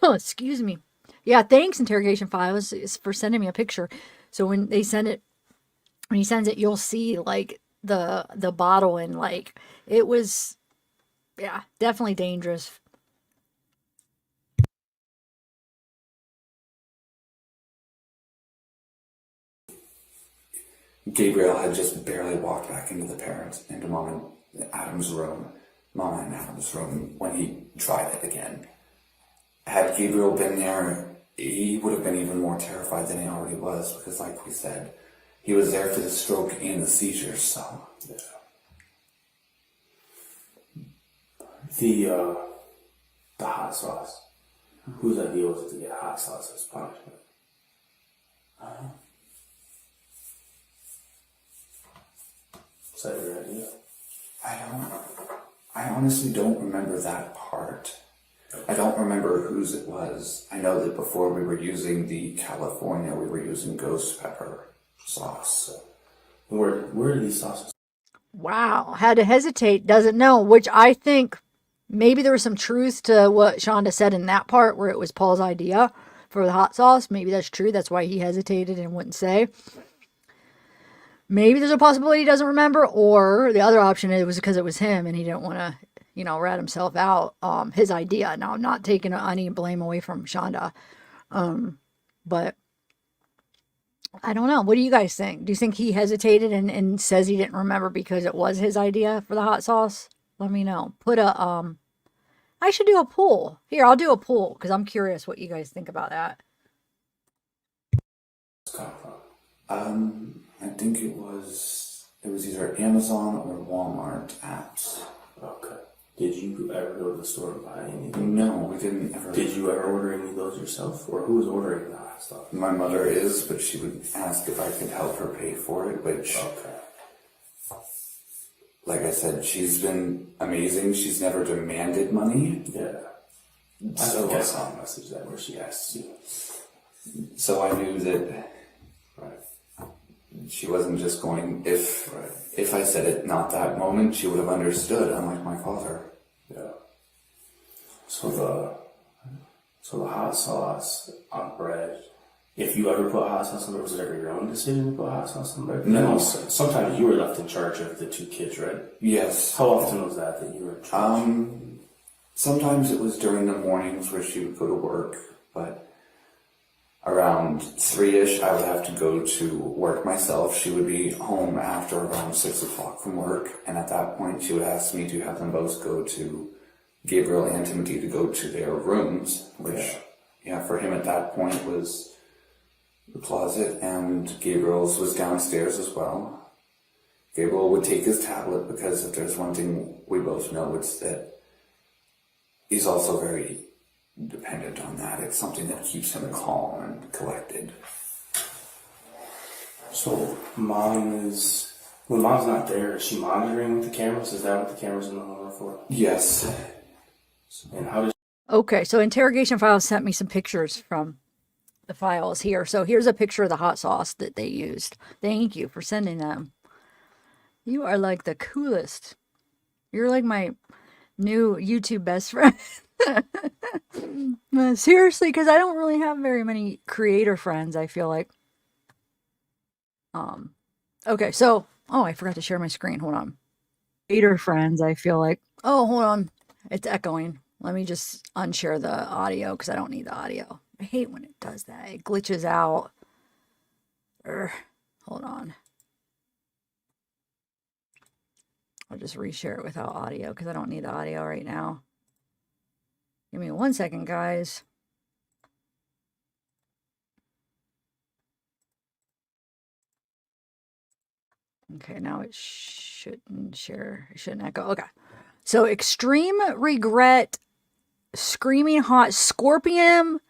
Excuse me. Yeah. Thanks, Interrogation Files, for sending me a picture. So when he sends it, you'll see like the bottle and like it was, yeah, definitely dangerous. Gabriel had just barely walked back into Mom and Adam's room, when he tried it again. Had Gabriel been there, he would have been even more terrified than he already was, because like we said, he was there for the stroke and the seizures, so. Yeah. The hot sauce. Whose idea was it to get hot sauce as punishment? Was that your idea? I honestly don't remember that part. I don't remember whose it was. I know that before we were using the California, we were using ghost pepper sauce. So. Where are these sauces? Wow. Had to hesitate. Doesn't know, which I think maybe there was some truth to what Shonda said in that part where it was Paul's idea for the hot sauce. Maybe that's true. That's why he hesitated and wouldn't say. Maybe there's a possibility he doesn't remember, or the other option it was because it was him and he didn't want to, rat himself out. His idea. Now, I'm not taking any blame away from Shonda. But I don't know. What do you guys think? Do you think he hesitated and says he didn't remember because it was his idea for the hot sauce? Let me know. I should do a poll. Here, I'll do a poll because I'm curious what you guys think about that. I think it was either Amazon or Walmart apps. Okay. Did you ever go to the store and buy anything? No, we didn't ever. Did you ever order any of those yourself? Or who was ordering the hot stuff? My mother is, but she would ask if I could help her pay for it, which, like I said, she's been amazing. She's never demanded money. Yeah. I think I saw a message that where she asked you. So I knew that she wasn't just going, if I said it not that moment, she would have understood, unlike my father. Yeah. So the hot sauce on bread, if you ever put hot sauce on bread, was it ever your own decision to put hot sauce on bread? No. Sometimes you were left in charge of the two kids, right? Yes. How often was that you were in charge? Sometimes it was during the mornings where she would go to work, but around 3-ish, I would have to go to work myself. She would be home after around 6 o'clock from work, and at that point, she would ask me to have them both go to Gabriel and Timothy to go to their rooms, which, for him at that point was the closet, and Gabriel's was downstairs as well. Gabriel would take his tablet because if there's one thing we both know, it's that he's also very dependent on that. It's something that keeps him calm and collected. So when mom's not there, is she monitoring with the cameras? Is that what the cameras in the home are for? Yes. And how does... Okay, so Interrogation Files sent me some pictures from the files here. So here's a picture of the hot sauce that they used. Thank you for sending them. You are like the coolest. You're like my new YouTube best friend. Seriously, because I don't really have very many creator friends, I feel like. Okay, so, I forgot to share my screen. Hold on. Creator friends, I feel like. Oh, hold on. It's echoing. Let me just unshare the audio because I don't need the audio. I hate when it does that. It glitches out. Hold on. I'll just reshare it without audio because I don't need the audio right now. Give me 1 second, guys. Okay, now it shouldn't share. It shouldn't echo. Okay. So extreme regret, screaming hot, scorpion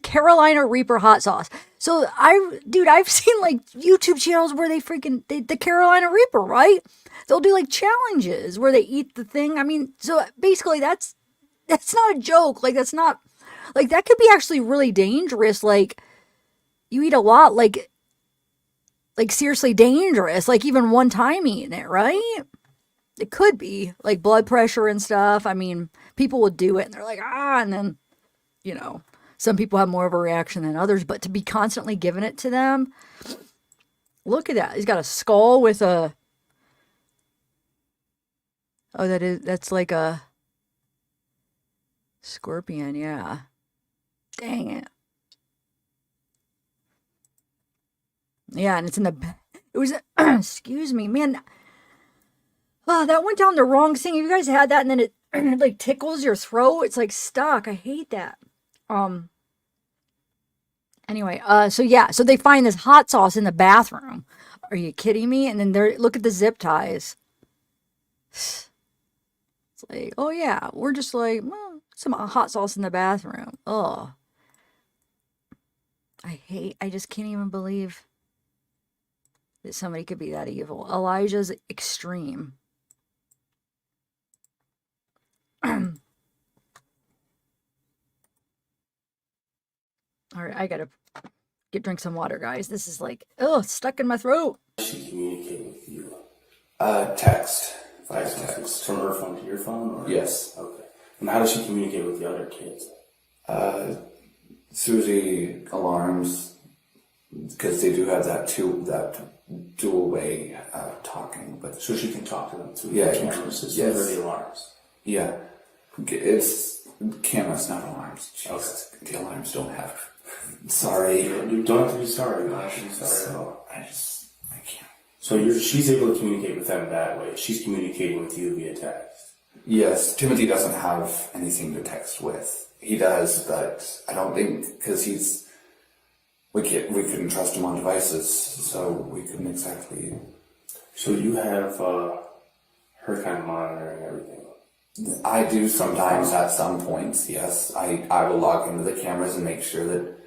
Carolina Reaper hot sauce. So I've seen like YouTube channels where they the Carolina Reaper, right? They'll do like challenges where they eat the thing. I mean, so basically that's not a joke. Like that's not, like that could be actually really dangerous. Like you eat a lot, like seriously dangerous. Like even one time eating it, right? It could be like blood pressure and stuff. I mean, people would do it and they're like, and then, you know, some people have more of a reaction than others, but to be constantly giving it to them, look at that. He's got a skull with a, that's like a scorpion. Yeah. Dang it. Yeah. And it's in it was, excuse me, man. Oh, that went down the wrong thing. You guys had that and then it like tickles your throat. It's like stuck. I hate that. Anyway, so they find this hot sauce in the bathroom. Are you kidding me? And then look at the zip ties. It's like, oh yeah, we're just like, well, some hot sauce in the bathroom. Oh. I just can't even believe that somebody could be that evil. Elijah's extreme. All right, I gotta drink some water, guys. This is like, stuck in my throat. How does she communicate with you? Text. Via text. From her phone to your phone? Or? Yes. Okay. And how does she communicate with the other kids? Through the alarms, because they do have that dual way talking. But so she can talk to them through the cameras, yes. Through the alarms. Yeah, it's cameras, not alarms. Jeez, okay. The alarms don't have. Sorry, you don't have to be sorry. You don't have to be sorry at all. I can't. So she's able to communicate with them that way. She's communicating with you via text. Yes, Timothy doesn't have anything to text with. He does, but I don't think because we couldn't trust him on devices, so we couldn't exactly. So you have her kind of monitoring everything. I do sometimes at some points. Yes, I will log into the cameras and make sure that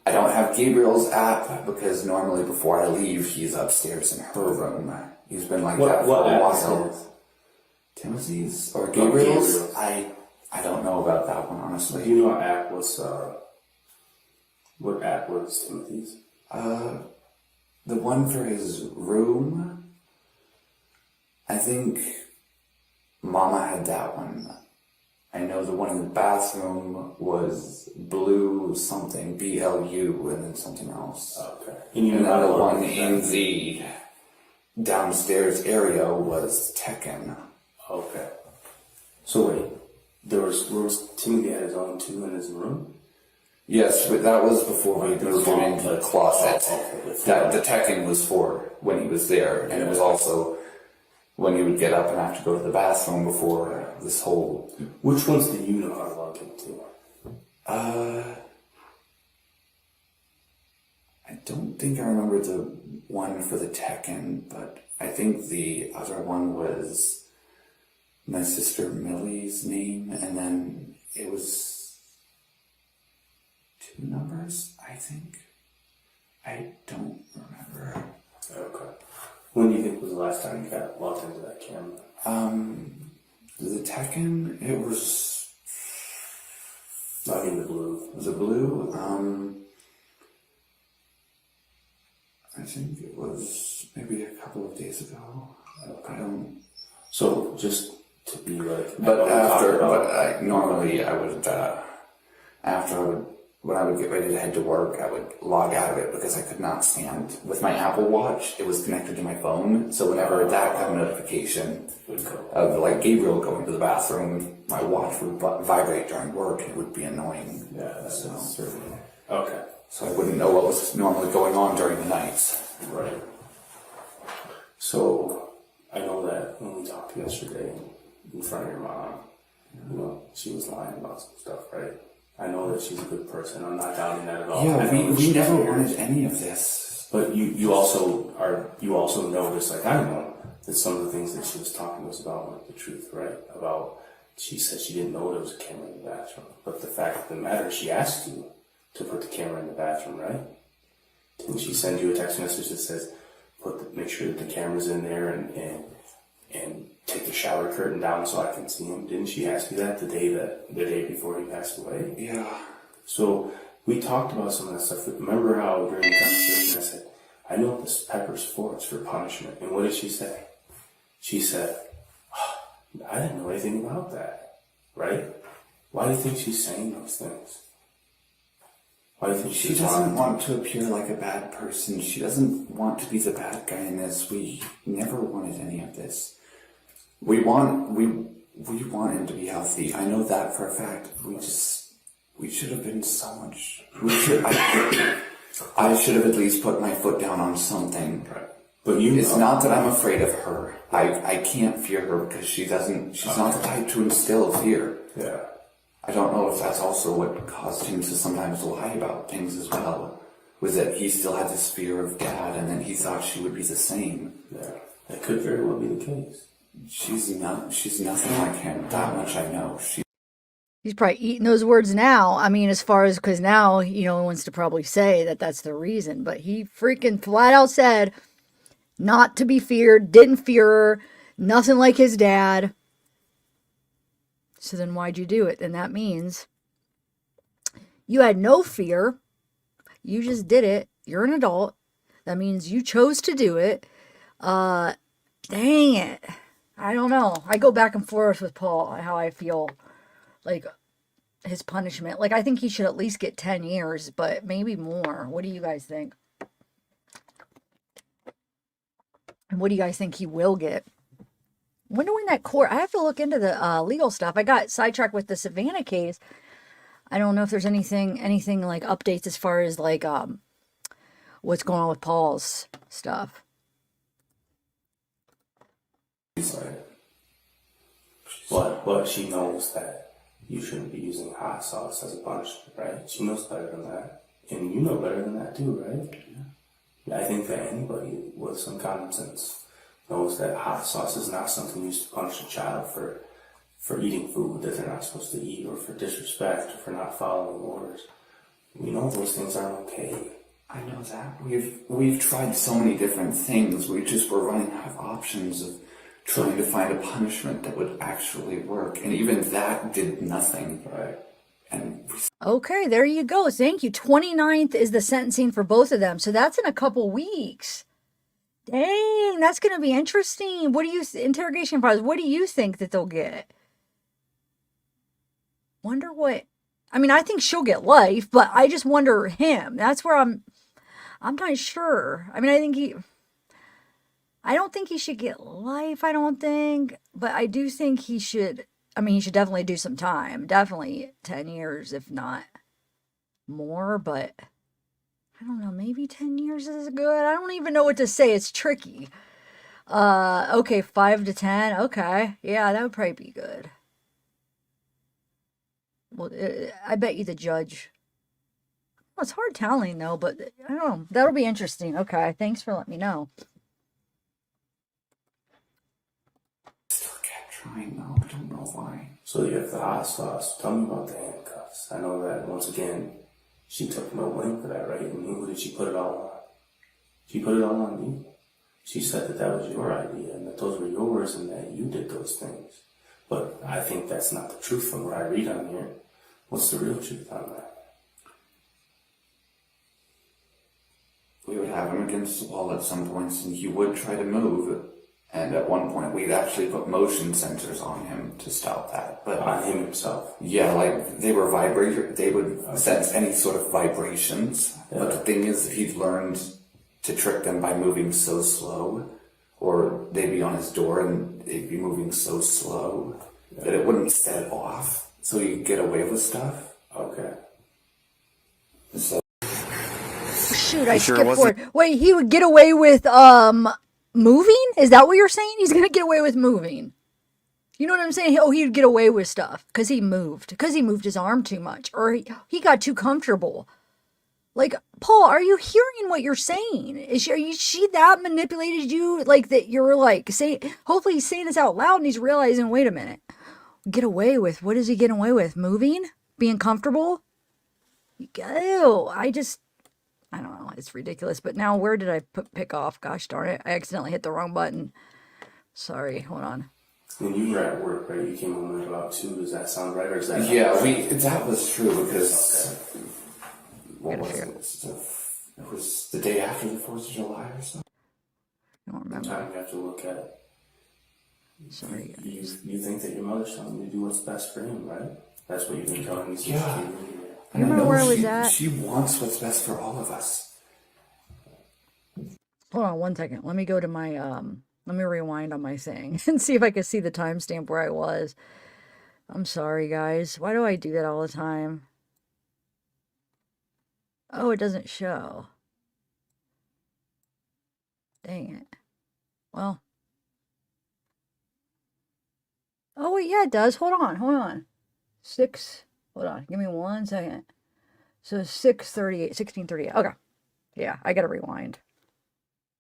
I don't have Gabriel's app because normally before I leave, he's upstairs in her room. He's been like that for a while. Timothy's or Gabriel's? I don't know about that one honestly. Do you know what app was Timothy's? The one for his room. I think Mama had that one. I know the one in the bathroom was Blue something, BLU, and then something else. Okay. And then the one in the downstairs area was Tekken. Okay. So wait, was Timothy had his own too in his room? Yes, but that was before we moved him into the closet. The Tekken was for when he was there, and it was also when he would get up and have to go to the bathroom before this whole... Which ones do you know how to log into? I don't think I remember the one for the Tekken, but I think the other one was my sister Millie's name, and then it was 2 numbers, I think. I don't remember. Okay. When do you think was the last time you got logged into that camera? The Tekken, it was... I mean the Blue. Was it Blue? I think it was maybe a couple of days ago. I don't... So, just to be like... Normally I would, when I would get ready to head to work, I would log out of it because I could not stand. With my Apple Watch, it was connected to my phone, so whenever that got a notification of like Gabriel going to the bathroom, my watch would vibrate during work, and it would be annoying. Yeah, that's certainly... Okay. So I wouldn't know what was normally going on during the nights. Right. So, I know that when we talked yesterday in front of your mom, you know, she was lying about some stuff, right? I know that she's a good person. I'm not doubting that at all. Yeah, we never wanted any of this. But you also notice, like I know, that some of the things that she was talking to us about weren't the truth, right? About, she said she didn't know there was a camera in the bathroom. But the fact of the matter, she asked you to put the camera in the bathroom, right? Didn't she send you a text message that says, make sure that the camera's in there and take the shower curtain down so I can see him? Didn't she ask you that the day before he passed away? Yeah. So we talked about some of that stuff. Remember how during the conversation I said, I know what this pepper's for, it's for punishment. And what did she say? She said, oh, I didn't know anything about that, right? Why do you think she's saying those things? Why do you think she doesn't want to appear like a bad person. She doesn't want to be the bad guy in this. We never wanted any of this. We want him to be healthy. I know that for a fact. We should have been so much. I should have at least put my foot down on something. Right. But it's not that I'm afraid of her. I can't fear her because she's not the type to instill fear. Yeah. I don't know if that's also what caused him to sometimes lie about things as well. Was that he still had this fear of Dad, and then he thought she would be the same. Yeah. That could very well be the case. She's nothing like him. That much I know. He's probably eating those words now. I mean, as far as, because now, he wants to probably say that that's the reason. But he freaking flat out said not to be feared, didn't fear her, nothing like his dad. So then why'd you do it? And that means you had no fear. You just did it. You're an adult. That means you chose to do it. Dang it. I don't know. I go back and forth with Paul, how I feel like his punishment. Like, I think he should at least get 10 years, but maybe more. What do you guys think? And what do you guys think he will get? When do we in that court? I have to look into the legal stuff. I got sidetracked with the Savannah case. I don't know if there's anything like updates as far as like what's going on with Paul's stuff. But she knows that you shouldn't be using hot sauce as a punishment, right? She knows better than that. And you know better than that too, right? Yeah. I think that anybody with some common sense knows that hot sauce is not something used to punish a child for eating food that they're not supposed to eat, or for disrespect, or for not following orders. We know those things aren't okay. I know that. We've tried so many different things. We just were running out of options of trying to find a punishment that would actually work. And even that did nothing. Right. And okay, there you go. Thank you. 29th is the sentencing for both of them. So that's in a couple weeks. Dang, that's going to be interesting. What do you, Interrogation Files, what do you think that they'll get? Wonder what, I mean, I think she'll get life, but I just wonder him. That's where I'm not sure. I mean, I don't think he should get life, I don't think, but I do think he should definitely do some time. Definitely 10 years, if not more, but I don't know, maybe 10 years is good. I don't even know what to say. It's tricky. Okay, 5 to 10. Okay. Yeah, that would probably be good. Well, I bet you the judge. Well, it's hard telling, though, but I don't know. That'll be interesting. Okay, thanks for letting me know. still kept trying though. I don't know why. So you have the hot sauce. Tell me about the handcuffs. I know that, once again, she took no blame for that, right? And who did she put it all on? She put it all on you. She said that that was your idea and that those were yours and that you did those things. But I think that's not the truth from what I read on here. What's the real truth on that? We would have him against the wall at some points and he would try to move. And at one point we'd actually put motion sensors on him to stop that. But on him himself? Yeah, like they were they would sense any sort of vibrations. Yeah. But the thing is that he'd learned to trick them by moving so slow. Or they'd be on his door and they'd be moving so slow that it wouldn't set it off. So he'd get away with stuff. Okay. So shoot, I skipped forward. Wait, he would get away with moving? Is that what you're saying? He's gonna get away with moving. You know what I'm saying? Oh, he'd get away with stuff because he moved his arm too much, or he got too comfortable. Like, Paul, are you hearing what you're saying? She that manipulated you? Like, that you're like, hopefully he's saying this out loud and he's realizing, wait a minute. Get away with, what is he getting away with? Moving? Being comfortable? Ew, I don't know. It's ridiculous. But now where did I pick off? Gosh darn it. I accidentally hit the wrong button. Sorry, hold on. When you were at work, right? You came home at about 2. Does that sound right, or is that? Yeah, that was true because what was it? It was the day after the 4th of July or something. I don't remember. Time you have to look at it. Sorry, guys. You think that your mother's telling you to do what's best for him, right? That's what you've been telling me since Yeah. you came in here. You remember where I was at? She wants what's best for all of us. Hold on 1 second. Let me go to my let me rewind on my thing and see if I can see the timestamp where I was. I'm sorry, guys. Why do I do that all the time? Oh, it doesn't show. Dang it. Well. Oh, wait, yeah, it does. Hold on. Hold on. Give me 1 second. So 1638. Okay. Yeah, I gotta rewind.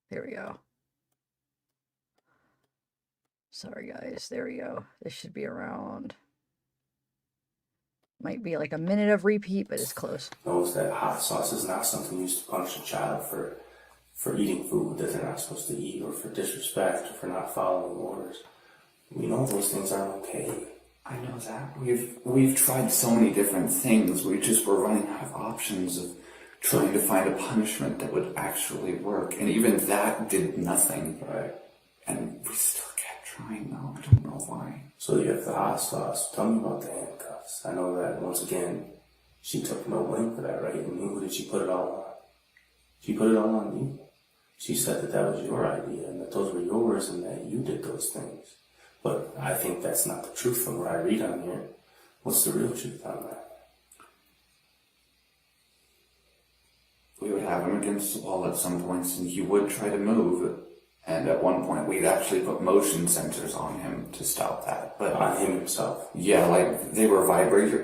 There we go. Sorry, guys. There we go. This should be around. Might be like a minute of repeat, but it's close. Knows that hot sauce is not something used to punish a child for eating food that they're not supposed to eat, or for disrespect, or for not following orders. We know those things aren't okay. I know that. We've tried so many different things. We're running out of options of trying to find a punishment that would actually work. And even that did nothing. Right. And we still kept trying though. I don't know why. So you have the hot sauce. Tell me about the handcuffs. I know that, once again, she took no blame for that, right? And who did she put it all on? She put it all on you. She said that that was your idea and that those were yours and that you did those things. But I think that's not the truth from what I read on here. What's the real truth on that? We would have him against the wall at some points and he would try to move. And at one point we'd actually put motion sensors on him to stop that. But on him himself? Yeah, like they were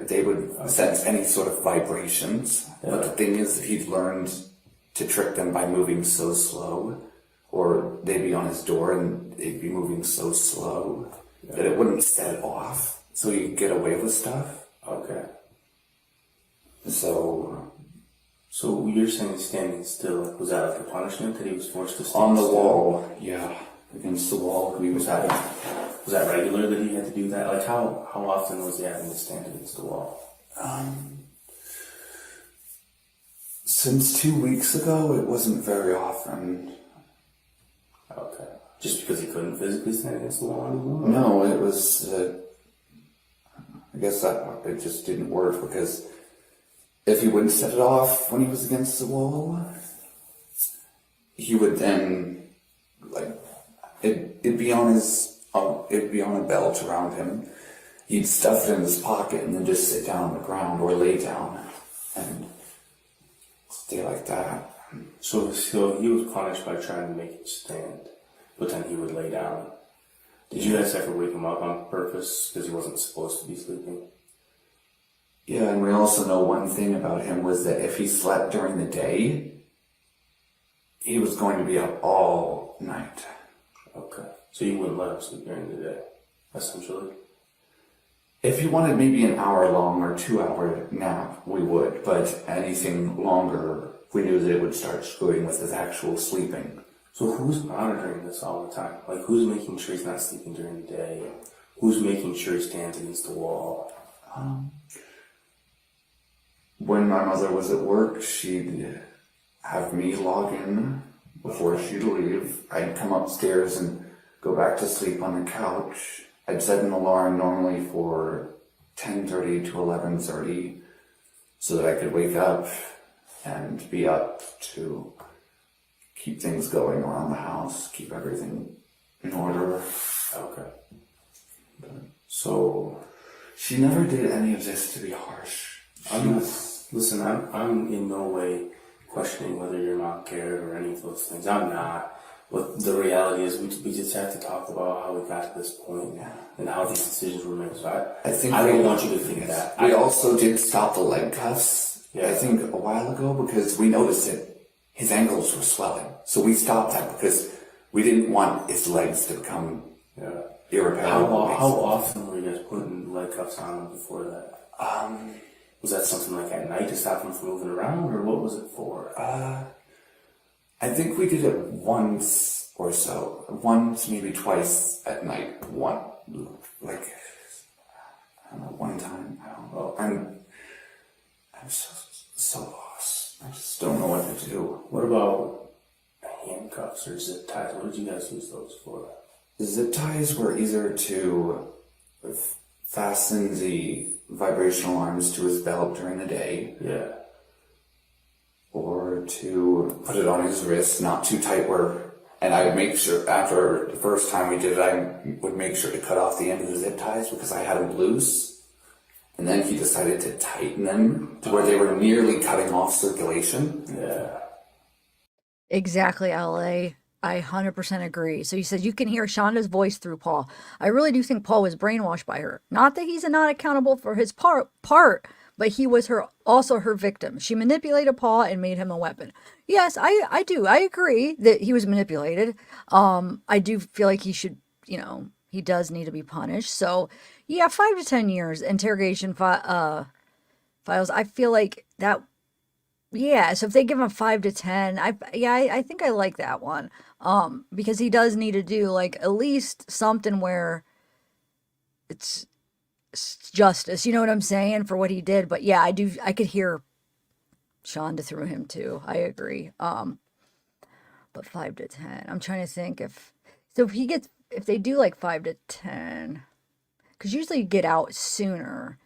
they would sense any sort of vibrations. Yeah. But the thing is that he'd learned to trick them by moving so slow. Or they'd be on his door and they'd be moving so slow that it wouldn't set off. So he'd get away with stuff. Okay. So you're saying standing still, was that like a punishment that he was forced to stand on the still? wall, yeah. Against the wall. Was that regular that he had to do that? Like how often was he having to stand against the wall? Since 2 weeks ago, it wasn't very often. Okay. Just because he couldn't physically stand against the wall anymore? No, it was, I guess that it just didn't work because if he wouldn't set it off when he was against the wall, he would then, like, it'd be on a belt around him. He'd stuff it in his pocket and then just sit down on the ground or lay down and stay like that. So he was punished by trying to make it stand, but then he would lay down. Did you guys ever wake him up on purpose because he wasn't supposed to be sleeping? Yeah, and we also know one thing about him was that if he slept during the day, he was going to be up all night. Okay. So you wouldn't let him sleep during the day, essentially? If he wanted maybe an hour-long or 2-hour nap, we would. But anything longer, we knew that it would start screwing with his actual sleeping. So who's monitoring this all the time? Like, who's making sure he's not sleeping during the day? Who's making sure he stands against the wall? When my mother was at work, she'd have me log in before she'd leave. I'd come upstairs and go back to sleep on the couch. I'd set an alarm normally for 10:30 to 11:30 so that I could wake up and be up to keep things going around the house, keep everything in order. Okay. So she never did any of this to be harsh. Listen, I'm in no way questioning whether your mom cared or any of those things. I'm not. But the reality is we just have to talk about how we got to this point and how these decisions were made. So I don't want you to think that. We also did stop the leg cuffs I think a while ago, because we noticed that his ankles were swelling. So we stopped that because we didn't want his legs to become irreparable. How often were you guys putting leg cuffs on him before that? Was that something like at night to stop him from moving around, or what was it for? I think we did it once or so. Once, maybe twice at night. One time. I don't know. I'm so lost. I just don't know what to do. What about handcuffs or zip ties? What did you guys use those for? The zip ties were either to fasten the vibrational arms to his belt during the day. Yeah. Or to put it on his wrist, not too tight and I would make sure, after the first time we did it, I would make sure to cut off the end of the zip ties because I had them loose. And then he decided to tighten them to where they were nearly cutting off circulation. Yeah. Exactly, LA. I 100% agree. So you said you can hear Shonda's voice through Paul. I really do think Paul was brainwashed by her. Not that he's not accountable for his part, but he was also her victim. She manipulated Paul and made him a weapon. Yes, I do. I agree that he was manipulated. I do feel like he should, he does need to be punished. So yeah, 5 to 10 years, interrogation files. I feel like that. Yeah, so if they give him 5 to 10, I think I like that one. Because he does need to do like at least something where it's justice, you know what I'm saying, for what he did. But yeah, I could hear Shonda through him too. I agree. But 5 to 10. I'm trying to think if they do like 5 to 10, because usually you get out sooner.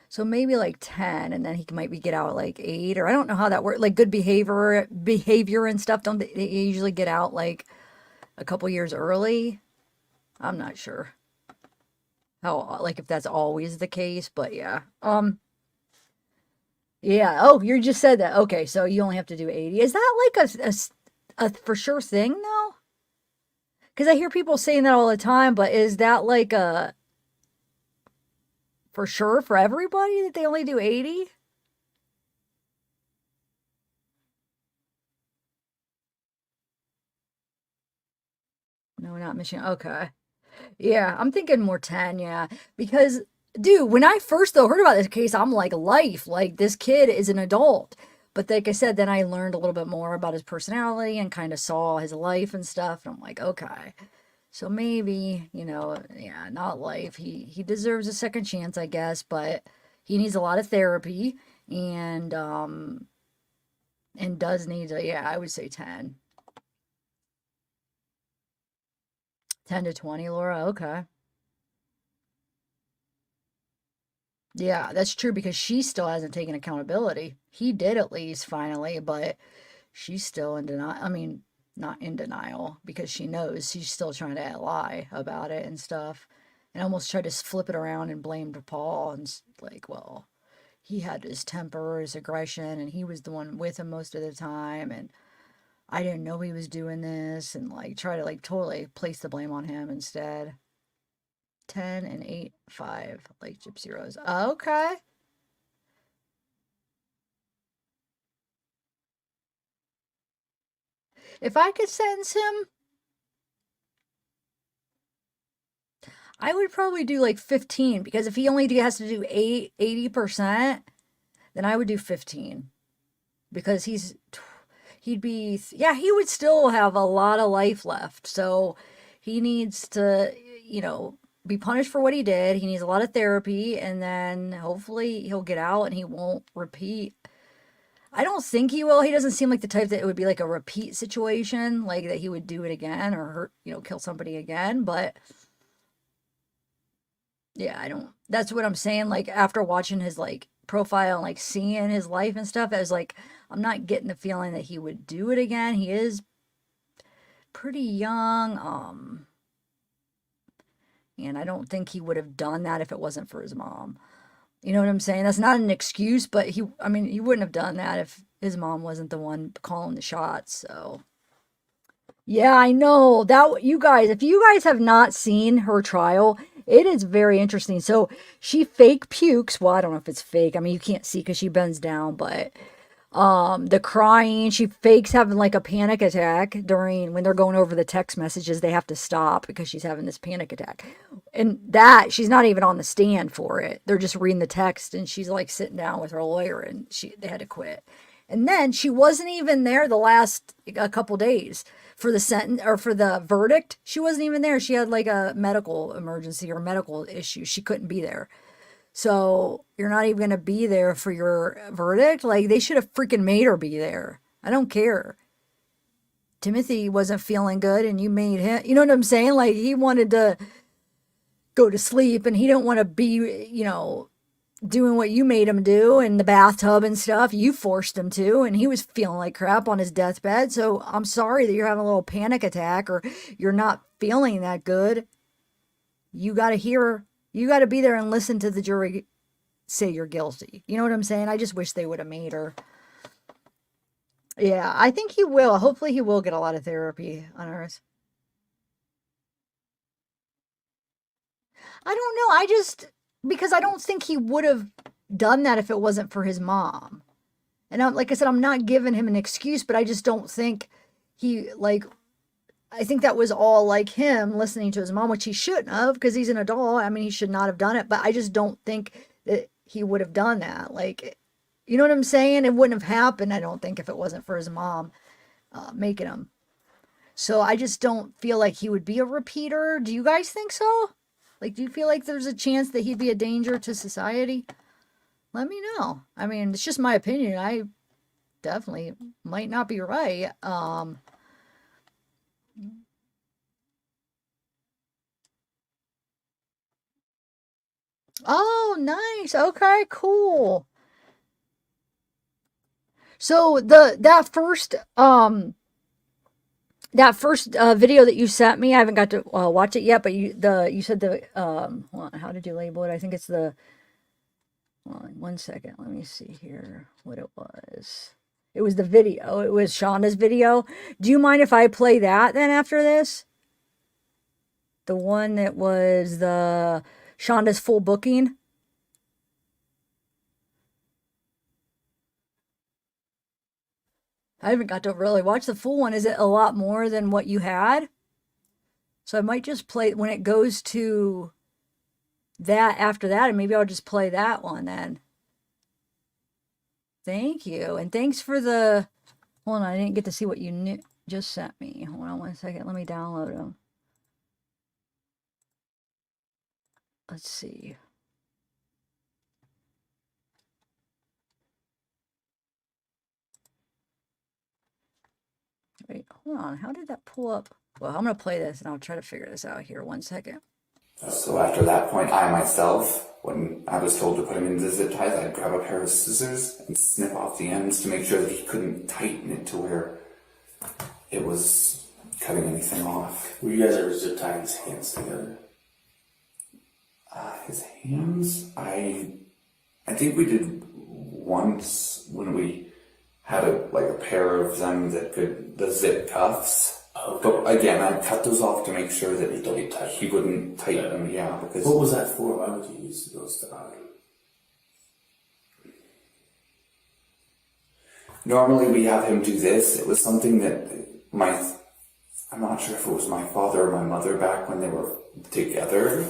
So maybe like 10, and then he might get out at like 8, or I don't know how that works. Like good behavior and stuff. Don't they usually get out like a couple years early? I'm not sure how, like, if that's always the case, but yeah. Yeah. Oh, you just said that. Okay, so you only have to do 80. Is that like a for sure thing though? Because I hear people saying that all the time, but is that like a for sure for everybody that they only do 80? No, not Michigan. Okay. Yeah, I'm thinking more 10, yeah. Because, dude, when I first though heard about this case, I'm like, life. Like, this kid is an adult. But like I said, then I learned a little bit more about his personality and kind of saw his life and stuff. And I'm like, okay. So maybe, yeah, not life. He deserves a second chance, I guess, but he needs a lot of therapy and does need to, yeah, I would say 10. 10 to 20, Laura. Okay. Yeah, that's true because she still hasn't taken accountability. He did at least finally, but she's still in denial. I mean, not in denial because she knows she's still trying to lie about it and stuff, and almost tried to flip it around and blame Paul and like, well, he had his temper, his aggression, and he was the one with him most of the time, and I didn't know he was doing this, and like try to like totally place the blame on him instead. 10 and 8, 5, like Gypsy Rose. Okay. If I could sentence him, I would probably do like 15, because if he only has to do 80%, then I would do 15, because he would still have a lot of life left. So he needs to, be punished for what he did. He needs a lot of therapy, and then hopefully he'll get out and he won't repeat. I don't think he will. He doesn't seem like the type that it would be like a repeat situation, like that he would do it again or hurt, kill somebody again. But yeah, that's what I'm saying. Like after watching his like profile and like seeing his life and stuff, I was like, I'm not getting the feeling that he would do it again. He is pretty young. And I don't think he would have done that if it wasn't for his mom. You know what I'm saying? That's not an excuse, but he wouldn't have done that if his mom wasn't the one calling the shots. So Yeah, I know that you guys, if you guys have not seen her trial, it is very interesting. So she fake pukes. Well, I don't know if it's fake. I mean, you can't see because she bends down, but the crying, she fakes having like a panic attack during when they're going over the text messages. They have to stop because she's having this panic attack. And that she's not even on the stand for it. They're just reading the text and she's like sitting down with her lawyer and they had to quit. And then she wasn't even there the last a couple days for the sentence or for the verdict. She wasn't even there. She had like a medical emergency or medical issue. She couldn't be there. So you're not even going to be there for your verdict? Like, they should have freaking made her be there. I don't care. Timothy wasn't feeling good and you made him, you know what I'm saying? Like, he wanted to go to sleep and he didn't want to be, doing what you made him do in the bathtub and stuff. You forced him to, and he was feeling like crap on his deathbed. So I'm sorry that you're having a little panic attack or you're not feeling that good. You got to be there and listen to the jury say you're guilty. You know what I'm saying? I just wish they would have made her. Yeah, I think he will. Hopefully he will get a lot of therapy on Earth. I don't know. Because I don't think he would have done that if it wasn't for his mom. And like I said, I'm not giving him an excuse, but I just don't think I think that was all like him listening to his mom, which he shouldn't have because he's an adult. I mean, he should not have done it, but I just don't think that he would have done that. Like, you know what I'm saying? It wouldn't have happened, I don't think, if it wasn't for his mom making him. So I just don't feel like he would be a repeater. Do you guys think so? Like, do you feel like there's a chance that he'd be a danger to society? Let me know. I mean, it's just my opinion. I definitely might not be right. Oh, nice. Okay, cool. So that first video that you sent me, I haven't got to watch it yet, but you said hold on, how did you label it? I think it's hold on, 1 second. Let me see here what it was. It was the video. It was Shonda's video. Do you mind if I play that then after this? The one that was the Shonda's full booking. I haven't got to really watch the full one. Is it a lot more than what you had? So I might just play when it goes to that after that, and maybe I'll just play that one then. Thank you. And thanks for hold on, I didn't get to see what you just sent me. Hold on 1 second. Let me download them. Let's see. Wait, hold on. How did that pull up? Well, I'm going to play this and I'll try to figure this out here. 1 second. So after that point, I myself, when I was told to put him into zip ties, I'd grab a pair of scissors and snip off the ends to make sure that he couldn't tighten it to where it was cutting anything off. Were you guys ever zip tying his hands together? His hands? I think we did once when we had a pair of them that the zip cuffs. Okay. But again, I cut those off to make sure that he wouldn't tighten them. Yeah, because what was that for? Why would you use those to normally we have him do this. It was something that I'm not sure if it was my father or my mother back when they were together,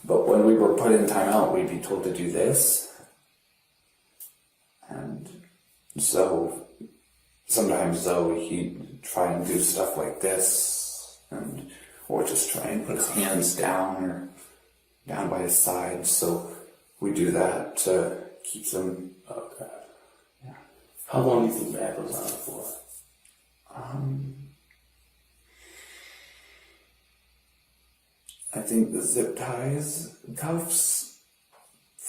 but when we were put in timeout, we'd be told to do this. And so sometimes though he'd try and do stuff like this, or just try and put his hands down or down by his sides. So we do that to keep them. Okay. Yeah. How long do you think that goes on for? I think the zip ties, cuffs,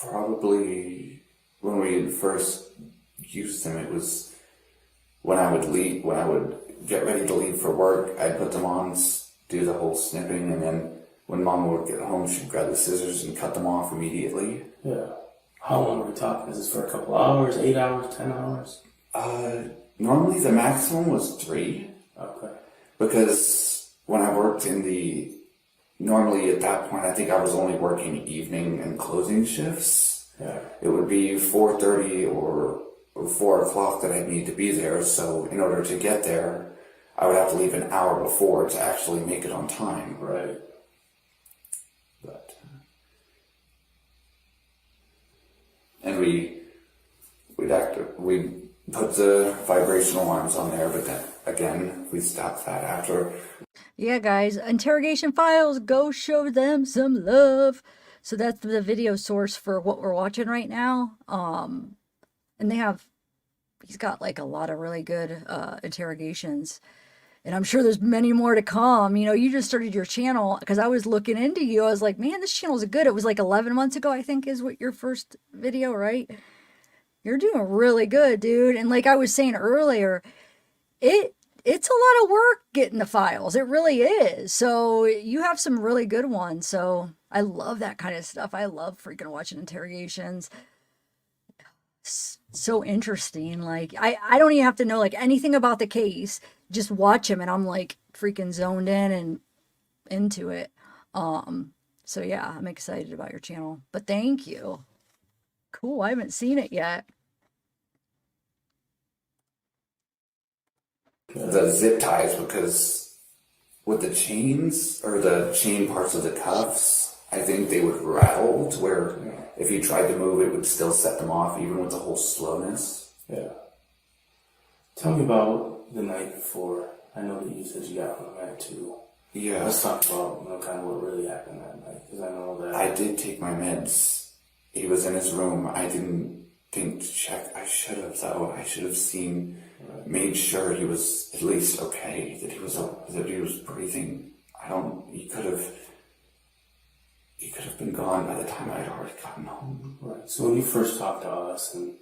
probably when we first used them, it was when I would get ready to leave for work, I'd put them on, do the whole snipping, and then when Mom would get home, she'd grab the scissors and cut them off immediately. Yeah. How long are we talking? Is this for a couple hours, 8 hours, 10 hours? Normally the maximum was 3. Okay. because when I worked normally at that point, I think I was only working evening and closing shifts. Yeah. It would be 4:30 or 4 o'clock that I'd need to be there. So in order to get there, I would have to leave an hour before to actually make it on time. Right. But and we put the vibration alarms on there, but then again we stopped that after. Yeah, guys, Interrogation Files, go show them some love. So that's the video source for what we're watching right now. And he's got like a lot of really good interrogations. And I'm sure there's many more to come. You know, you just started your channel because I was looking into you. I was like, man, this channel's good. It was like 11 months ago, I think, is what your first video, right? You're doing really good, dude. And like I was saying earlier, it's a lot of work getting the files. It really is. So you have some really good ones. So I love that kind of stuff. I love freaking watching interrogations. So interesting. Like I don't even have to know like anything about the case. Just watch him and I'm like freaking zoned in and into it. So yeah, I'm excited about your channel. But thank you. Cool. I haven't seen it yet. The zip ties, because with the chains or the chain parts of the cuffs, I think they would rattle to where if you tried to move, it would still set them off, even with the whole slowness. Yeah. Tell me about the night before. I know that you said you got home at 2. Yeah. Let's talk about kind of what really happened that night, because I know that I did take my meds. He was in his room. I didn't think to check. I should have, though. I should have made sure he was at least okay, that he was breathing. He could have been gone by the time I had already gotten home. Right. So when you first talked to us and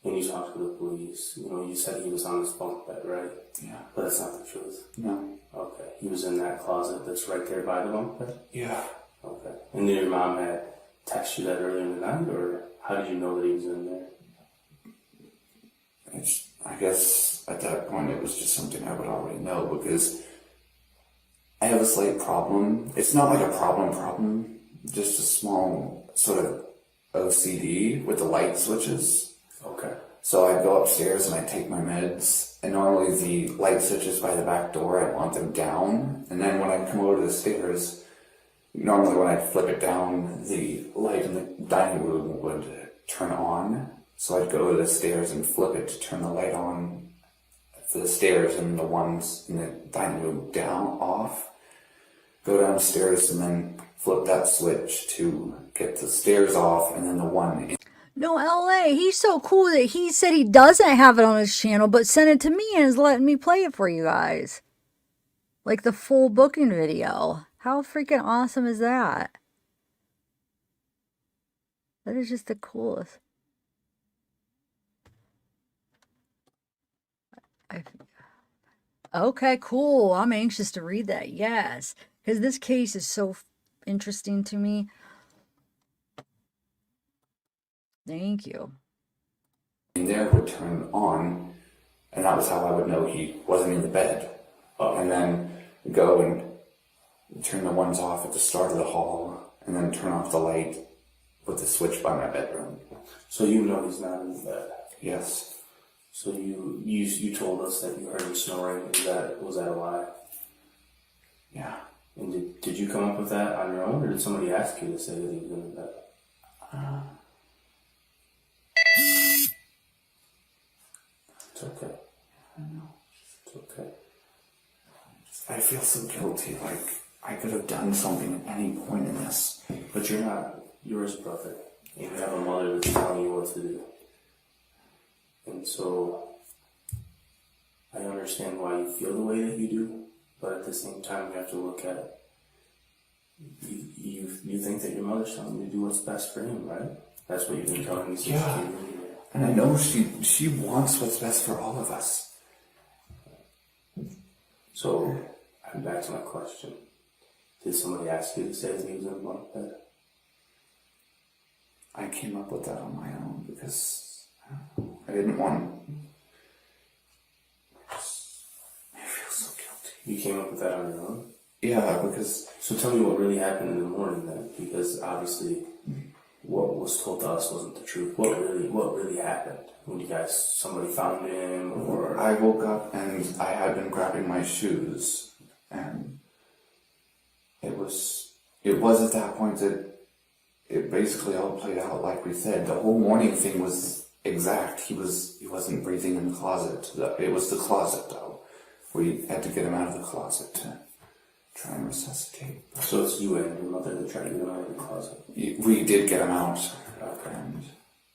you talked to the police, you said he was on his bunk bed, right? Yeah. But that's not the truth. No. Okay. He was in that closet that's right there by the bunk bed? Yeah. Okay. And then your mom had texted you that earlier in the night, or how did you know that he was in there? I guess at that point it was just something I would already know, because I have a slight problem. It's not like a problem, just a small sort of OCD with the light switches. Okay. So I'd go upstairs and I'd take my meds, and normally the light switches by the back door, I want them down, and then when I come over to the stairs, normally when I flip it down, the light in the dining room would turn on. So I'd go to the stairs and flip it to turn the light on for the stairs, and the ones in the dining room off. Go downstairs and then flip that switch to get the stairs off, and then the one in. No, LA, he's so cool that he said he doesn't have it on his channel, but sent it to me and is letting me play it for you guys. Like the full booking video. How freaking awesome is that? That is just the coolest. Okay, cool. I'm anxious to read that. Yes. Because this case is so interesting to me. Thank you. In there would turn on, and that was how I would know he wasn't in the bed. And then go and turn the ones off at the start of the hall, and then turn off the light with the switch by my bedroom. So you know he's not in the bed? Yes. So you told us that you heard him snoring. Was that a lie? Yeah. And did you come up with that on your own, or did somebody ask you to say that he was in the bed? It's okay. I know. It's okay. I feel so guilty, like I could have done something at any point in this. But you're not. Yours, brother. You have a mother that's telling you what to do. And so, I understand why you feel the way that you do, but at the same time, you have to look at it. You think that your mother's telling you to do what's best for him, right? That's what you've been telling me since you came in here. And I know she wants what's best for all of us. So, I'm back to my question. Did somebody ask you to say that he was in the bunk bed? I came up with that on my own because I didn't want. I feel so guilty. You came up with that on your own? Yeah, because... So tell me what really happened in the morning then, because obviously what was told to us wasn't the truth. What really happened when you guys, somebody found him, or... I woke up and I had been grabbing my shoes, and it was at that point that it basically all played out like we said. The whole morning thing was exact. He wasn't breathing in the closet. It was the closet though. We had to get him out of the closet to try and resuscitate. So it's you and your mother that tried to get him out of the closet? We did get him out. Okay. And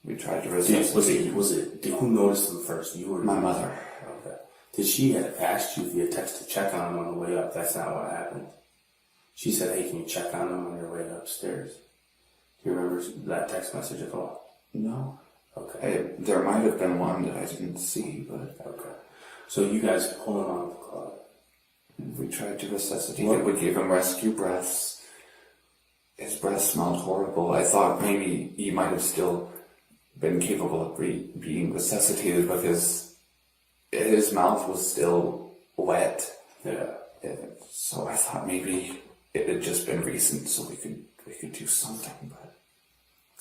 we tried to resuscitate. Who noticed him first? You or my mother? Okay. Did she have asked you via text to check on him on the way up? That's not what happened. She said, "Hey, can you check on him on your way upstairs?" Do you remember that text message at all? No. Okay. There might have been one that I didn't see, but... Okay. So you guys pull him out of the closet. We tried to resuscitate him. We gave him rescue breaths. His breath smelled horrible. I thought maybe he might have still been capable of being resuscitated because his mouth was still wet. Yeah. So I thought maybe it had just been recent, so we could do something. But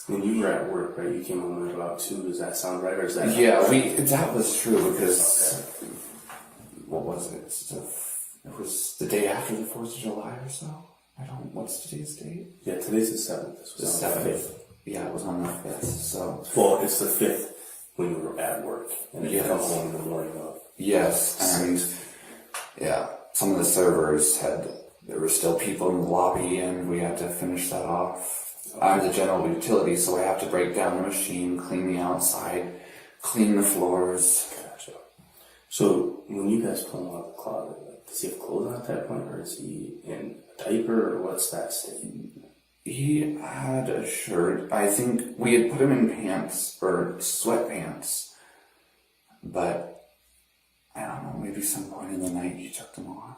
when you were at work, right? You came home at about 2. Does that sound right, or is that? Yeah, that was true because what was it? It was the day after the 4th of July or so. What's today's date? Yeah, today's the 7th. This was The on the 7th. 5th. Yeah, it was on the 5th. So Well, it's the 5th when you were at work, and then you Yes. come home in the morning of. yes, and yeah, some of the servers there were still people in the lobby, and we had to finish that off. I'm the general utility, so I have to break down the machine, clean the outside, clean the floors. Gotcha. So when you guys pull him out of the closet, like, does he have clothes on at that point, or is he in a diaper, or what's that state? He had a shirt. I think we had put him in pants, or sweatpants, but I don't know, maybe some point in the night he took them off.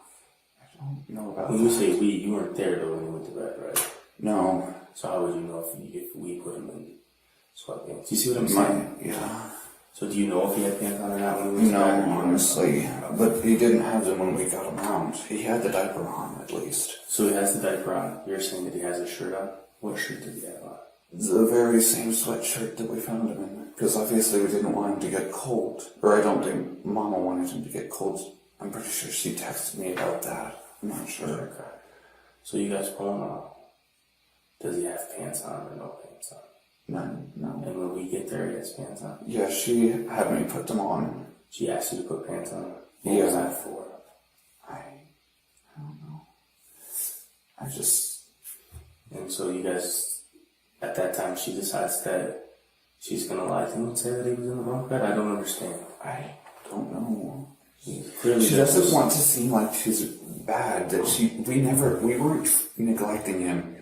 I don't know about When you that. say we, you weren't there though when you went to bed, right? No. So how would you know if we put him in sweatpants? You see what I'm saying? Yeah. So do you know if he had pants on or not when he went to No, bed? honestly. But he didn't have them when we got him out. He had the diaper on, at least. So he has the diaper on. You're saying that he has a shirt on? What shirt did he have on? The very same sweatshirt that we found him in. Because obviously we didn't want him to get cold. Or I don't think Mama wanted him to get cold. I'm pretty sure she texted me about that. I'm not sure. Okay. So you guys pull him out. Does he have pants on or no pants on? None, no. And when we get there, he has pants on? Yeah, she had me put them on. She asked you to put pants on? What Yeah. was that for? I don't know. And so you guys, at that time, she decides that she's going to lie to him and say that he was in the bunk bed? I don't understand. I don't know. Clearly She doesn't want to seem like she's bad, that we weren't neglecting him.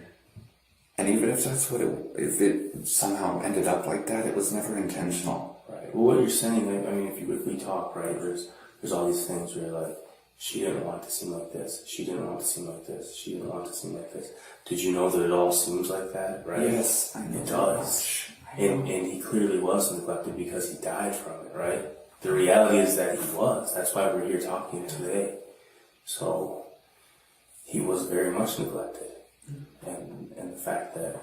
And even if that's if it somehow ended up like that, it was never intentional. Right. Well, what you're saying, I mean, if we talk, right, there's all these things where you're like, she didn't want it to seem like this. She didn't want it to seem like this. She didn't want it to seem like this. Did you know that it all seems like that, right? Yes, I know. It does. And he clearly was neglected because he died from it, right? The reality is that he was. That's why we're here talking today. So he was very much neglected. And the fact that,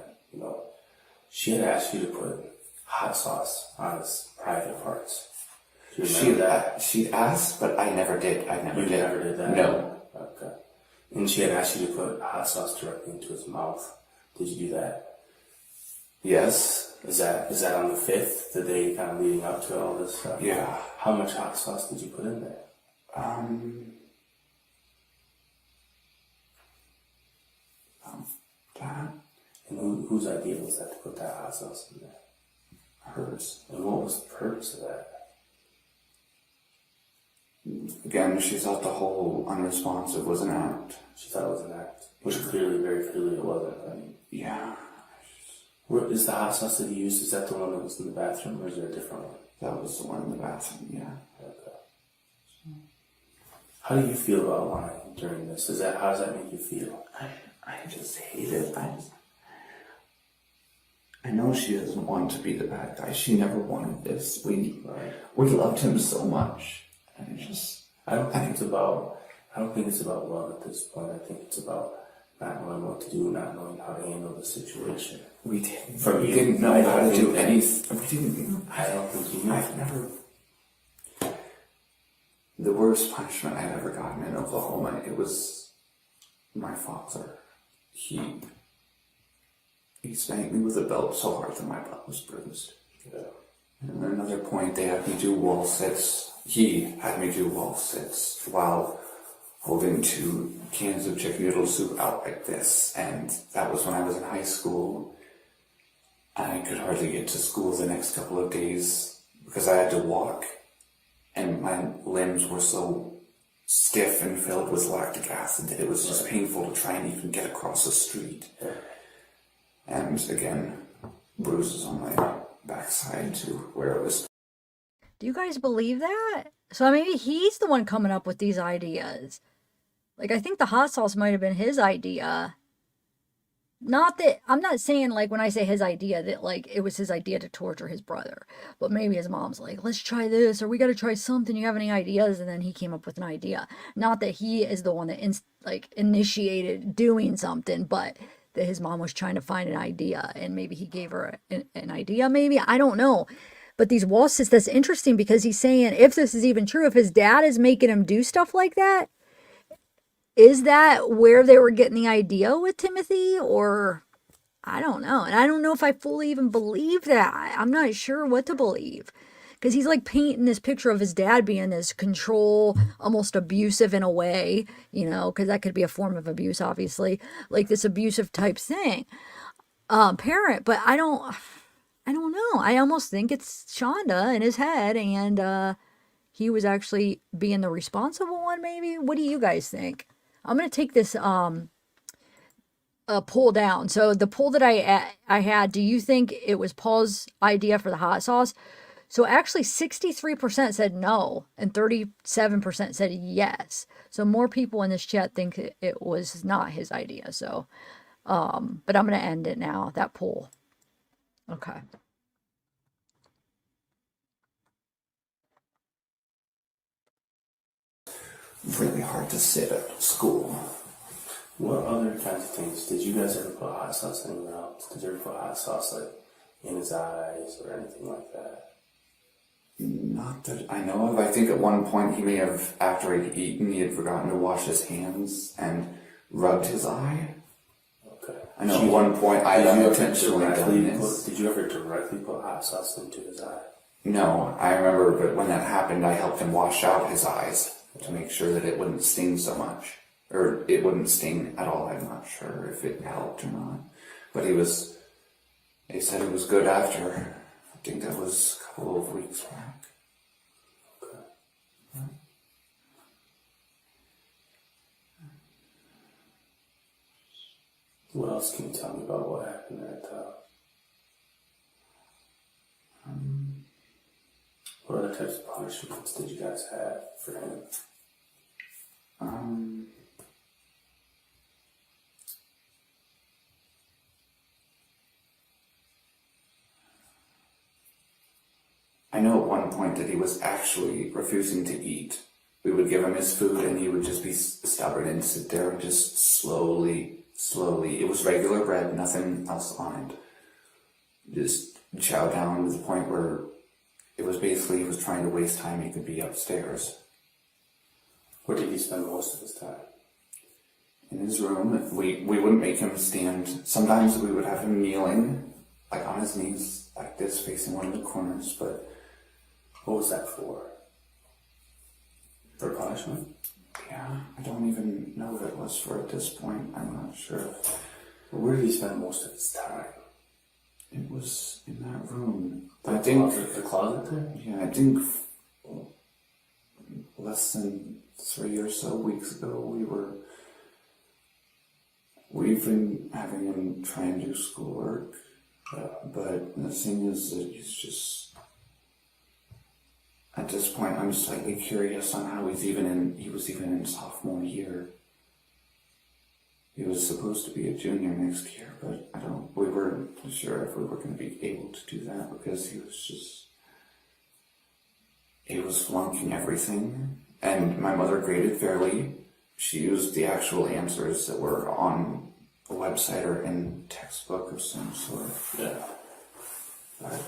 she had asked you to put hot sauce on his private parts. Do you remember that? She asked, but I never did. I never You did. never did that? No. Okay. And she had asked you to put hot sauce directly into his mouth. Did you do that? Yes. Is that on the 5th, the day kind of leading up to all this stuff? Yeah. How much hot sauce did you put in there? That. And whose idea was that to put that hot sauce in there? Hers. And what was the purpose of that? Again, she thought the whole unresponsive was an act. She thought it was an act, which very clearly it wasn't. Right? Yeah. Where is the hot sauce that he used? Is that the one that was in the bathroom, or is there a different one? That was the one in the bathroom, yeah. Okay. How do you feel about lying during this? How does that make you feel? I just hate it. I know she doesn't want to be the bad guy. She never wanted this. We loved him so much. And it just... I don't think it's about I don't think it's about love at this point. I think it's about not knowing what to do, not knowing how to handle the situation. We didn't. From We you, didn't know I how to don't do think that- anything. We didn't. I don't think you knew. I've never. The worst punishment I've ever gotten in Oklahoma, it was my father. He spanked me with a belt so hard that my butt was bruised. Yeah. And at another point, they had me do wall sits. He had me do wall sits while holding 2 cans of chicken noodle soup out like this. And that was when I was in high school. I could hardly get to school the next couple of days because I had to walk. And my limbs were so stiff and filled with lactic acid that it was just painful to try and even get across the street. And again, bruises on my backside to where it was. Do you guys believe that? So maybe he's the one coming up with these ideas. Like, I think the hot sauce might have been his idea. Not that, I'm not saying, like, when I say his idea, that, like, it was his idea to torture his brother. But maybe his mom's like, let's try this, or we got to try something. You have any ideas? And then he came up with an idea. Not that he is the one that, initiated doing something, but that his mom was trying to find an idea. And maybe he gave her an idea, maybe. I don't know. But these wall sits, that's interesting because he's saying, if this is even true, if his dad is making him do stuff like that, is that where they were getting the idea with Timothy? Or I don't know. And I don't know if I fully even believe that. I'm not sure what to believe. Because he's like painting this picture of his dad being this control, almost abusive in a way, because that could be a form of abuse, obviously. Like this abusive type thing. Parent. But I don't know. I almost think it's Shonda in his head. And he was actually being the responsible one, maybe. What do you guys think? I'm going to take this poll down. So the poll that I had, do you think it was Paul's idea for the hot sauce? So actually 63% said no and 37% said yes. So more people in this chat think it was not his idea. So, but I'm going to end it now, that poll. Okay. Really hard to sit at school. What other kinds of things? Did you guys ever put hot sauce anywhere else? Did you ever put hot sauce like in his eyes or anything like that? Not that I know of. I think at one point he may have, after he'd eaten, he had forgotten to wash his hands and rubbed his eye. Okay. I know at one point I unintentionally done this. Did you ever directly put hot sauce into his eye? No, I remember, but when that happened, I helped him wash out his eyes to make sure that it wouldn't sting so much. Or it wouldn't sting at all. I'm not sure if it helped or not. But he said it was good after. I think that was a couple of weeks back. Okay. What else can you tell me about what happened at what other types of punishments did you guys have for him? I know at one point that he was actually refusing to eat. We would give him his food and he would just be stubborn and sit there and just slowly, it was regular bread, nothing else on it. Just chow down to the point where it was basically he was trying to waste time, he could be upstairs. Where did he spend most of his time? In his room. We wouldn't make him stand. Sometimes we would have him kneeling, like on his knees, like this, facing one of the corners, but what was that for? For punishment? Yeah, I don't even know what it was for at this point. I'm not sure. Where did he spend most of his time? It was in that room. I think the closet there? Yeah, I think less than 3 or so weeks ago we've been having him try and do schoolwork, but the thing is that he's just, at this point I'm slightly curious on how he was even in sophomore year. He was supposed to be a junior next year, but we weren't sure if we were going to be able to do that because he was flunking everything. And my mother graded fairly, she used the actual answers that were on a website or in textbook of some sort. Yeah. Right.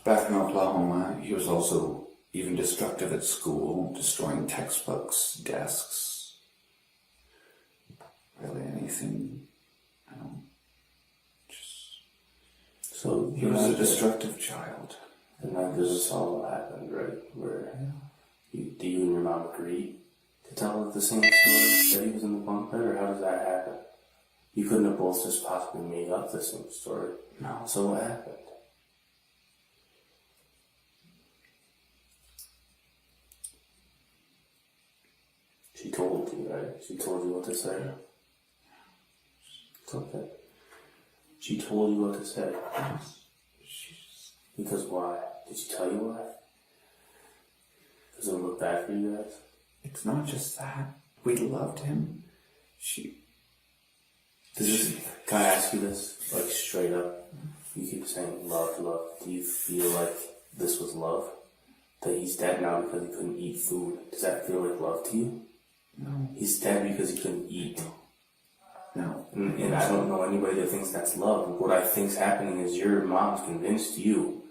Back in Oklahoma, he was also even destructive at school, destroying textbooks, desks, really anything. So He was a destructive child. And like this all happened, right? Where do you and your mom agree to tell the same story that he was in the bunk bed, or how does that happen? You couldn't have both just possibly made up the same story. No. So what happened? She told you, right? She told you what to say. It's okay. She told you what to say. Because why? Did she tell you why? Does it look bad for you guys? It's not just that. We loved him. Can I ask you this, like straight up? You keep saying love, love. Do you feel like this was love? That he's dead now because he couldn't eat food. Does that feel like love to you? No. He's dead because he couldn't eat. No. And I don't know anybody that thinks that's love. What I think's happening is your mom's convinced you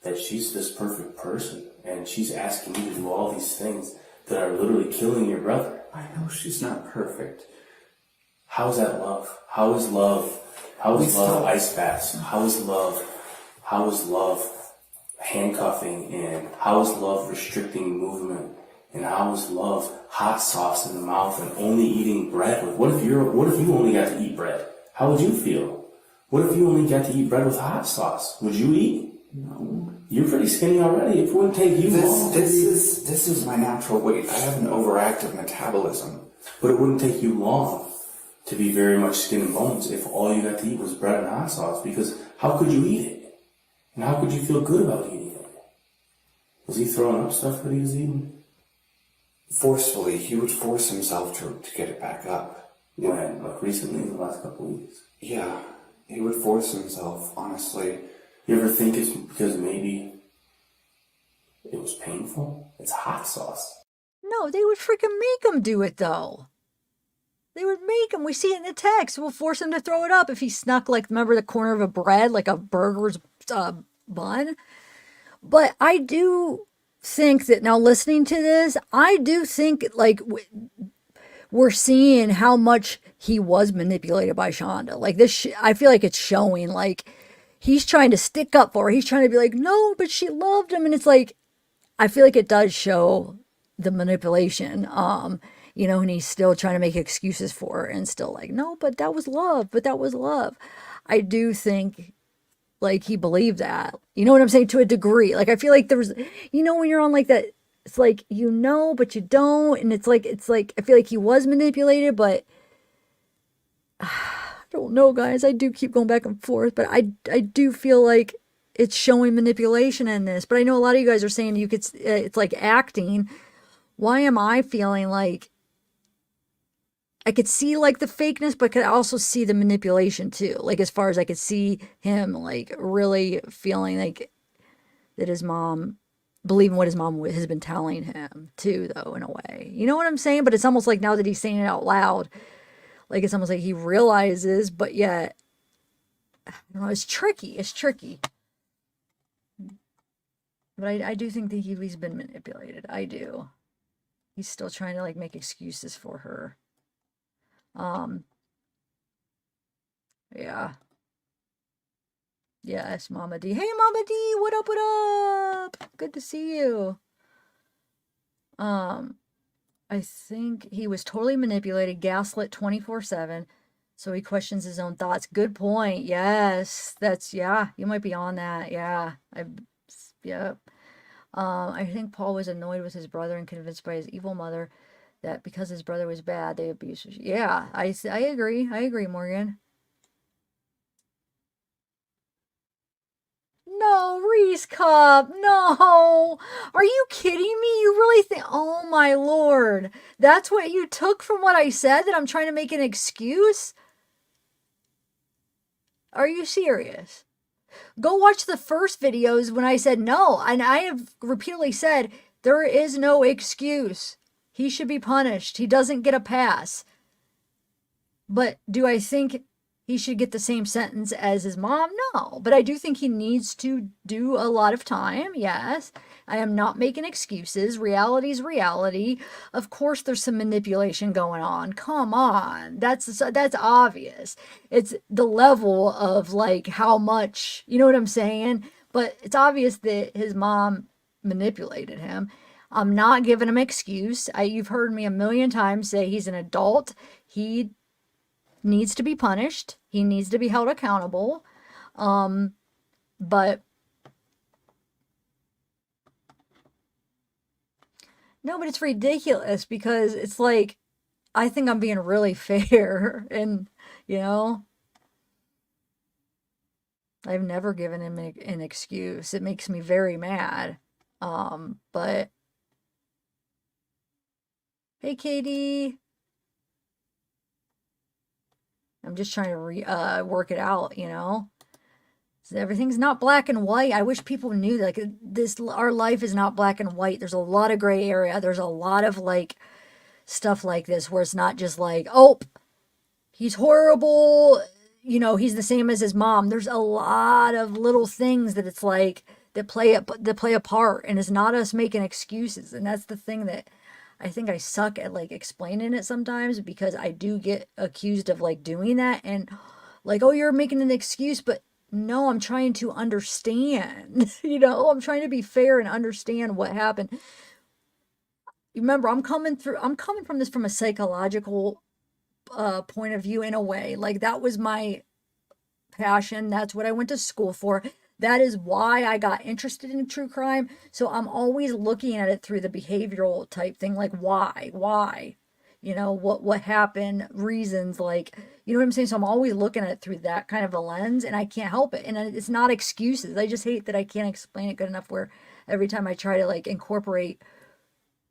that she's this perfect person, and she's asking you to do all these things that are literally killing your brother. I know she's not perfect. How is that love? How is love? How is love ice baths? How is love? How is love handcuffing? And how is love restricting movement? And how is love hot sauce in the mouth and only eating bread with? What if you only got to eat bread? How would you feel? What if you only got to eat bread with hot sauce? Would you eat? No. You're pretty skinny already. It wouldn't take you long. This is my natural weight. I have an overactive metabolism. But it wouldn't take you long to be very much skin and bones if all you got to eat was bread and hot sauce. Because how could you eat it? And how could you feel good about eating it? Was he throwing up stuff that he was eating? Forcefully, he would force himself to get it back up. When? Like recently, in the last couple of weeks? Yeah, he would force himself, honestly. You ever think it's because maybe it was painful? It's hot sauce. No, they would freaking make him do it, though. They would make him. We see it in the text. We'll force him to throw it up if he snuck, like, remember the corner of a bread, like a burger's bun? But I do think that now listening to this, I do think, like, we're seeing how much he was manipulated by Shonda. Like, this, I feel like it's showing, like, he's trying to stick up for her. He's trying to be like, no, but she loved him. And it's like, I feel like it does show the manipulation, you know, and he's still trying to make excuses for her and still like, no, but that was love. But that was love. I do think, like, he believed that. You know what I'm saying? To a degree. Like, I feel like there was, you know, when you're on like that, it's like, you know, but you don't. And it's like, I feel like he was manipulated, but I don't know, guys. I do keep going back and forth, but I do feel like it's showing manipulation in this. But I know a lot of you guys are saying you could, it's like acting. Why am I feeling like I could see like the fakeness, but could also see the manipulation too? Like, as far as I could see him like really feeling like that his mom, believing what his mom has been telling him too, though, in a way. You know what I'm saying? But it's almost like now that he's saying it out loud, like it's almost like he realizes, but yet, I don't know, it's tricky. It's tricky. But I do think that he's been manipulated. I do. He's still trying to like make excuses for her. Yeah. Yes, Mama D. Hey, Mama D, what up, what up? Good to see you. I think he was totally manipulated, gaslit 24/7, so he questions his own thoughts. Good point. Yes, that's, yeah, you might be on that. Yeah, yep. I think Paul was annoyed with his brother and convinced by his evil mother that because his brother was bad, they abused him. Yeah, I agree. I agree, Morgan. no, Reese Cup, no. Are you kidding me? You really think, oh my lord, that's what you took from what I said, that I'm trying to make an excuse? Are you serious? Go watch the first videos when I said no, and I have repeatedly said there is no excuse. He should be punished. He doesn't get a pass. But do I think he should get the same sentence as his mom? No. But I do think he needs to do a lot of time. Yes. I am not making excuses. Reality is reality. Of course there's some manipulation going on. Come on. That's obvious. It's the level of like how much, you know what I'm saying? But it's obvious that his mom manipulated him. I'm not giving him excuse. You've heard me a million times say he's an adult. He needs to be punished. He needs to be held accountable. But no, but it's ridiculous because it's like, I think I'm being really fair, and you know, I've never given him an excuse. It makes me very mad. But hey, Katie. I'm just trying to work it out, you know? So everything's not black and white. I wish people knew, like, our life is not black and white. There's a lot of gray area. There's a lot of, like, stuff like this where it's not just like, oh, he's horrible, you know, he's the same as his mom. There's a lot of little things that it's like, that play a part, and it's not us making excuses. And that's the thing that I think I suck at, like, explaining it sometimes, because I do get accused of, like, doing that, and like, oh, you're making an excuse. But no, I'm trying to understand. You know, I'm trying to be fair and understand what happened. Remember, I'm coming from this from a psychological point of view, in a way. Like, that was my passion. That's what I went to school for. That is why I got interested in true crime. So I'm always looking at it through the behavioral type thing. Like, why, you know, what happened, reasons, like, you know what I'm saying? So I'm always looking at it through that kind of a lens, and I can't help it. And it's not excuses. I just hate that I can't explain it good enough, where every time I try to, like, incorporate,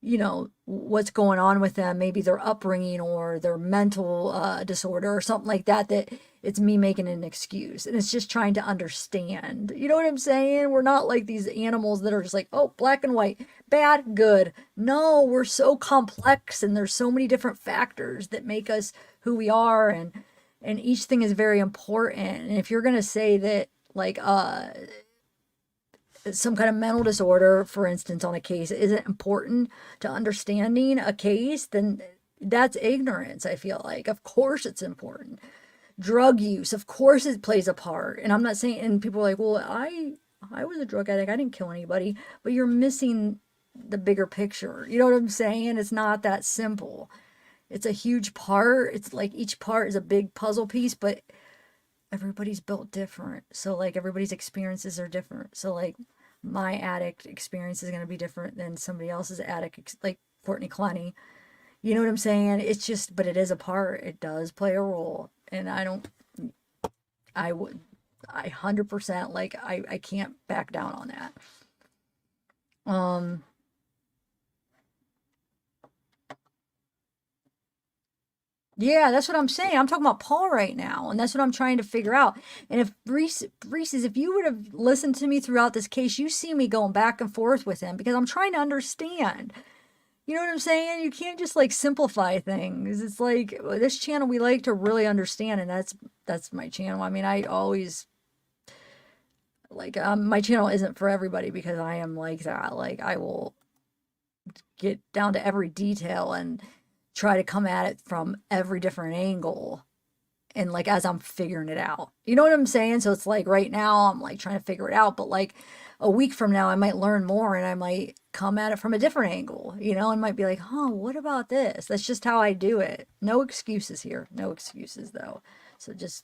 you know, what's going on with them, maybe their upbringing or their mental disorder or something like that, that it's me making an excuse. And it's just trying to understand. You know what I'm saying? We're not like these animals that are just like, oh, black and white, bad, good. No, we're so complex, and there's so many different factors that make us who we are, and each thing is very important. And if you're going to say that, like, some kind of mental disorder, for instance, on a case isn't important to understanding a case, then that's ignorance, I feel like. Of course it's important. Drug use, of course it plays a part. And I'm not saying, and people are like, well, I was a drug addict, I didn't kill anybody. But you're missing the bigger picture. You know what I'm saying? It's not that simple. It's a huge part. It's like each part is a big puzzle piece, but everybody's built different. So, like, everybody's experiences are different. So, like, my addict experience is going to be different than somebody else's addict, like Courtney Clenny. You know what I'm saying? It's just, but it is a part. It does play a role. And I 100%, like, I can't back down on that. Yeah, that's what I'm saying. I'm talking about Paul right now, and that's what I'm trying to figure out. And if Reese's, if you would have listened to me throughout this case, you see me going back and forth with him, because I'm trying to understand. You know what I'm saying? You can't just, like, simplify things. It's like, this channel, we like to really understand, and that's my channel. I mean, I always, like, my channel isn't for everybody, because I am like that. Like, I will get down to every detail and try to come at it from every different angle, and, like, as I'm figuring it out, you know what I'm saying? So it's like, right now I'm, like, trying to figure it out, but, like, a week from now I might learn more, and I might come at it from a different angle, you know, and might be like, huh, what about this? That's just how I do it. No excuses here. No excuses, though. So just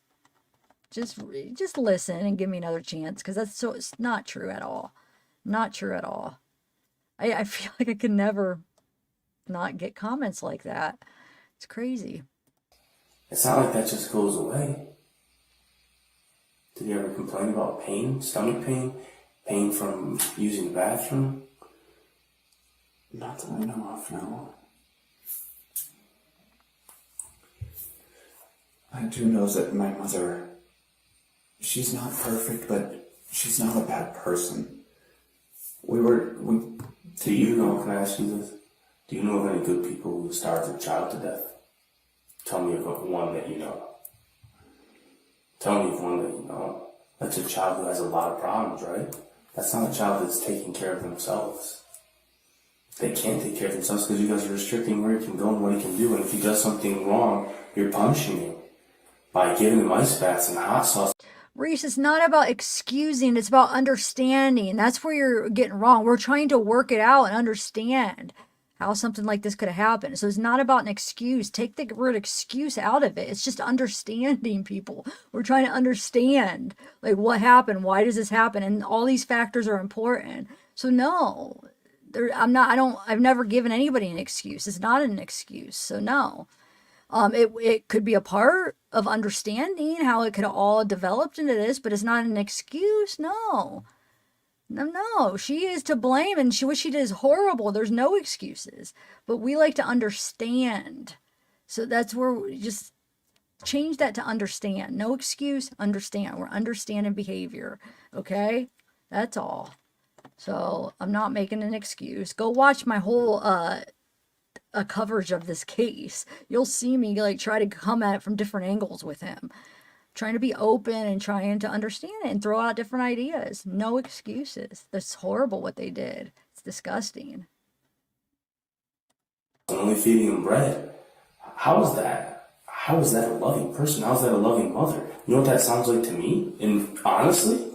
listen and give me another chance, because it's not true at all. Not true at all. I feel like I can never not get comments like that. It's crazy. It's not like that just goes away. Did you ever complain about pain, stomach pain? pain from using the bathroom? Not that I know of, no. I do know that my mother, she's not perfect, but she's not a bad person. Do you know, can I ask you this? Do you know of any good people who starved their child to death? Tell me of one that you know. Tell me of one that you know. That's a child who has a lot of problems, right? That's not a child that's taking care of themselves. They can't take care of themselves because you guys are restricting where he can go and what he can do. And if he does something wrong, you're punishing him by giving him ice baths and hot sauce. Reese, it's not about excusing, it's about understanding. That's where you're getting wrong. We're trying to work it out and understand how something like this could have happened. So it's not about an excuse. Take the word excuse out of it. It's just understanding, people. We're trying to understand, like, what happened, why does this happen, and all these factors are important. So no, I've never given anybody an excuse. It's not an excuse. So no. It could be a part of understanding how it could have all developed into this, but it's not an excuse. No. She is to blame, and what she did is horrible. There's no excuses, but we like to understand. So that's where we just change that to understand. No excuse, understand. We're understanding behavior. Okay? That's all. So I'm not making an excuse. Go watch my whole, a coverage of this case. You'll see me like try to come at it from different angles with him, trying to be open and trying to understand it and throw out different ideas. No excuses. That's horrible what they did. It's disgusting. Only feeding him bread. How is that? How is that a loving person? How is that a loving mother? You know what that sounds like to me? And honestly,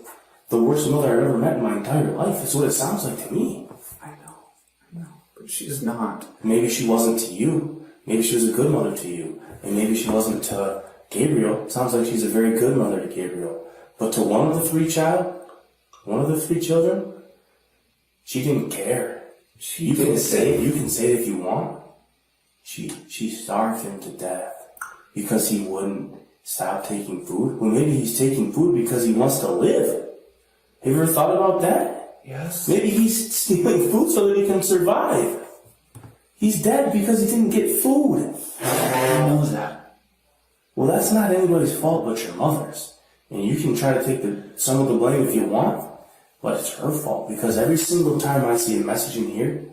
the worst mother I've ever met in my entire life is what it sounds like to me. I know. But she's not. Maybe she wasn't to you. Maybe she was a good mother to you. And maybe she wasn't to Gabriel. Sounds like she's a very good mother to Gabriel. But to one of the three children, she didn't care. You can say it if you want. She starved him to death because he wouldn't stop taking food. Well, maybe he's taking food because he wants to live. Have you ever thought about that? Yes. Maybe he's stealing food so that he can survive. He's dead because he didn't get food. I know that. Well, that's not anybody's fault but your mother's. And you can try to take some of the blame if you want, but it's her fault because every single time I see a message in here,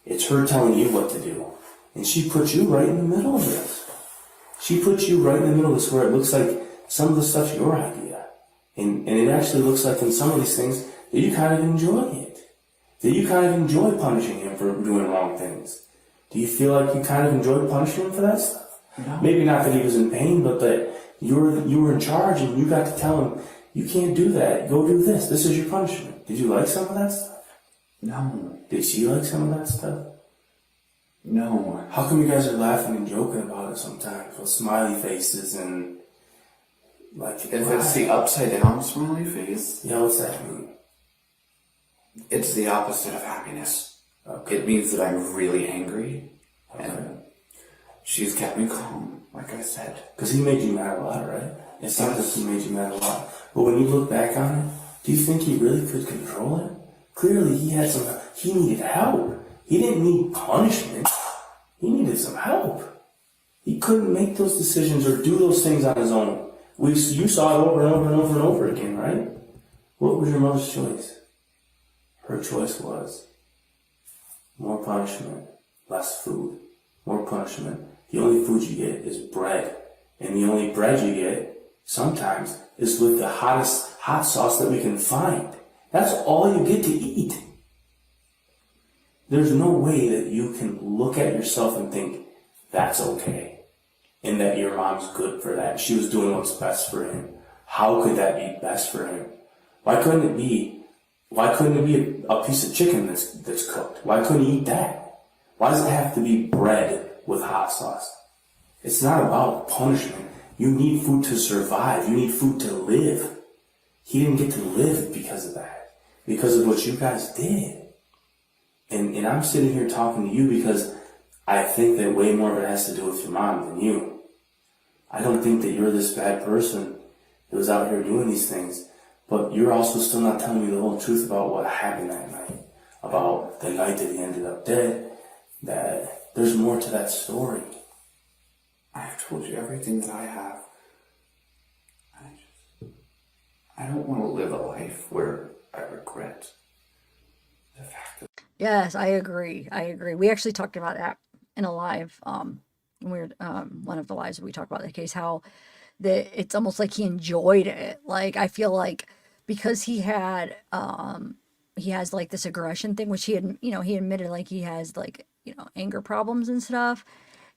it's her telling you what to do. And she put you right in the middle of this. She put you right in the middle of this where it looks like some of the stuff's your idea. And it actually looks like in some of these things that you kind of enjoy it. That you kind of enjoy punishing him for doing wrong things. Do you feel like you kind of enjoy punishing him for that stuff? No. Maybe not that he was in pain, but that you were in charge and you got to tell him, you can't do that. Go do this. This is your punishment. Did you like some of that stuff? No. Did she like some of that stuff? No. How come you guys are laughing and joking about it sometimes with smiley faces and like... If it's the upside down smiley face... Yeah, what's that mean? It's the opposite of happiness. Okay. It means that I'm really angry. Okay. And she's kept me calm, like I said. Because he made you mad a lot, right? It sounds like he made you mad a lot. But when you look back on it, do you think he really could control it? Clearly he needed help. He didn't need punishment. He needed some help. He couldn't make those decisions or do those things on his own. You saw it over and over and over and over again, right? What was your mother's choice? Her choice was more punishment, less food. More punishment. The only food you get is bread. And the only bread you get, sometimes, is with the hottest hot sauce that we can find. That's all you get to eat. There's no way that you can look at yourself and think, that's okay. And that your mom's good for that. She was doing what's best for him. How could that be best for him? Why couldn't it be a piece of chicken that's cooked? Why couldn't he eat that? Why does it have to be bread with hot sauce? It's not about punishment. You need food to survive. You need food to live. He didn't get to live because of that. Because of what you guys did. And I'm sitting here talking to you because I think that way more of it has to do with your mom than you. I don't think that you're this bad person that was out here doing these things. But you're also still not telling me the whole truth about what happened that night. About the night that he ended up dead. That there's more to that story. I've told you everything that I have. I don't want to live a life where I regret the fact that. Yes, I agree. I agree. We actually talked about that in a live, when we were, one of the lives we talked about the case, how that it's almost like he enjoyed it. Like, I feel like because he has like this aggression thing, which he had, he admitted like he has like, anger problems and stuff.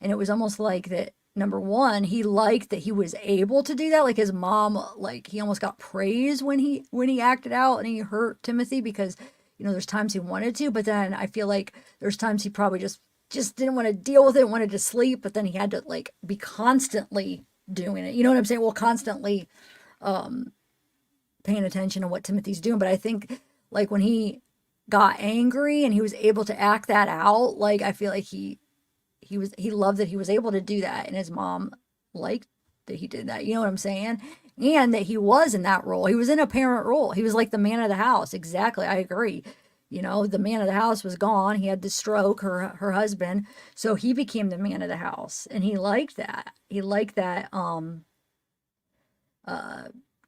And it was almost like that, number one, he liked that he was able to do that. Like his mom, like he almost got praise when he acted out and he hurt Timothy because, there's times he wanted to, but then I feel like there's times he probably just didn't want to deal with it, wanted to sleep, but then he had to like be constantly doing it. You know what I'm saying? Well, constantly paying attention to what Timothy's doing. But I think like when he got angry and he was able to act that out, like I feel like he loved that he was able to do that, and his mom liked that he did that. You know what I'm saying? And that he was in that role. He was in a parent role. He was like the man of the house. Exactly. I agree. The man of the house was gone. He had the stroke, her husband. So he became the man of the house. And he liked that. He liked that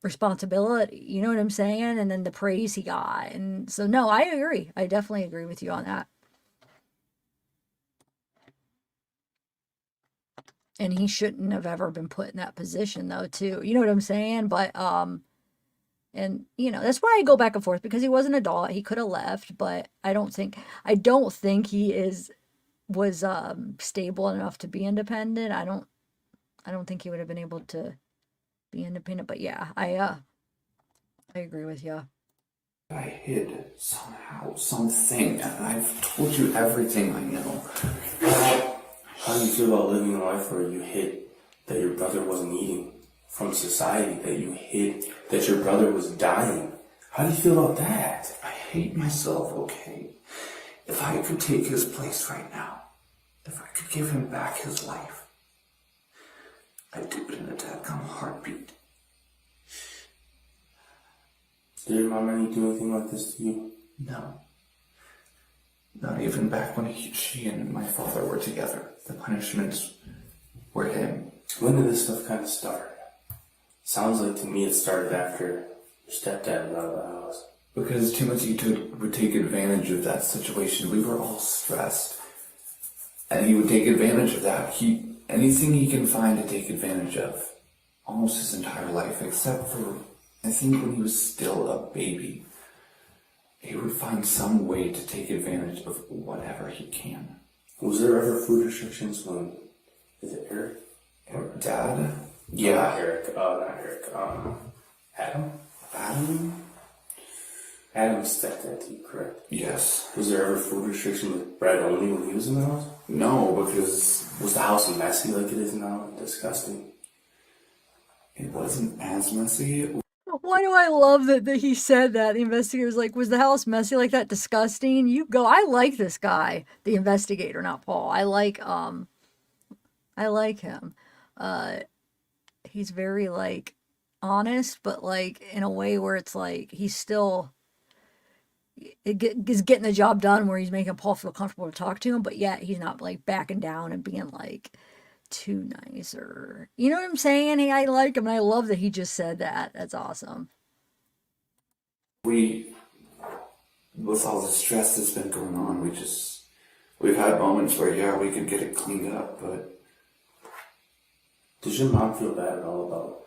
responsibility. You know what I'm saying? And then the praise he got. And so no, I agree. I definitely agree with you on that. And he shouldn't have ever been put in that position though, too. You know what I'm saying? But and that's why I go back and forth, because he was an adult. He could have left, but I don't think he was stable enough to be independent. I don't think he would have been able to be independent. But yeah, I agree with you. I hid somehow something, and I've told you everything I know. How do you feel about living a life where you hid that your brother wasn't eating from society, that you hid that your brother was dying? How do you feel about that? I hate myself, okay? If I could take his place right now, if I could give him back his life, I'd do it in a dadgum heartbeat. Did your mom ever do anything like this to you? No. Not even back when she and my father were together. The punishments were him. When did this stuff kind of start? Sounds like to me it started after your stepdad was out of the house. Because Timothy would take advantage of that situation. We were all stressed. And he would take advantage of that. Anything he can find to take advantage of. Almost his entire life. Except for, I think when he was still a baby. He would find some way to take advantage of whatever he can. Was there ever food restrictions when, is it Eric? Dad? Yeah. Not Eric. Adam? Adam's stepdad to you, correct? Yes. Was there ever food restriction with bread only when he was in the house? No, because... Was the house messy like it is now? Disgusting. It wasn't as messy. Why do I love that he said that? The investigator's like, was the house messy like that? Disgusting. I like this guy, the investigator, not Paul. I like him. He's very like honest, but like in a way where it's like he's still is getting the job done, where he's making Paul feel comfortable to talk to him, but yet he's not like backing down and being like too nice, or you know what I'm saying? Hey, I like him, and I love that he just said that. That's awesome. With all the stress that's been going on, we've had moments where we could get it cleaned up, but... Did your mom feel bad at all about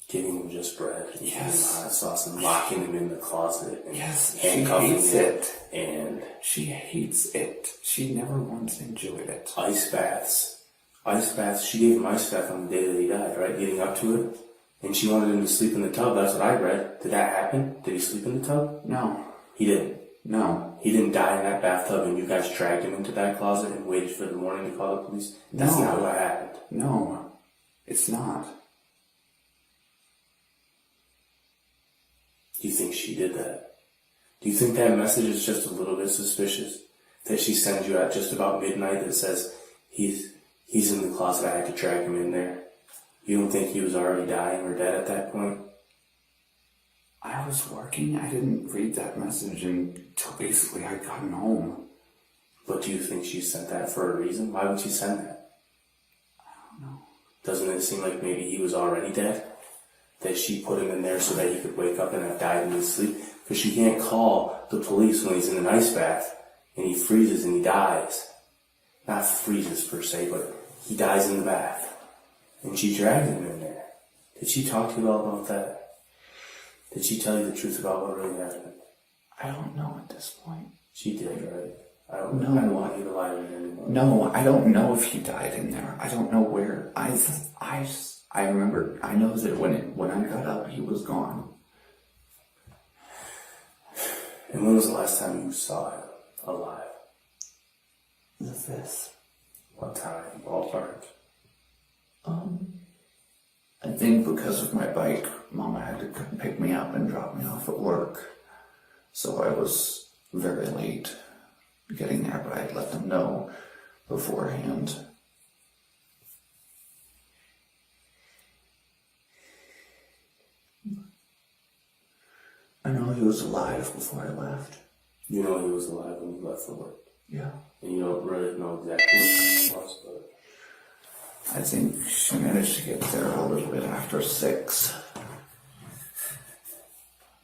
giving him just bread and yes. hot sauce and locking him in the closet and yes, handcuffing she hates it. And she hates it. She never once enjoyed it. Ice baths. She gave him ice bath on the day that he died, right? Leading up to it. And she wanted him to sleep in the tub. That's what I read. Did that happen? Did he sleep in the tub? No. He didn't? No. He didn't die in that bathtub and you guys dragged him into that closet and waited for the morning to call the police? That's not what happened. No. It's not. Do you think she did that? Do you think that message is just a little bit suspicious? That she sends you at just about midnight that says, he's in the closet, I had to drag him in there. You don't think he was already dying or dead at that point? I was working. I didn't read that message until basically I'd gotten home. But do you think she sent that for a reason? Why would she send that? I don't know. Doesn't it seem like maybe he was already dead? That she put him in there so that he could wake up and have died in his sleep? Because she can't call the police when he's in an ice bath and he freezes and he dies. Not freezes per se, but he dies in the bath. And she dragged him in there. Did she talk to you all about that? Did she tell you the truth about what really happened? I don't know at this point. She did, right? I don't want you to lie to me anymore. No, I don't know if he died in there. I don't know where. I remember. I know that when I got up, he was gone. And when was the last time you saw him alive? The 5th. What time? Ballpark? I think because of my bike, Mama had to come pick me up and drop me off at work. So I was very late getting there, but I had let them know beforehand. I know he was alive before I left. You know he was alive when you left for work. Yeah. And you don't really know exactly what it was, but... I think she managed to get there a little bit after 6.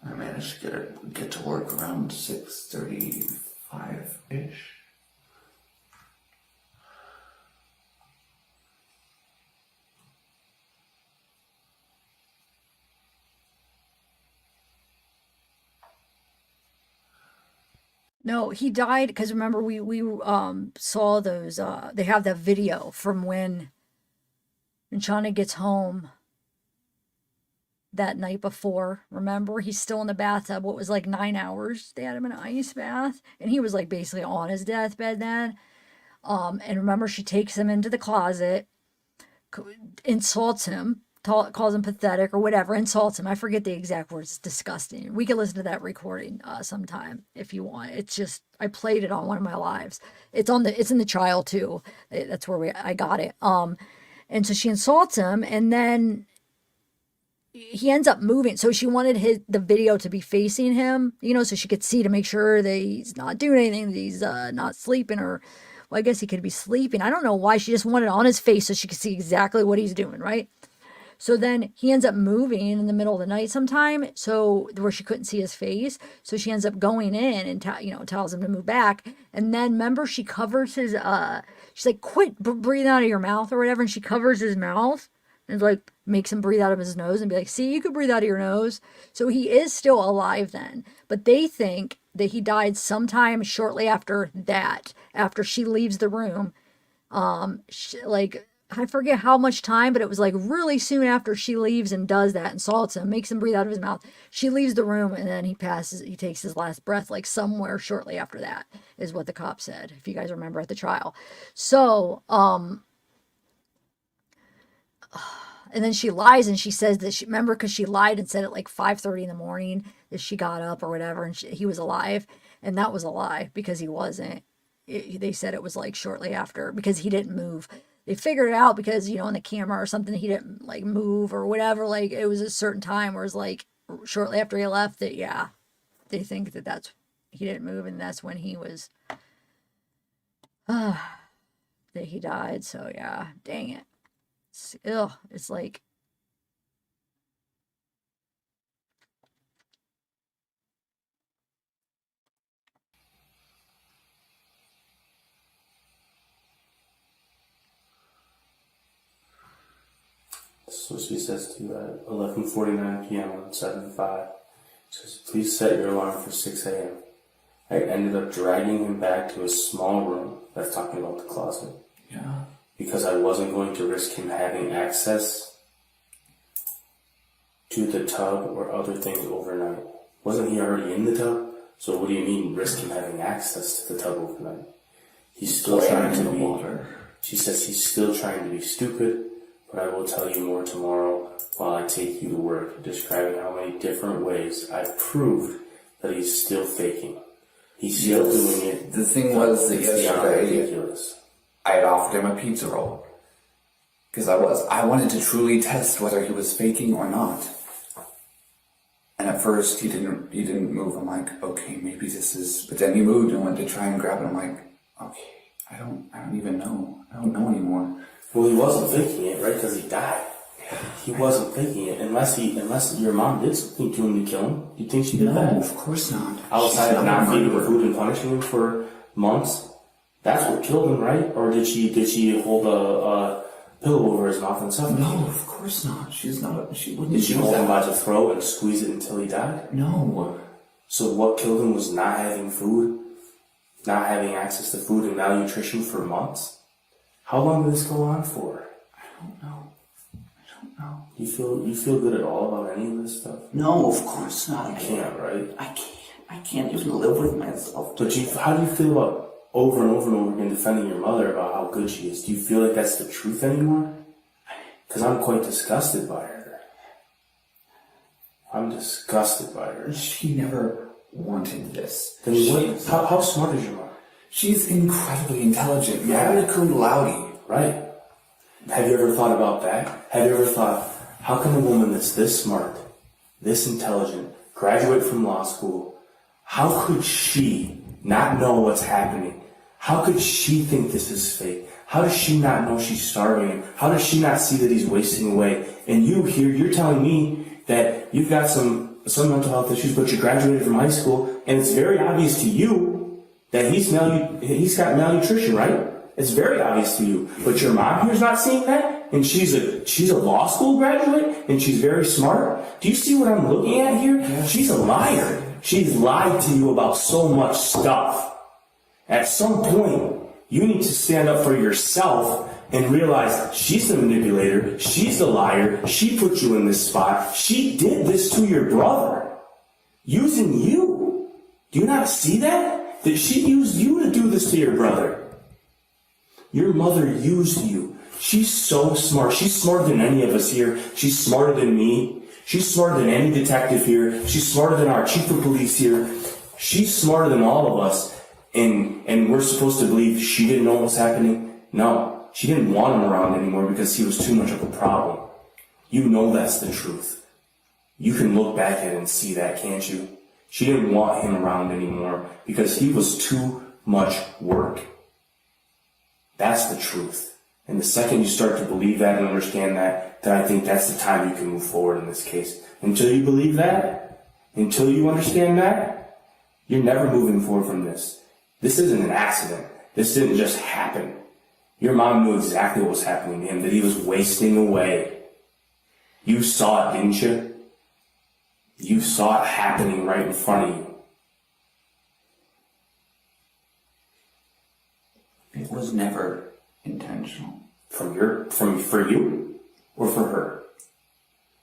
I managed to get to work around 6:35-ish. No, he died because remember we saw those they have that video from when Shonda gets home that night before. Remember, he's still in the bathtub. What was like 9 hours? They had him in an ice bath, and he was like basically on his deathbed then. And remember, she takes him into the closet, insults him, calls him pathetic or whatever, insults him. I forget the exact words. It's disgusting. We can listen to that recording sometime if you want. It's just, I played it on one of my lives. It's in the trial too. That's where I got it. And so she insults him, and then he ends up moving. So she wanted the video to be facing him, so she could see to make sure that he's not doing anything, that he's not sleeping, or, well, I guess he could be sleeping. I don't know why. She just wanted it on his face so she could see exactly what he's doing, right? So then he ends up moving in the middle of the night sometime, so where she couldn't see his face. So she ends up going in and tells him to move back. And then remember, she covers his she's like, quit breathing out of your mouth or whatever, and she covers his mouth and like makes him breathe out of his nose and be like, see, you could breathe out of your nose. So he is still alive then, but they think that he died sometime shortly after that, after she leaves the room. I forget how much time, but it was like really soon after she leaves and does that, insults him, makes him breathe out of his mouth. She leaves the room, and then he takes his last breath like somewhere shortly after that, is what the cop said, if you guys remember at the trial. So, and then she lies and she says that remember, because she lied and said at like 5:30 in the morning that she got up or whatever and he was alive. And that was a lie, because he wasn't. They said it was like shortly after, because he didn't move. They figured it out because, in the camera or something, he didn't like move or whatever. Like it was a certain time where it's like shortly after he left that, yeah, they think that he didn't move. And that's when he was, that he died. So yeah, dang it. It's like, So she says to you at 11:49 p.m. on 7/5, says, please set your alarm for 6 a.m. I ended up dragging him back to a small room. That's talking about the closet. Yeah. Because I wasn't going to risk him having access to the tub or other things overnight. Wasn't he already in the tub? So what do you mean risk him having access to the tub overnight? He's still trying to be water. She says he's still trying to be stupid, but I will tell you more tomorrow while I take you to work, describing how many different ways I've proved that he's still faking. He's still doing it. The thing was that yesterday, ridiculous. I had offered him a pizza roll. Because I wanted to truly test whether he was faking or not. And at first he didn't move. I'm like, okay, maybe this is, but then he moved and went to try and grab it. I'm like, okay, I don't even know. I don't know anymore. Well, he wasn't thinking it, right? Because he died. He wasn't thinking it unless your mom did something to him to kill him. Do you think she did that? No, of course not. Outside of not feeding him food and punishing him for months? That's what killed him, right? Or did she hold a pillow over his mouth and suffocate him? No, of course not. She wouldn't. Did she hold him by the throat and squeeze it until he died? No. So what killed him was not having food, not having access to food and malnutrition for months? How long did this go on for? I don't know. You feel good at all about any of this stuff? No, of course not. You can't, right? I can't even live with myself. But how do you feel about over and over and over again defending your mother about how good she is? Do you feel like that's the truth anymore? Because I'm quite disgusted by her. I'm disgusted by her. She never wanted this. Then how smart is your mom? She's incredibly intelligent. Magna cum laude. Right. Have you ever thought about that? Have you ever thought, how can a woman that's this smart, this intelligent, graduate from law school, how could she not know what's happening? How could she think this is fake? How does she not know she's starving him? How does she not see that he's wasting away? And you're telling me that you've got some mental health issues, but you graduated from high school, and it's very obvious to you that he's got malnutrition, right? It's very obvious to you. But your mom here's not seeing that, and she's a law school graduate, and she's very smart. Do you see what I'm looking at here? Yeah. She's a liar. She's lied to you about so much stuff. At some point, you need to stand up for yourself and realize she's the manipulator, she's the liar, she put you in this spot, she did this to your brother, using you. Do you not see that? That she used you to do this to your brother. Your mother used you. She's so smart. She's smarter than any of us here. She's smarter than me. She's smarter than any detective here. She's smarter than our chief of police here. She's smarter than all of us. And we're supposed to believe she didn't know what was happening? No. She didn't want him around anymore because he was too much of a problem. You know that's the truth. You can look back at it and see that, can't you? She didn't want him around anymore because he was too much work. That's the truth. And the second you start to believe that and understand that, then I think that's the time you can move forward in this case. Until you believe that, until you understand that, you're never moving forward from this. This isn't an accident. This didn't just happen. Your mom knew exactly what was happening to him, that he was wasting away. You saw it, didn't you? You saw it happening right in front of you. It was never intentional. For you? Or for her?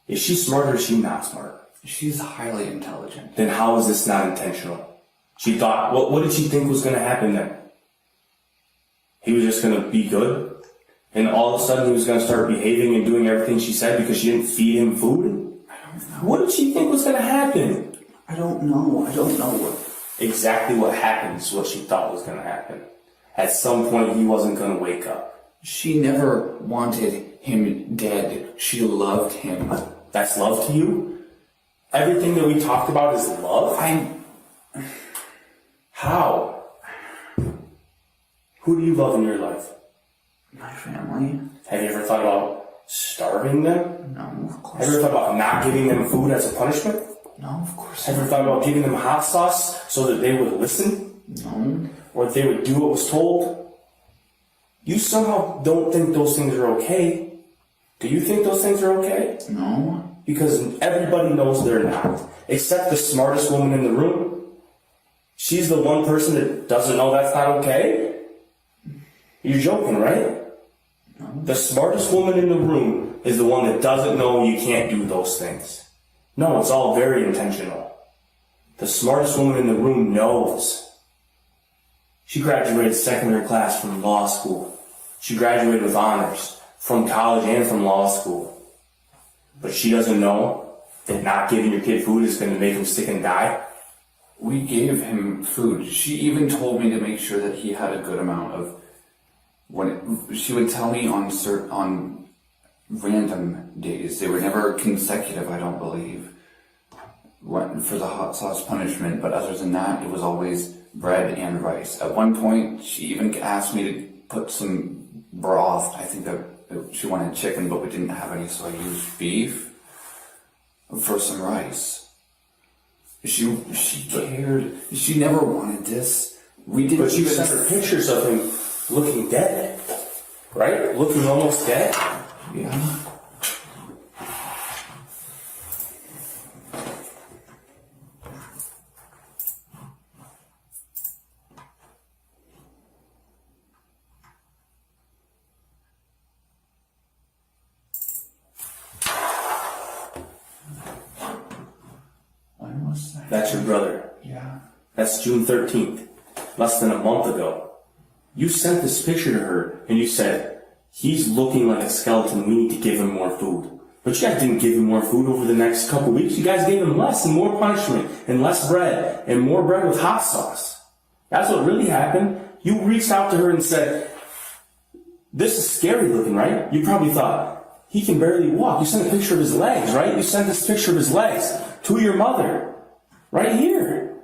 Is she smart or is she not smart? She's highly intelligent. Then how is this not intentional? She thought, what did she think was going to happen then? He was just going to be good? And all of a sudden he was going to start behaving and doing everything she said because she didn't feed him food? I don't know. What did she think was going to happen? I don't know. Exactly what happened is what she thought was going to happen. At some point he wasn't going to wake up. She never wanted him dead. She loved him. That's love to you? Everything that we talked about is love? How? Who do you love in your life? My family. Have you ever thought about starving them? No, of course. Have you ever thought about not giving them food as a punishment? No, of course. Have you ever thought about giving them hot sauce so that they would listen? No. Or that they would do what was told? You somehow don't think those things are okay. Do you think those things are okay? No. Because everybody knows they're not. Except the smartest woman in the room. She's the one person that doesn't know that's not okay? You're joking, right? No. The smartest woman in the room is the one that doesn't know you can't do those things. No, it's all very intentional. The smartest woman in the room knows. She graduated secondary class from law school. She graduated with honors from college and from law school. But she doesn't know that not giving your kid food is going to make him sick and die. We gave him food. She even told me to make sure that he had a good amount of. She would tell me on random days. They were never consecutive, I don't believe. went for the hot sauce punishment, but other than that, it was always bread and rice. At one point, she even asked me to put some broth. I think that she wanted chicken, but we didn't have any, so I used beef for some rice. She cared. She never wanted this. We didn't. But you sent her pictures of him looking dead, right? Looking almost dead. Yeah. When was that? That's your brother. Yeah. That's June 13th, less than a month ago. You sent this picture to her and you said, he's looking like a skeleton, we need to give him more food. But you guys didn't give him more food over the next couple weeks. You guys gave him less and more punishment and less bread and more bread with hot sauce. That's what really happened. You reached out to her and said, this is scary looking, right? You probably thought, he can barely walk. You sent a picture of his legs, right? You sent this picture of his legs to your mother, right here.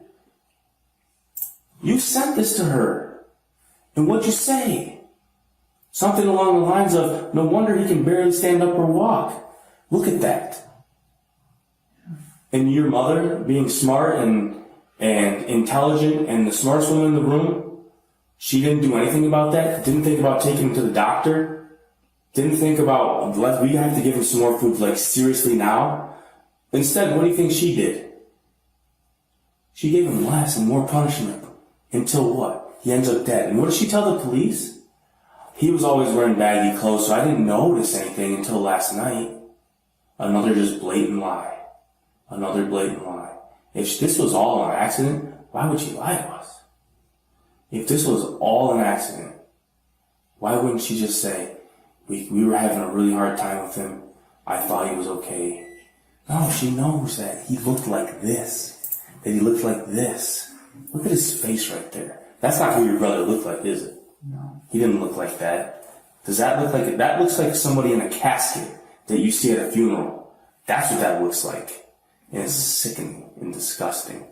You sent this to her. And what'd you say? Something along the lines of, no wonder he can barely stand up or walk. Look at that. And your mother, being smart and intelligent and the smartest woman in the room, she didn't do anything about that, didn't think about taking him to the doctor, didn't think about, we have to give him some more food, like seriously now. Instead, what do you think she did? She gave him less and more punishment. Until what? He ends up dead. And what did she tell the police? He was always wearing baggy clothes, so I didn't notice anything until last night. Another just blatant lie. Another blatant lie. If this was all an accident, why would she lie to us? If this was all an accident, why wouldn't she just say, we were having a really hard time with him, I thought he was okay. No, she knows that he looked like this. That he looked like this. Look at his face right there. That's not who your brother looked like, is it? No. He didn't look like that. Does that look like it? That looks like somebody in a casket that you see at a funeral. That's what that looks like. And it's sickening and disgusting.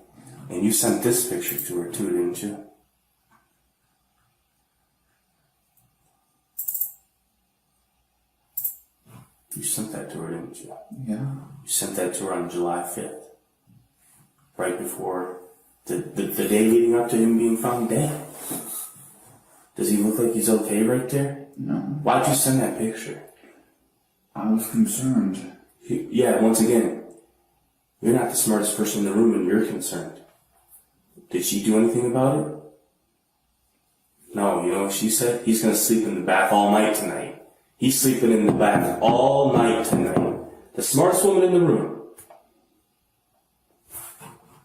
And you sent this picture to her too, didn't you? You sent that to her, didn't you? Yeah. You sent that to her on July 5th. Right before the day leading up to him being found dead. Does he look like he's okay right there? No. Why'd you send that picture? I was concerned. Yeah, once again, you're not the smartest person in the room and you're concerned. Did she do anything about it? No, you know what she said? He's gonna sleep in the bath all night tonight. He's sleeping in the bath all night tonight. The smartest woman in the room.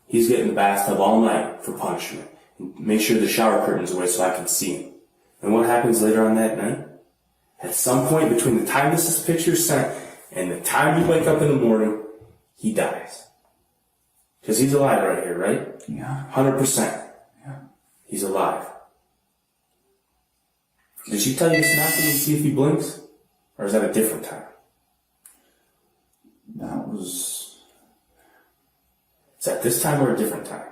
He's getting the bathtub all night for punishment. Make sure the shower curtain's away so I can see him. And what happens later on that night? At some point between the time this picture's sent and the time you wake up in the morning, he dies. Because he's alive right here, right? Yeah. 100%. Yeah. He's alive. Did she tell you to snap him and see if he blinks? Or is that a different time? That was... Is that this time or a different time?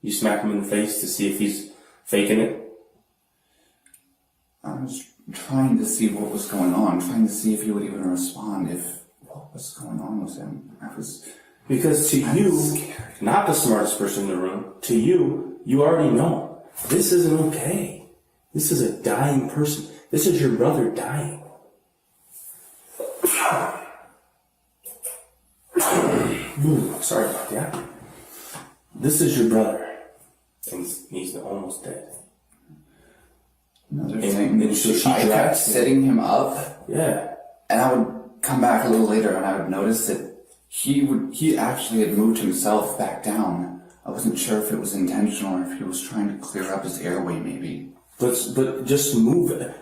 You smack him in the face to see if he's faking it? I was trying to see what was going on, trying to see if he would even respond, if what was going on with him. Because to you, scared. not the smartest person in the room, to you, you already know. This isn't okay. This is a dying person. This is your brother dying. Ooh, sorry about that. This is your brother. And he's almost dead. Another thing, and so she I kept dragged him. setting him up, Yeah. and I would come back a little later and I would notice that he actually had moved himself back down. I wasn't sure if it was intentional or if he was trying to clear up his airway maybe. But just move it.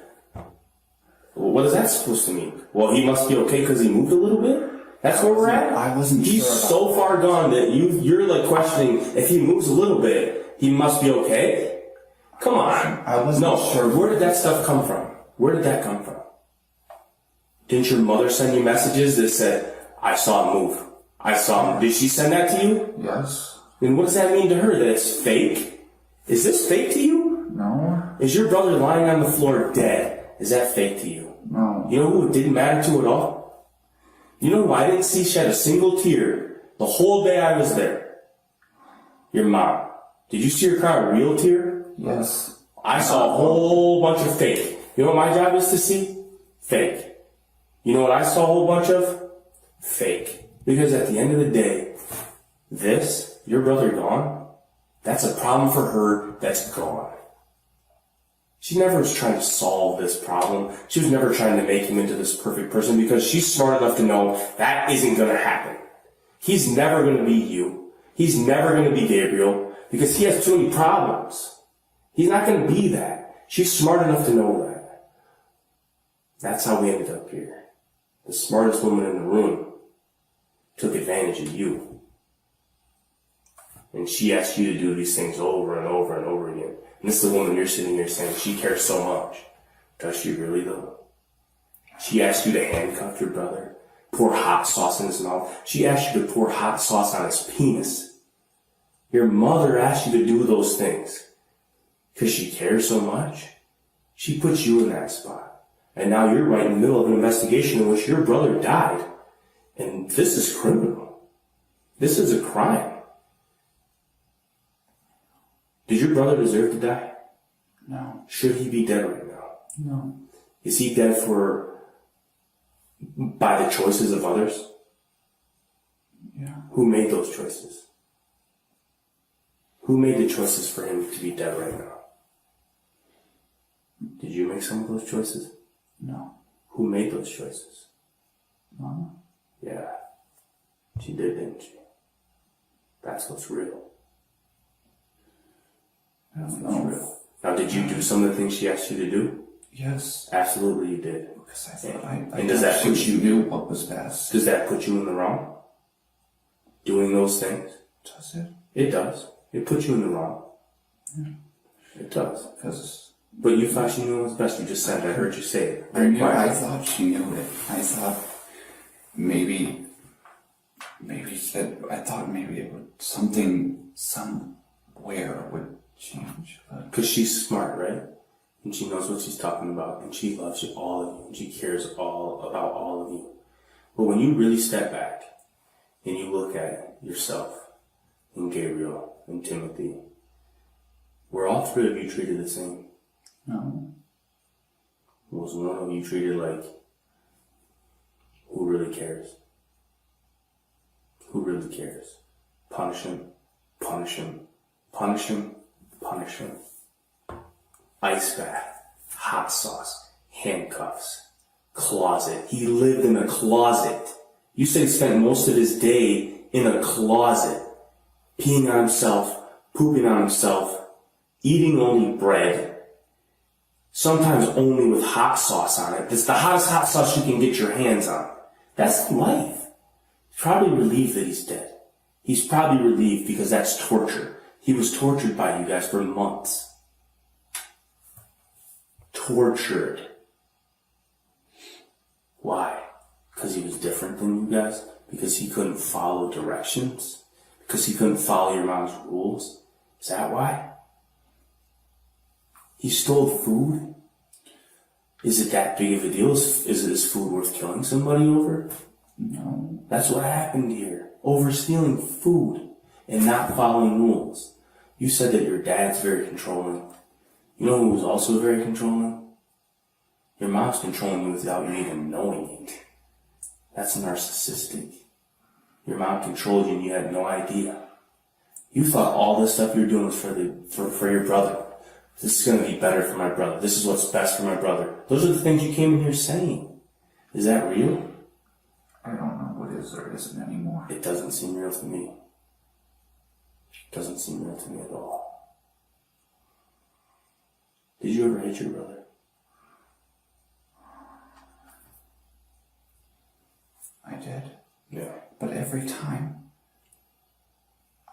What is that supposed to mean? Well, he must be okay because he moved a little bit? That's where we're at? I wasn't He's sure about so far gone that you're like questioning if he moves a little bit, he must be okay? Come on. I wasn't sure. Where did that stuff come from? Where did that come from? Didn't your mother send you messages that said, I saw him move. I saw him. Did she send that to you? Yes. And what does that mean to her? That it's fake? Is this fake to you? No. Is your brother lying on the floor dead? Is that fake to you? No. You know who it didn't matter to at all? You know who I didn't see shed a single tear the whole day I was there? Your mom. Did you see her cry a real tear? Yes. I saw a whole bunch of fake. You know what my job is to see? Fake. You know what I saw a whole bunch of? Fake. Because at the end of the day, your brother gone, that's a problem for her that's gone. She never was trying to solve this problem. She was never trying to make him into this perfect person because she's smart enough to know that isn't going to happen. He's never going to be you. He's never going to be Gabriel because he has too many problems. He's not going to be that. She's smart enough to know that. That's how we ended up here. The smartest woman in the room took advantage of you. And she asked you to do these things over and over and over again. And this is the woman you're sitting here saying she cares so much. Does she really though? She asked you to handcuff your brother, pour hot sauce in his mouth. She asked you to pour hot sauce on his penis. Your mother asked you to do those things. Because she cares so much, she puts you in that spot. And now you're right in the middle of an investigation in which your brother died. And this is criminal. This is a crime. Did your brother deserve to die? No. Should he be dead right now? No. Is he dead by the choices of others? Yeah. Who made those choices? Who made the choices for him to be dead right now? Did you make some of those choices? No. Who made those choices? Mama? Yeah. She did, didn't she? That's what's real. I don't That's know. real. Now, did you do some of the things she asked you to do? Yes. Absolutely you did. Because I thought I And does that put you- knew what was best. Does that put you in the wrong? Doing those things? Does it? It does. It puts you in the wrong. Yeah. It does. Because But you thought she knew what was best. You just said, I heard you say it. I knew. I thought she knew it. I thought maybe it would somewhere would change. But Because she's smart, right? And she knows what she's talking about. And she loves you, all of you. And she cares about all of you. But when you really step back and you look at yourself and Gabriel and Timothy, were all three of you treated the same? no. Was one of you treated like, who really cares? Who really cares? Punish him, punish him, punish him, punish him. Ice bath, hot sauce, handcuffs, closet. He lived in a closet. You said he spent most of his day in a closet, peeing on himself, pooping on himself, eating only bread, sometimes only with hot sauce on it. That's the hottest hot sauce you can get your hands on. That's life. He's probably relieved that he's dead. He's probably relieved because that's torture. He was tortured by you guys for months. Tortured. Why? Because he was different than you guys? Because he couldn't follow directions? Because he couldn't follow your mom's rules? Is that why? He stole food? Is it that big of a deal? Is food worth killing somebody over? No. That's what happened here. Over stealing food and not following rules. You said that your dad's very controlling. You know who was also very controlling? Your mom's controlling you without you even knowing it. That's narcissistic. Your mom controlled you and you had no idea. You thought all this stuff you're doing was for your brother. This is going to be better for my brother. This is what's best for my brother. Those are the things you came in here saying. Is that real? I don't know what is or isn't anymore. It doesn't seem real to me. It doesn't seem real to me at all. Did you ever hit your brother? I did. Yeah. But every time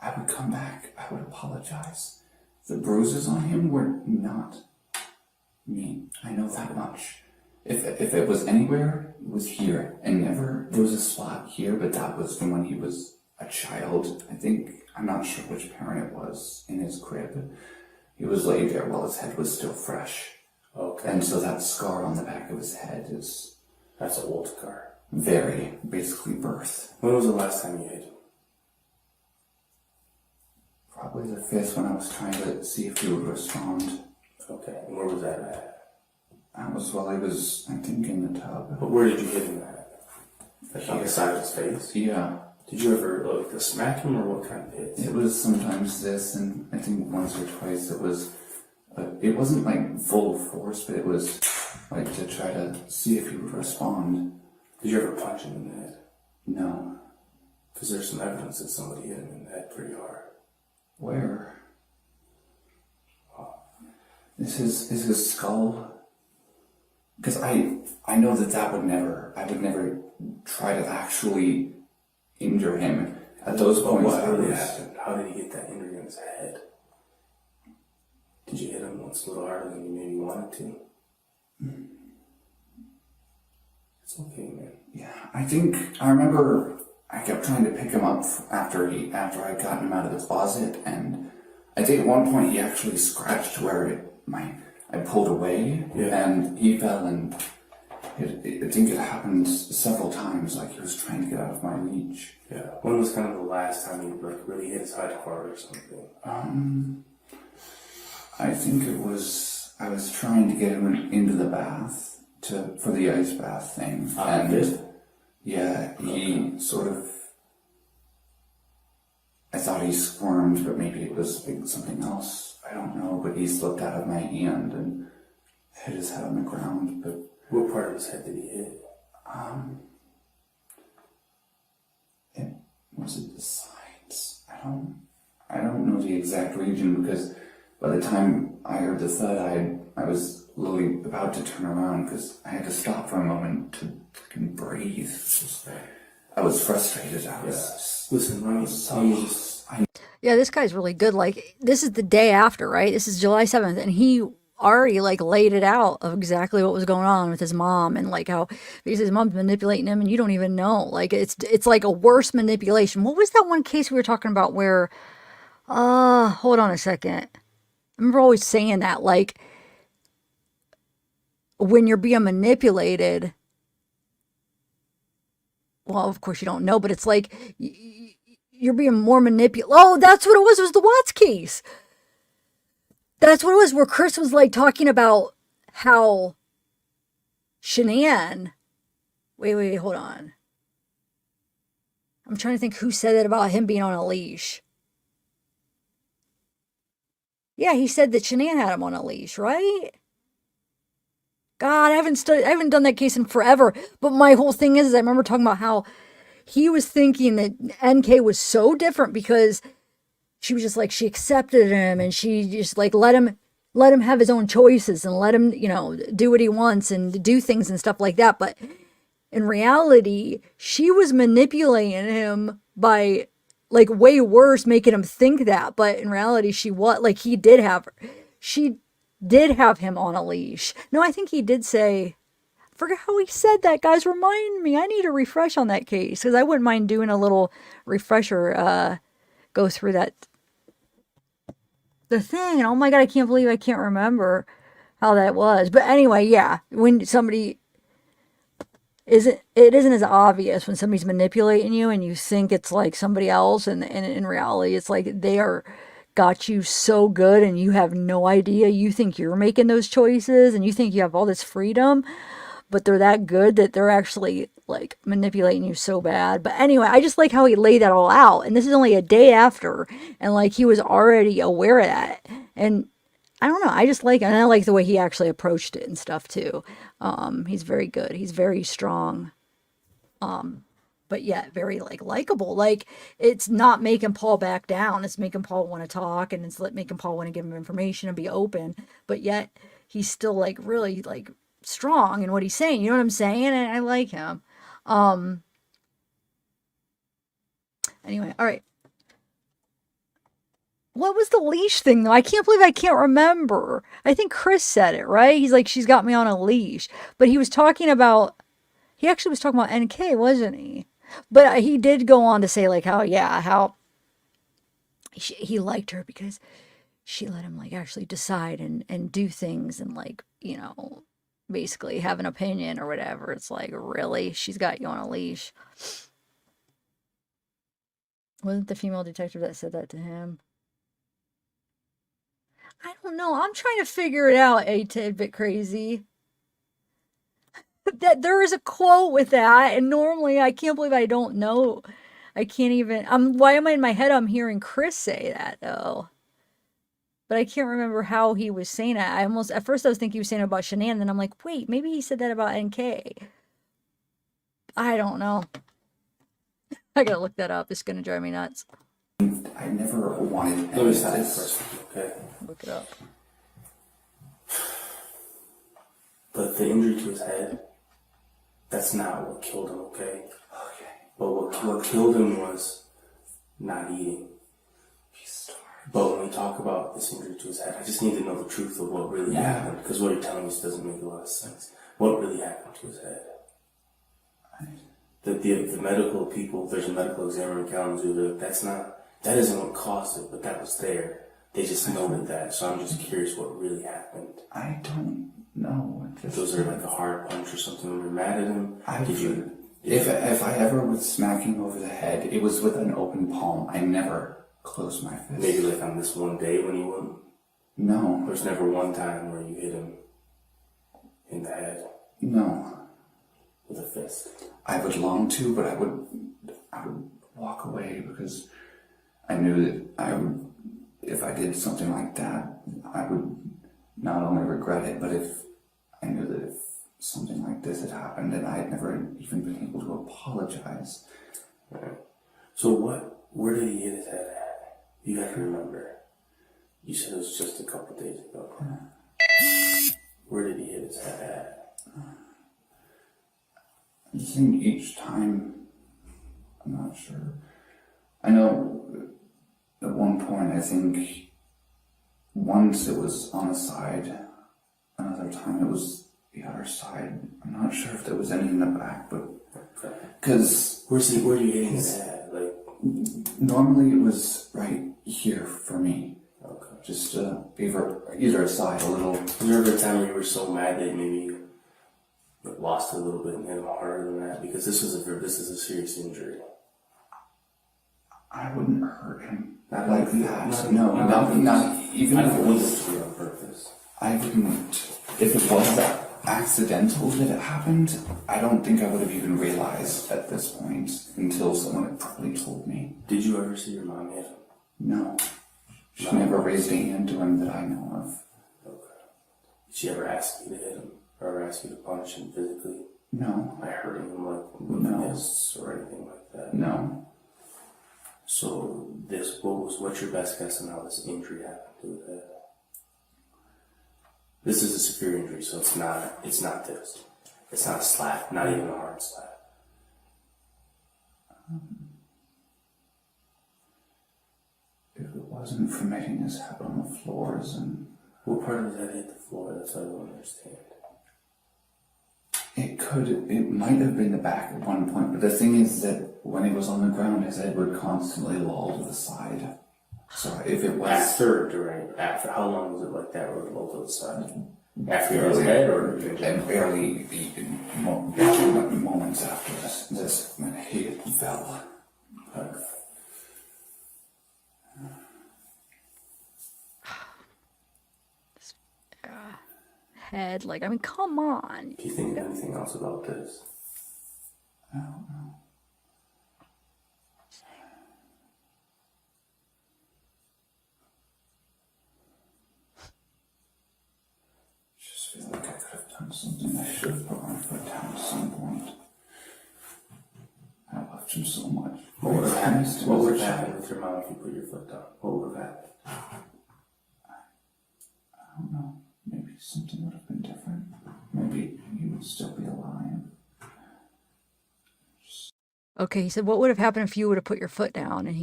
I would come back, I would apologize. The bruises on him were not me. I know that much. If it was anywhere, it was here. And never, there was a spot here, but that was from when he was a child. I think, I'm not sure which parent it was in his crib. He was laid there while his head was still fresh. Okay. And so that scar on the back of his head is... That's an old scar. Very, basically birth. When was the last time you hit him? Probably the 5th, when I was trying to see if he would respond. Okay, and where was that at? That was while he was, I think, in the tub. But where did you hit him at? Like on the side of his face? Yeah. Did you ever like to smack him, or what kind of hits? It was sometimes this, and I think once or twice it was... it wasn't like full force, but it was like to try to see if he would respond. Did you ever punch him in the head? No. Because there's some evidence that somebody hit him in the head pretty hard. Where? Is his skull? Because I know that I would never try to actually injure him. At those points, What really happened? How did he get that injury in his head? Did you hit him once a little harder than you maybe wanted to? It's okay, man. Yeah, I remember I kept trying to pick him up after I'd gotten him out of the closet, and I think at one point he actually scratched where I pulled away, and he fell, and I think it happened several times, like he was trying to get out of my reach. Yeah. When was kind of the last time you like really hit his head hard or something? I think I was trying to get him into the bath for the ice bath thing, and yeah, he sort of. I thought he squirmed, but maybe it was something else. I don't know, but he slipped out of my hand and hit his head on the ground. But what part of his head did he hit? Was it the sides? I don't know the exact region, because by the time I heard the thud, I was literally about to turn around because I had to stop for a moment to fucking breathe. I was frustrated. Yeah, this guy's really good. Like, this is the day after, right? This is July 7th, and he already like laid it out of exactly what was going on with his mom, and like how because his mom's manipulating him and you don't even know. Like, it's like a worse manipulation. What was that one case we were talking about where hold on a second. I remember always saying that, like, when you're being manipulated, well, of course you don't know, but it's like you're being more manipulated. Oh, that's what it was. It was the Watts case. That's what it was, where Chris was like talking about how Shanann. Wait, hold on. I'm trying to think who said that about him being on a leash. Yeah, he said that Shanann had him on a leash, right? God, I haven't done that case in forever. But my whole thing is I remember talking about how he was thinking that NK was so different because she was just like, she accepted him and she just like let him have his own choices and let him, do what he wants and do things and stuff like that. But in reality, she was manipulating him by like way worse, making him think that. But in reality, she did have him on a leash. No, I think he did say, I forget how he said that, guys. Remind me. I need a refresh on that case because I wouldn't mind doing a little refresher, go through the thing. And oh my God, I can't believe I can't remember how that was. But anyway, yeah, when somebody it isn't as obvious when somebody's manipulating you and you think it's like somebody else, and in reality it's like they are got you so good and you have no idea. You think you're making those choices and you think you have all this freedom, but they're that good that they're actually like manipulating you so bad. But anyway, I just like how he laid that all out, and this is only a day after, and like he was already aware of that. And I don't know, I just like, and I like the way he actually approached it and stuff too. He's very good. He's very strong. But yet very like likable. Like, it's not making Paul back down. It's making Paul want to talk, and it's making Paul want to give him information and be open. But yet he's still like really like strong in what he's saying. You know what I'm saying? And I like him. Anyway, all right. What was the leash thing though? I can't believe I can't remember. I think Chris said it, right? He's like, she's got me on a leash. But he was talking about, he actually was talking about NK, wasn't he? But he did go on to say like how, yeah, how he liked her because she let him like actually decide and do things and like, you know, basically have an opinion or whatever. It's like, really? She's got you on a leash. Wasn't the female detective that said that to him? I don't know. I'm trying to figure it out, a tidbit crazy. That there is a quote with that, and normally I can't believe I don't know. I can't even. Why am I in my head? I'm hearing Chris say that though, but I can't remember how he was saying it. I almost at first I was thinking he was saying it about Shanda, and then I'm like, wait, maybe he said that about NK. I don't know. I gotta look that up. It's gonna drive me nuts. I never wanted Let me stop you first, okay? Look it up. But the injury to his head, that's not what killed him, okay? Okay. But what killed him was not eating. But when we talk about this injury to his head, I just need to know the truth of what really happened, because what you're telling me just doesn't make a lot of sense. What really happened to his head? The medical people, there's a medical examiner in Kalamazoo, that isn't what caused it, but that was there. They just noted that, so I'm just curious what really happened. I don't know. Was there like a hard punch or something when you were mad at him? If I ever was smacking over the head, it was with an open palm. I never closed my fist. Maybe like on this one day when you wouldn't? No. There's never one time where you hit him in the head? No. With a fist? I would long to, but I would walk away because I knew that if I did something like that, I would not only regret it, but if I knew that if something like this had happened and I had never even been able to apologize. Right. So where did he hit his head at? You have to remember. You said it was just a couple days ago. Yeah. Where did he hit his head at? I think each time, I'm not sure. I know at one point, I think once it was on the side, another time it was the other side. I'm not sure if there was any in the back, but because where are you hitting his head? Like normally it was right here for me. Okay. Just either side a little. Was there ever a time where you were so mad that maybe you lost it a little bit and hit him harder than that? Because this is a serious injury. I wouldn't hurt him Not like that. Not even I if it don't was want to on purpose. I wouldn't. If it was that accidental that it happened, I don't think I would have even realized at this point until someone had probably told me. Did you ever see your mom hit him? No. She never raised a hand to him that I know of. Okay. Did she ever ask you to hit him? Or ever ask you to punish him physically? No. By hurting him like with fists or anything like that? No. So what's your best guess on how this injury happened to his head? This is a severe injury, so it's not this. It's not a slap, not even a hard slap. If it wasn't from hitting his head on the floors and... What part of his head hit the floor? That's what I don't understand. It might have been the back at one point, but the thing is that when he was on the ground, his head would constantly loll to the side. So if it was... After, how long was it like that where it lolled to the side? After his head or? And barely moments after this when he fell. Head, like, I mean, come on. Do you think of anything else about this? I don't know. Just feel like I could have done something. I should have put my foot down at some point. I loved him so much. What would have happened? What would have happened with your mom if you put your foot down? What would have happened? I don't know. Maybe something would have been different. Maybe he would still be alive. Okay, he said, what would have happened if you would have put your foot down? And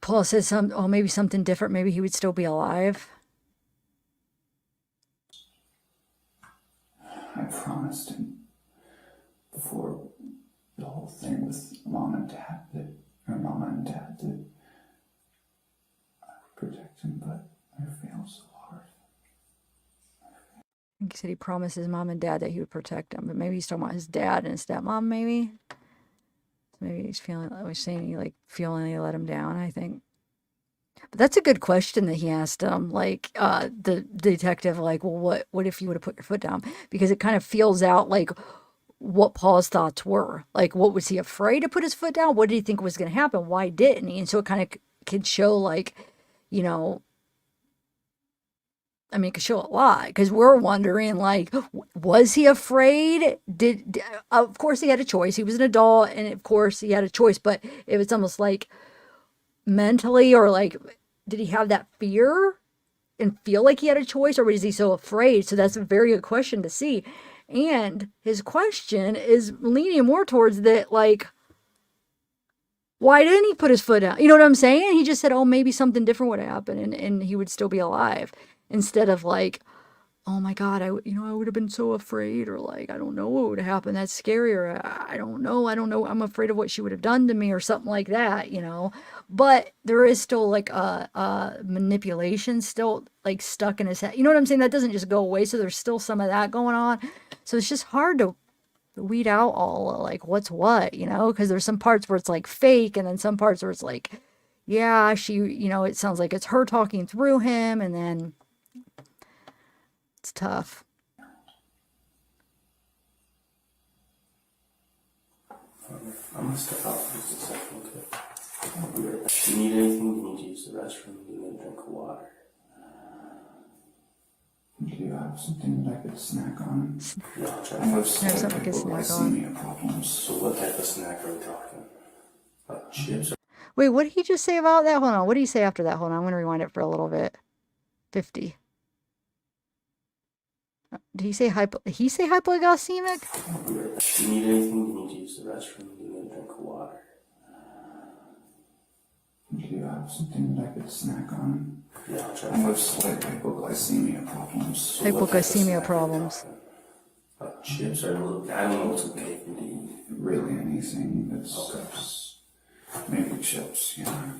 Paul says maybe something different. Maybe he would still be alive. I promised him before the whole thing with mom and dad that I would protect him, but I failed so hard. He said he promised his mom and dad that he would protect him, but maybe he's talking about his dad and his stepmom, maybe. Maybe he's feeling he let him down, I think. But that's a good question that he asked him, like, the detective, like, well, what if you would have put your foot down? Because it kind of feels out like what Paul's thoughts were. Like, what was he afraid to put his foot down? What did he think was going to happen? Why didn't he? And so it kind of could show, like, you know, I mean, it could show a lot, because we're wondering, like, was he afraid? Of course he had a choice. He was an adult, and of course he had a choice, but it was almost like mentally, or like, did he have that fear and feel like he had a choice, or was he so afraid? So that's a very good question to see. And his question is leaning more towards that, like, why didn't he put his foot down? You know what I'm saying? He just said, oh, maybe something different would happen, and he would still be alive. Instead of like, oh my God, I would have been so afraid, or like, I don't know what would happen. That's scary, or I don't know. I'm afraid of what she would have done to me, or something like that, you know. But there is still like a manipulation still like stuck in his head. You know what I'm saying? That doesn't just go away. So there's still some of that going on. So it's just hard to weed out all like what's what, you know, because there's some parts where it's like fake, and then some parts where it's like, yeah, she, you know, it sounds like it's her talking through him, and then it's tough. I'm gonna step out for just a second, okay? If you need anything, you need to use the restroom, you need a drink of water. Do you have something that I could snack on? Yeah, I'll try. I have something I could snack on. hypoglycemia problems. So what type of snack are we talking? Like chips? Wait, what did he just say about that? Hold on. What did he say after that? Hold on. I'm going to rewind it for a little bit. 50. Did he say hypoglycemic? If you need anything, you need to use the restroom, you need a drink of water. Do you have something that I could snack on? Yeah, I'll try. I have slight hypoglycemia problems. So what type of Hypoglycemia snack are we problems. talking? Like chips or a little, I don't know what's okay for you. Really anything that's maybe chips,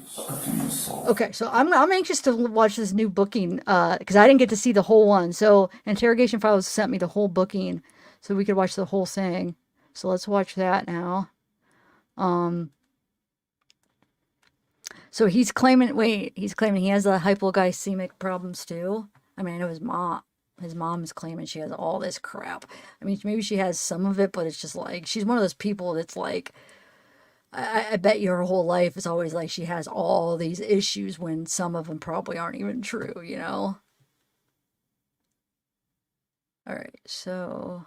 something with salt. Okay, so I'm anxious to watch this new booking because I didn't get to see the whole one. So Interrogation Files sent me the whole booking so we could watch the whole thing. So let's watch that now. So he's claiming he has the hypoglycemic problems too. I mean, I know his mom is claiming she has all this crap. I mean, maybe she has some of it, but it's just like, she's one of those people that's like, I bet you her whole life is always like she has all these issues when some of them probably aren't even true, you know? All right, so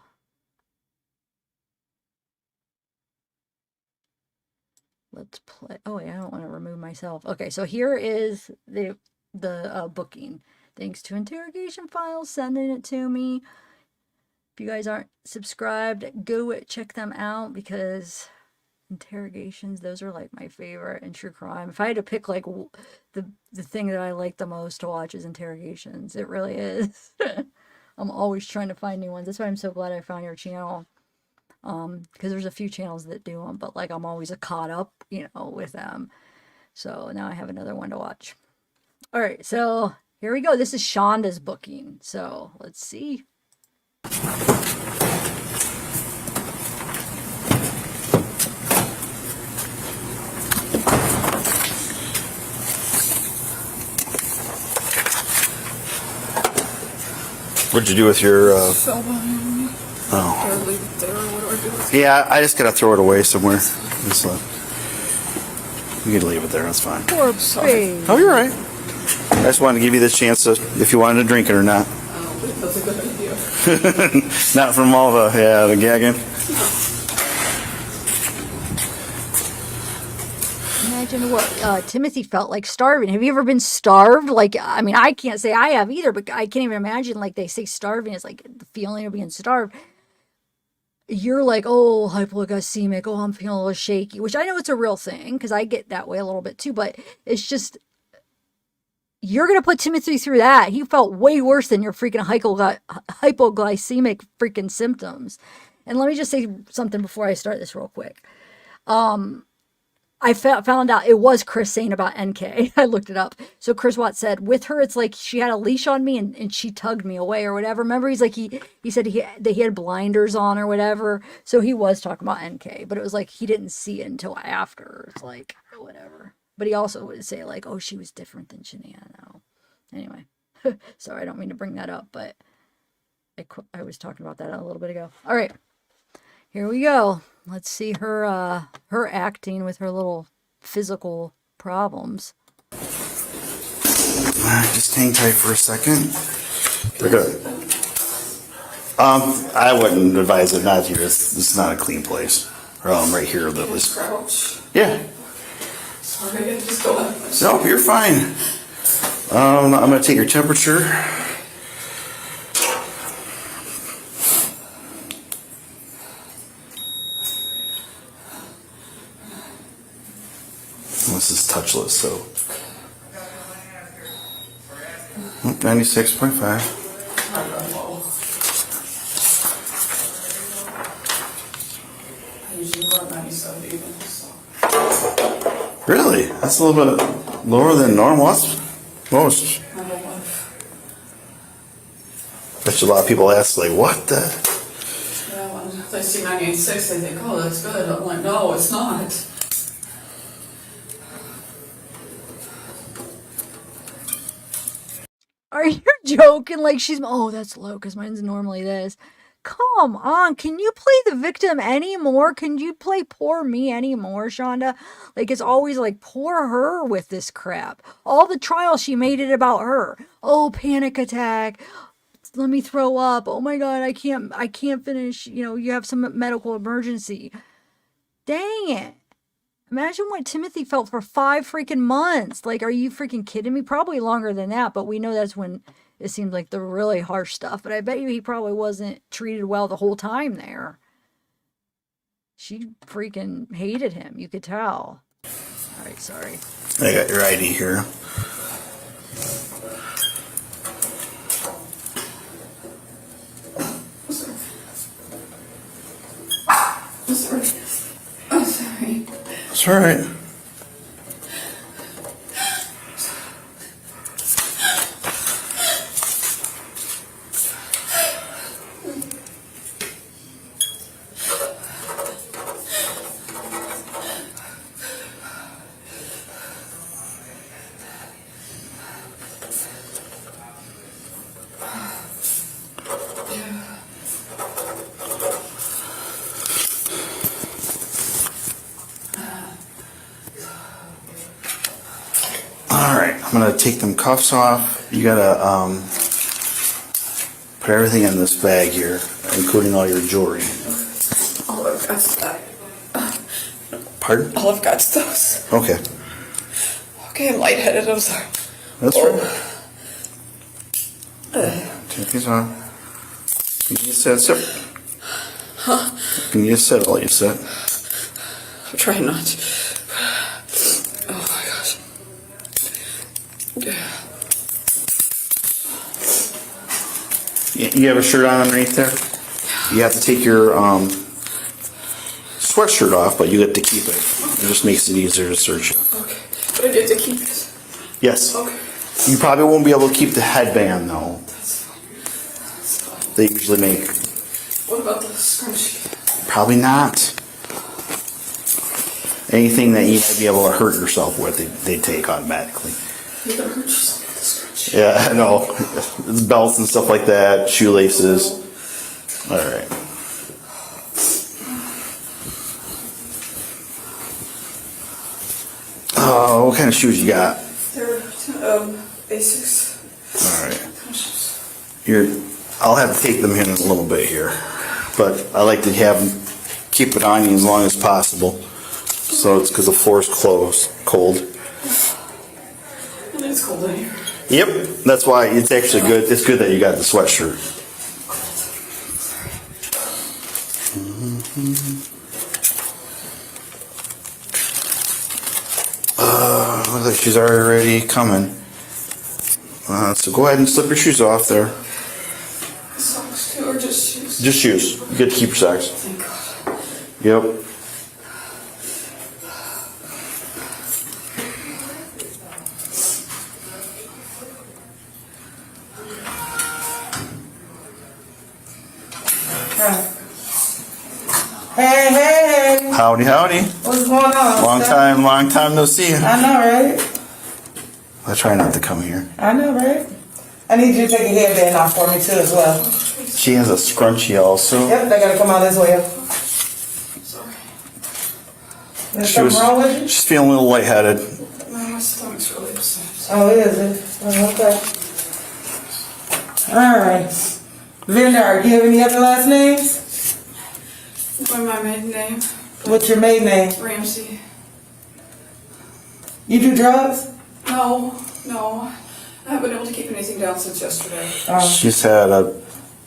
let's play. Oh, wait, I don't want to remove myself. Okay, so here is the booking. Thanks to Interrogation Files sending it to me. If you guys aren't subscribed, go check them out, because interrogations, those are like my favorite in true crime. If I had to pick like the thing that I like the most to watch is interrogations. It really is. I'm always trying to find new ones. That's why I'm so glad I found your channel. Because there's a few channels that do them, but like I'm always caught up, with them. So now I have another one to watch. All right, so here we go. This is Shonda's booking. So let's see. What'd you do with your? Fell behind me. Oh. Do I leave it there, or what do I do with it? Yeah, I just gotta throw it away somewhere. Just, you can leave it there. That's fine. Poor babe. Oh, you're right. I just wanted to give you this chance to, if you wanted to drink it or not. I don't think that's a good idea. Not from all the gagging. Imagine what Timothy felt like starving. Have you ever been starved? Like, I mean, I can't say I have either, but I can't even imagine, like, they say starving is like the feeling of being starved. you're like, oh, hypoglycemic, oh, I'm feeling a little shaky, which I know it's a real thing because I get that way a little bit too, but it's just, you're going to put Timothy through that. He felt way worse than your freaking hypoglycemic freaking symptoms. And let me just say something before I start this real quick. I found out it was Chris saying about NK. I looked it up. So Chris Watts said, with her, it's like she had a leash on me and she tugged me away or whatever. Remember, he's like, he said that he had blinders on or whatever. So he was talking about NK, but it was like he didn't see it until after. It's like, whatever. But he also would say like, oh, she was different than Shanda. No. Anyway, sorry, I don't mean to bring that up, but I was talking about that a little bit ago. All right, here we go. Let's see her acting with her little physical problems. Just hang tight for a second. We're good. I wouldn't advise it not here. This is not a clean place. Right here that was. Crouch. Yeah. Sorry, I just don't like this. No, you're fine. I'm gonna take your temperature. This is touchless, so 96.5. I usually go at 97 even, so. Really? That's a little bit lower than normal. That's most. I don't know. Bet you a lot of people ask, like, what the? Yeah, when they see 98.6, they think, oh, that's good. I'm like, no, it's not. Are you joking? Like oh, that's low because mine's normally this. Come on, can you play the victim anymore? Can you play poor me anymore, Shonda? Like, it's always like, poor her with this crap. All the trial, she made it about her. Oh, panic attack. Let me throw up. Oh my God, I can't finish. You have some medical emergency. Dang it. Imagine what Timothy felt for 5 freaking months. Like, are you freaking kidding me? Probably longer than that, but we know that's when it seemed like the really harsh stuff. But I bet you he probably wasn't treated well the whole time there. She freaking hated him. You could tell. All right, sorry. I got your ID here. Sorry. I'm sorry. That's all right. I'm gonna take them cuffs off. You gotta put everything in this bag here, including all your jewelry. All I've got's that. Pardon? All I've got's those. Okay. Okay, I'm lightheaded. I'm sorry. That's right. Take these off. Can you just sit? Huh? Can you just sit all you sit? I'm trying not to. Oh my gosh. You have a shirt on underneath there? You have to take your sweatshirt off, but you get to keep it. It just makes it easier to search you. Okay, but I get to keep it. Yes. Okay. You probably won't be able to keep the headband though. That's fine. They usually make. What about the scrunchie? Probably not. Anything that you might be able to hurt yourself with, they take automatically. You're gonna hurt yourself with the scrunchie. Yeah, I know. It's belts and stuff like that, shoelaces. All right. Oh, what kind of shoes you got? They're basics. All right. I'll have to take them in a little bit here, but I like to have them keep it on you as long as possible. So it's because the floor's cold. It is cold in here. Yep, that's why it's actually good. It's good that you got the sweatshirt. Looks like she's already coming. So go ahead and slip your shoes off there. Socks too, or just shoes? Just shoes. You get to keep your socks. Thank God. Yep. Hey, hey, Howdy, howdy. what's going on? Long time no see. I know, right? I try not to come here. I know, right? I need you to take your hairband off for me too, as well. She has a scrunchie also. Yep, they gotta come out this way. Sorry. There's She something wrong with you? she's feeling a little lightheaded. My stomach's really upset. Oh, is it? Oh, okay. All right. Vander, do you have any other last names? What's my maiden name? What's your maiden name? Ramsey. You do drugs? No. I haven't been able to keep anything down since yesterday. She's had a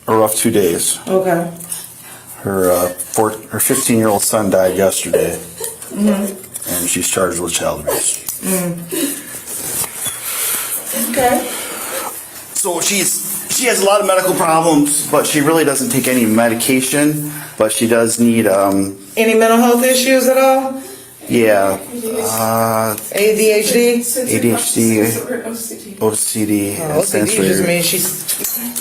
rough 2 days. Okay. Her 15-year-old son died yesterday, and she's charged with child abuse. Okay. So she has a lot of medical problems, but she really doesn't take any medication. But she does need Any mental health issues at all? ADHD, ADHD? OCD. OCD, and OCD just sensory. means she's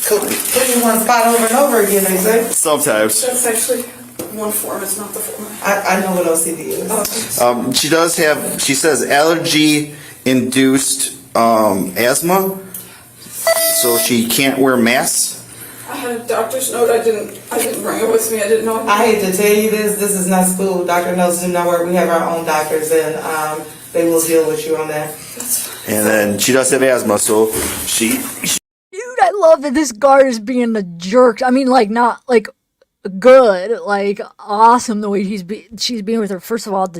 pushing one spot over and over again, they say. Sometimes. That's actually one form, it's not the form. I know what OCD is. She does have, she says, allergy-induced asthma, so she can't wear masks. I had a doctor's note, I didn't bring it with me, I didn't know. I hate to tell you this is not school. Doctor knows do not work. We have our own doctors, and they will deal with you on that. And then she does have asthma, so she Dude, I love that this guard is being a jerk. I mean, like, not, like, good, like, awesome the way she's being with her. First of all, the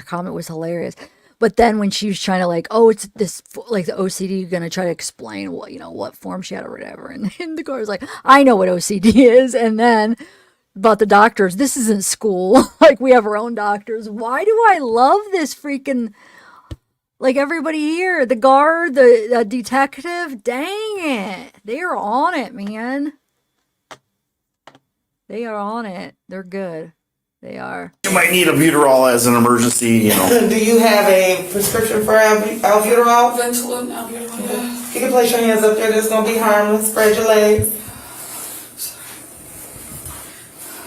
comment was hilarious. But then when she was trying to, like, oh, it's this, like, the OCD, you're going to try to explain what, what form she had or whatever. And then the guard's like, I know what OCD is. And then about the doctors, this isn't school. Like, we have our own doctors. Why do I love this freaking, like, everybody here, the guard, the detective, dang it. They are on it, man. They are on it. They're good. They are. you might need albuterol as an emergency, Do you have a prescription for albuterol? Ventolin, albuterol, yeah. You can place your hands up there. That's going to be harmless. Spread your legs.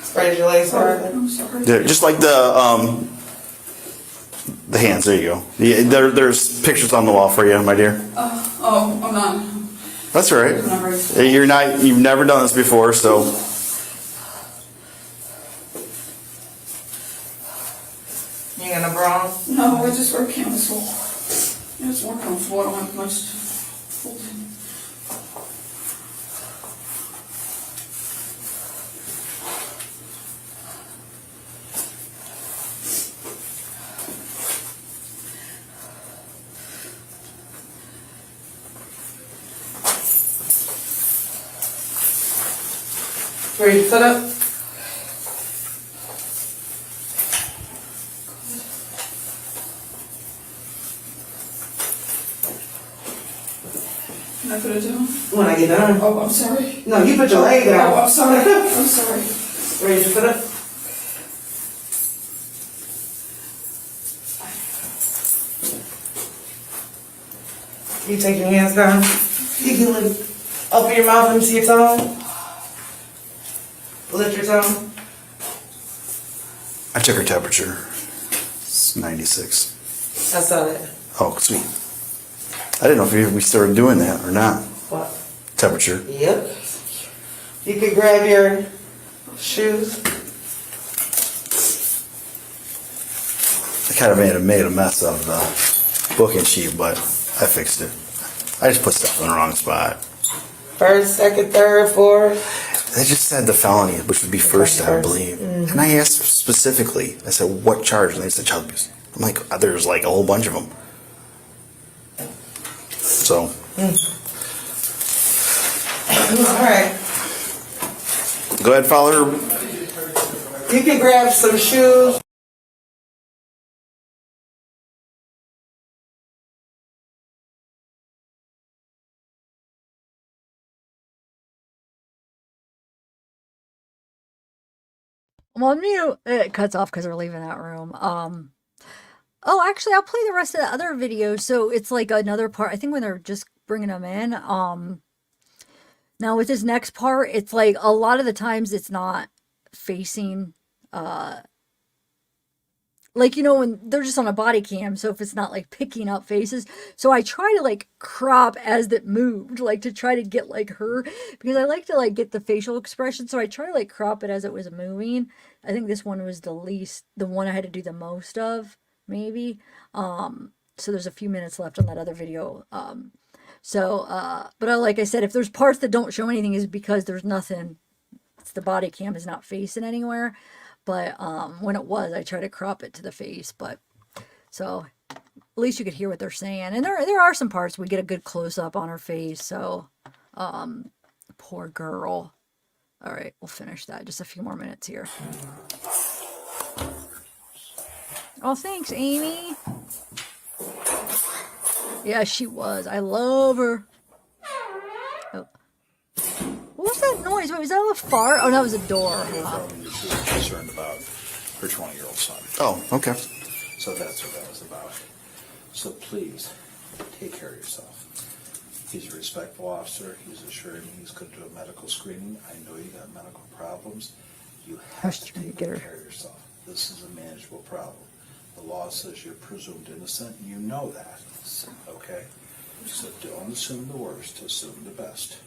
Spread your legs farther. I'm sorry. Yeah, just like the hands. There you go. There's pictures on the wall for you, my dear. I'm not. That's all right. I'm not ready. You've never done this before, so. You got a bra? No, I just wear camisole. It's more comfortable, I don't have much to hold in. Ready to sit up? Can I put it down? When I get done. Oh, I'm sorry. No, you put your leg down. Oh, I'm sorry. I'm sorry. Ready to sit up? You take your hands down. You can open your mouth and see your tongue. Lift your tongue. I took her temperature. It's 96. I saw that. Oh, sweet. I didn't know if we started doing that or not. What? Temperature. Yep. You could grab your shoes. I kind of made a mess of the booking sheet, but I fixed it. I just put stuff in the wrong spot. First, second, third, fourth. They just said the felony, which would be first, I believe. And I asked specifically, I said, what charge? And they said child abuse. I'm like, there's like a whole bunch of them. So. All right. Go ahead, follow her. You can grab some shoes. I'm on mute. It cuts off because we're leaving that room. Oh, actually, I'll play the rest of the other video. So it's like another part. I think when they're just bringing them in. Now with this next part, it's like a lot of the times it's not facing, like, you know, when they're just on a body cam, so if it's not like picking up faces, so I try to like crop as it moved, like to try to get like her, because I like to like get the facial expression, so I try to like crop it as it was moving. I think this one was the one I had to do the most of, maybe. So there's a few minutes left on that other video. But like I said, if there's parts that don't show anything, is because there's nothing. It's the body cam is not facing anywhere. But when it was, I try to crop it to the face. But so at least you could hear what they're saying. And there are some parts we get a good close up on her face. So poor girl. All right, we'll finish that. Just a few more minutes here. Oh, thanks, Amy. Yeah, she was. I love her. Oh. What was that noise? Wait, was that a fart? Oh, that was a door. Huh? She was concerned about her 20-year-old son. Oh, okay. So that's what that was about. So please, take care of yourself. He's a respectful officer. He's assured me he's going to do a medical screening. I know you got medical problems. You have to take care of yourself. This is a manageable problem. The law says you're presumed innocent. You know that. Okay? So don't assume the worst. Assume the best.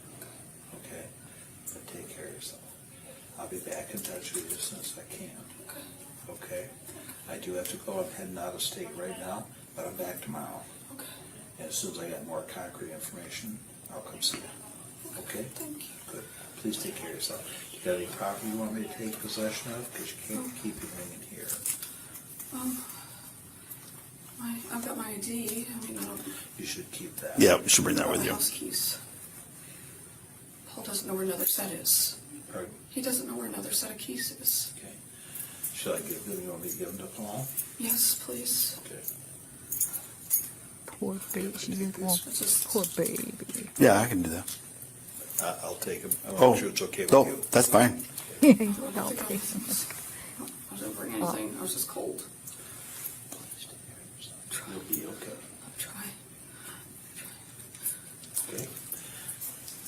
Okay? But take care of yourself. I'll be back in touch with you as soon as I can. Okay? I do have to go. I'm heading out of state right now, but I'm back tomorrow. Okay. And as soon as I get more concrete information, I'll come see you. Okay? Thank you. Good. Please take care of yourself. You got any property you want me to take possession of? Because you can't keep anything in here. I've got my ID. I mean, I don't. You should keep that. Yeah, you should bring that with you. House keys. Paul doesn't know where another set is. Pardon? He doesn't know where another set of keys is. Okay. Should I give them? You want me to give them to Paul? Yes, please. Okay. Poor baby. It's just Poor baby. Yeah, I can do that. I'll take them. Oh, I'm sure it's okay with no, you. that's fine. I don't think I didn't bring anything. I was just cold. Please take care of yourself. You'll be okay. I'll try. Okay?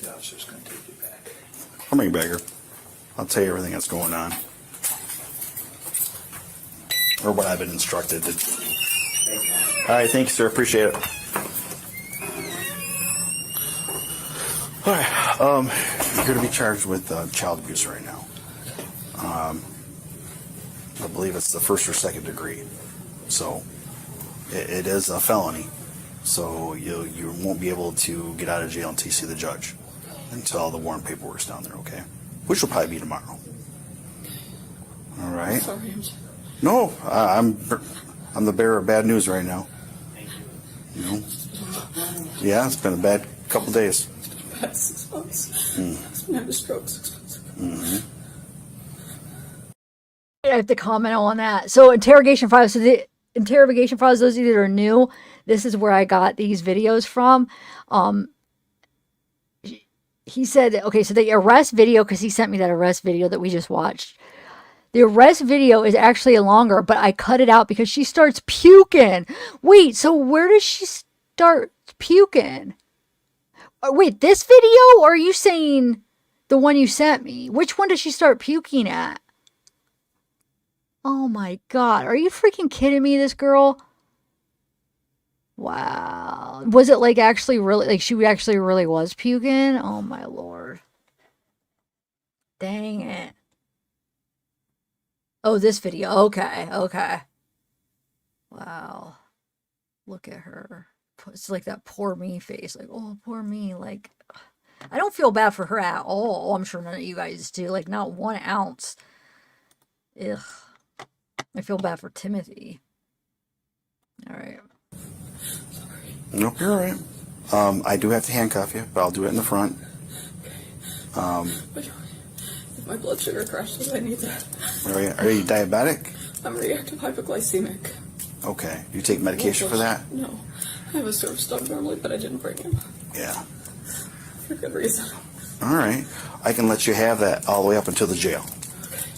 The officer's going to take you back. I'll bring you back here. I'll tell you everything that's going on. Or what I've been instructed to do. All right, thank you, sir. Appreciate it. All right, you're going to be charged with child abuse right now. I believe it's the first or second degree. So it is a felony. So you won't be able to get out of jail until you see the judge, until all the warrant paperwork's down there, okay? Which will probably be tomorrow. All right. Sorry. No, I'm the bearer of bad news right now. You know? Yeah, it's been a bad couple days. Past 6 months. Husband had a stroke 6 months ago. I have to comment on that. So Interrogation Files. So the Interrogation Files, those of you that are new, this is where I got these videos from. He said, okay, so the arrest video, because he sent me that arrest video that we just watched. The arrest video is actually longer, but I cut it out because she starts puking. Wait, so where does she start puking? Wait, this video, or are you saying the one you sent me? Which one does she start puking at? Oh my God, are you freaking kidding me, this girl? Wow. Was it like actually really, like she actually really was puking? Oh my Lord. Dang it. Oh, this video. Okay, okay. Wow. Look at her. It's like that poor me face. Like, oh, poor me. Like, I don't feel bad for her at all. I'm sure none of you guys do. Like, not 1 ounce. Ugh. I feel bad for Timothy. All right. Nope, you're all right. I do have to handcuff you, but I'll do it in the front. My blood sugar crashes. I need that. Are you diabetic? I'm reactive hypoglycemic. Okay. Do you take medication for that? No. I have a service dog normally, but I didn't bring him. Yeah. For good reason. All right. I can let you have that all the way up until the jail.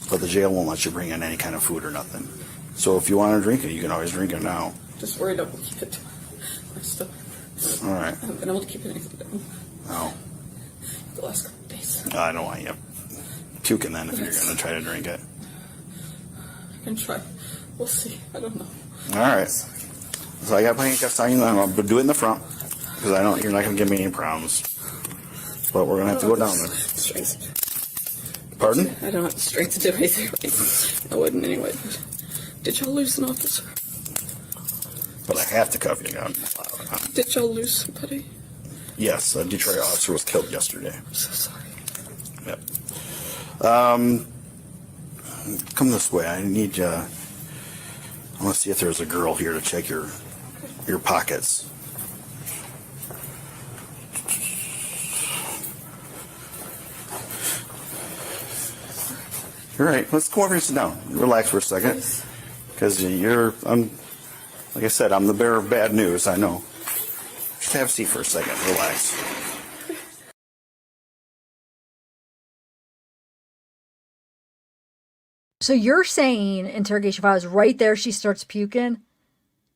But the jail won't let you bring in any kind of food or nothing. So if you want to drink it, you can always drink it now. Just worried I won't keep it. My stomach. All right. I haven't been able to keep anything down. Oh. The last couple of days. I don't want you puking then if you're going to try to drink it. I can try. We'll see. I don't know. All right. So I got handcuffs on you, and I'll do it in the front because I don't. You're not going to give me any problems. But we're going to have to go down there. Pardon? I don't have the strength to do anything right now. I wouldn't anyway. Did y'all lose an officer? But I have to cuff you down. Did y'all lose somebody? Yes, a Detroit officer was killed yesterday. I'm so sorry. Yep. Come this way. I need you. I want to see if there's a girl here to check your pockets. All right, let's come over here and sit down. Relax for a second, because like I said, I'm the bearer of bad news. I know. Just have a seat for a second. Relax. So you're saying Interrogation Files right there she starts puking?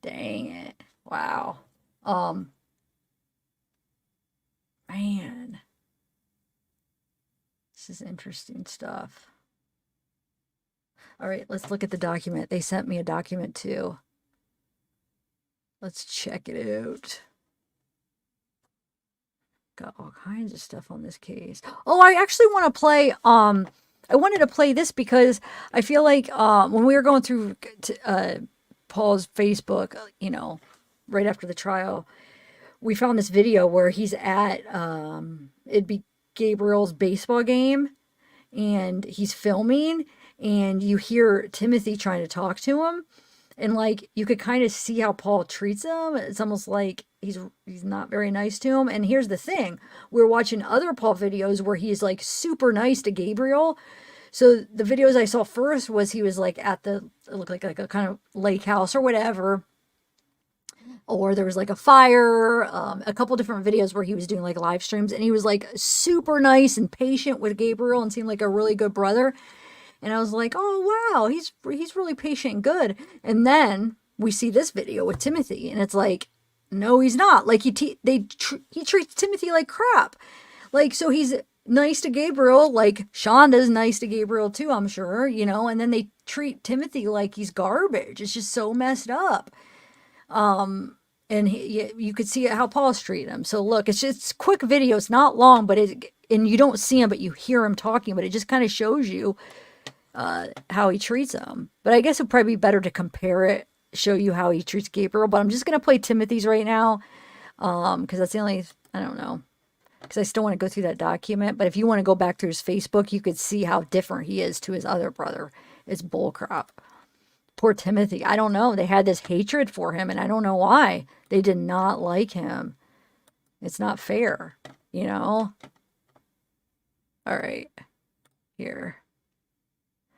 Dang it. Wow. Man. This is interesting stuff. All right, let's look at the document. They sent me a document too. Let's check it out. Got all kinds of stuff on this case. Oh, I actually want to play I wanted to play this because I feel like when we were going through Paul's Facebook, right after the trial, we found this video where he's at, it'd be Gabriel's baseball game, and he's filming, and you hear Timothy trying to talk to him, and like you could kind of see how Paul treats him. It's almost like he's not very nice to him. And here's the thing. We're watching other Paul videos where he's like super nice to Gabriel. So the videos I saw first was he was like at it looked like a kind of lake house or whatever. Or there was like a fire, a couple different videos where he was doing like live streams, and he was like super nice and patient with Gabriel and seemed like a really good brother. And I was like, oh wow, he's really patient and good. And then we see this video with Timothy, and it's like, no, he's not. Like he treats Timothy like crap. Like, so he's nice to Gabriel, like Shonda's nice to Gabriel too, I'm sure, and then they treat Timothy like he's garbage. It's just so messed up. And you could see how Paul's treating him. So look, it's just quick video. It's not long, but and you don't see him, but you hear him talking, but it just kind of shows you how he treats him. But I guess it'd probably be better to compare it, show you how he treats Gabriel. But I'm just going to play Timothy's right now. Because that's the only, I don't know. Because I still want to go through that document. But if you want to go back through his Facebook, you could see how different he is to his other brother. It's bullcrap. Poor Timothy. I don't know. They had this hatred for him, and I don't know why. They did not like him. It's not fair, All right. Here.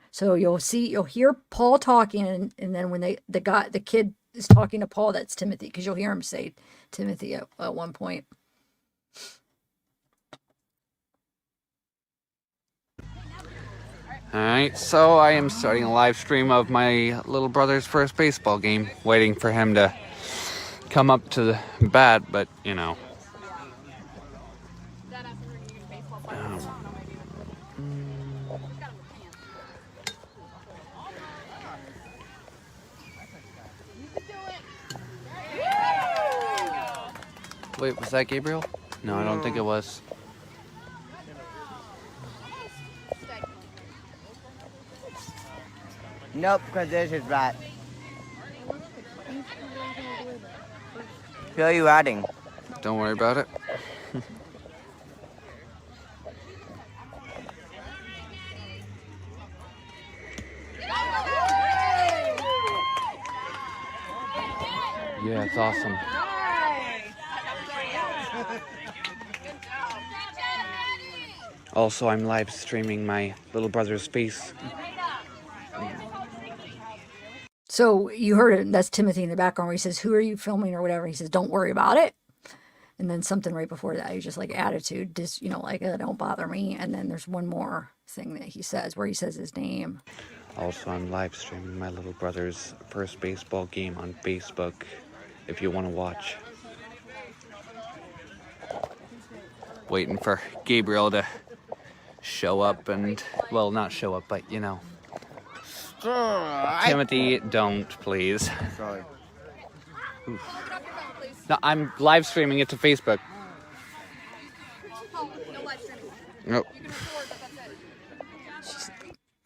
So you'll hear Paul talking, and then when the kid is talking to Paul, that's Timothy, because you'll hear him say Timothy at one point. Alright, so I am starting a live stream of my little brother's first baseball game, waiting for him to come up to the bat, but Wait, was that Gabriel? No, I don't think it was. Nope, because this is right. Who are you adding? Don't worry about it. Yeah, it's awesome. Also, I'm live streaming my little brother's face. So you heard it. That's Timothy in the background where he says, "Who are you filming?" or whatever. He says, "Don't worry about it." And then something right before that, he's just like attitude, just, you know, like, don't bother me. And then there's one more thing that he says where he says his name. Also, I'm live streaming my little brother's first baseball game on Facebook if you want to watch. Waiting for Gabriel to show up and, well, not show up, but, you know. Timothy, don't, please. Sorry. Oof. No, I'm live streaming it to Facebook. Nope.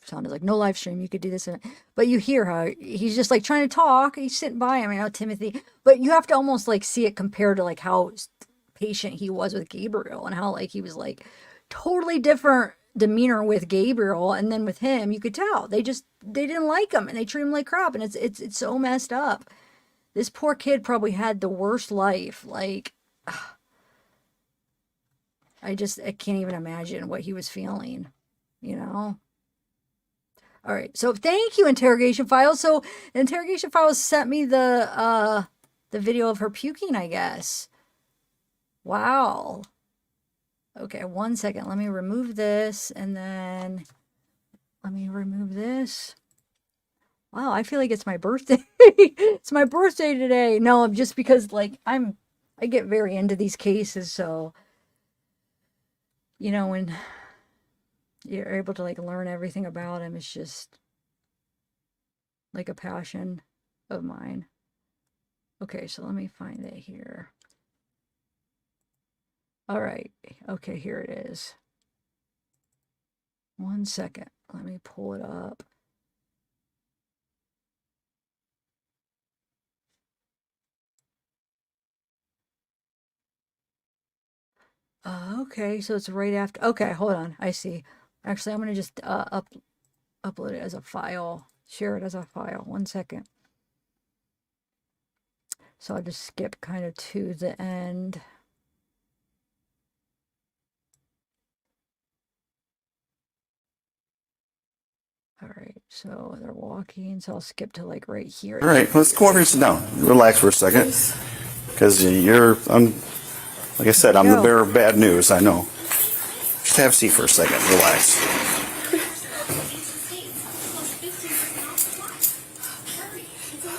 Shonda's like, no live stream, you could do this. But you hear how he's just like trying to talk. He's sitting by him, you know, Timothy. But you have to almost like see it compared to like how patient he was with Gabriel and how like he was like totally different demeanor with Gabriel. And then with him, you could tell they didn't like him and they treat him like crap. And it's so messed up. This poor kid probably had the worst life. Like, I can't even imagine what he was feeling, you know? All right. So thank you, Interrogation Files. So Interrogation Files sent me the video of her puking, I guess. Wow. Okay, 1 second. Let me remove this and then let me remove this. Wow, I feel like it's my birthday. It's my birthday today. No, just because like I get very into these cases, so you know, when you're able to like learn everything about them, it's just like a passion of mine. Okay, so let me find it here. All right. Okay, here it is. 1 second. Let me pull it up. Okay, so it's right after. Okay, hold on. I see. Actually, I'm going to just upload it as a file. Share it as a file. 1 second. So I'll just skip kind of to the end. All right, so they're walking, so I'll skip to like right here. All right, let's go over and sit down. Relax for a second. Because like I said, I'm the bearer of bad news, I know. Just have a seat for a second. Relax.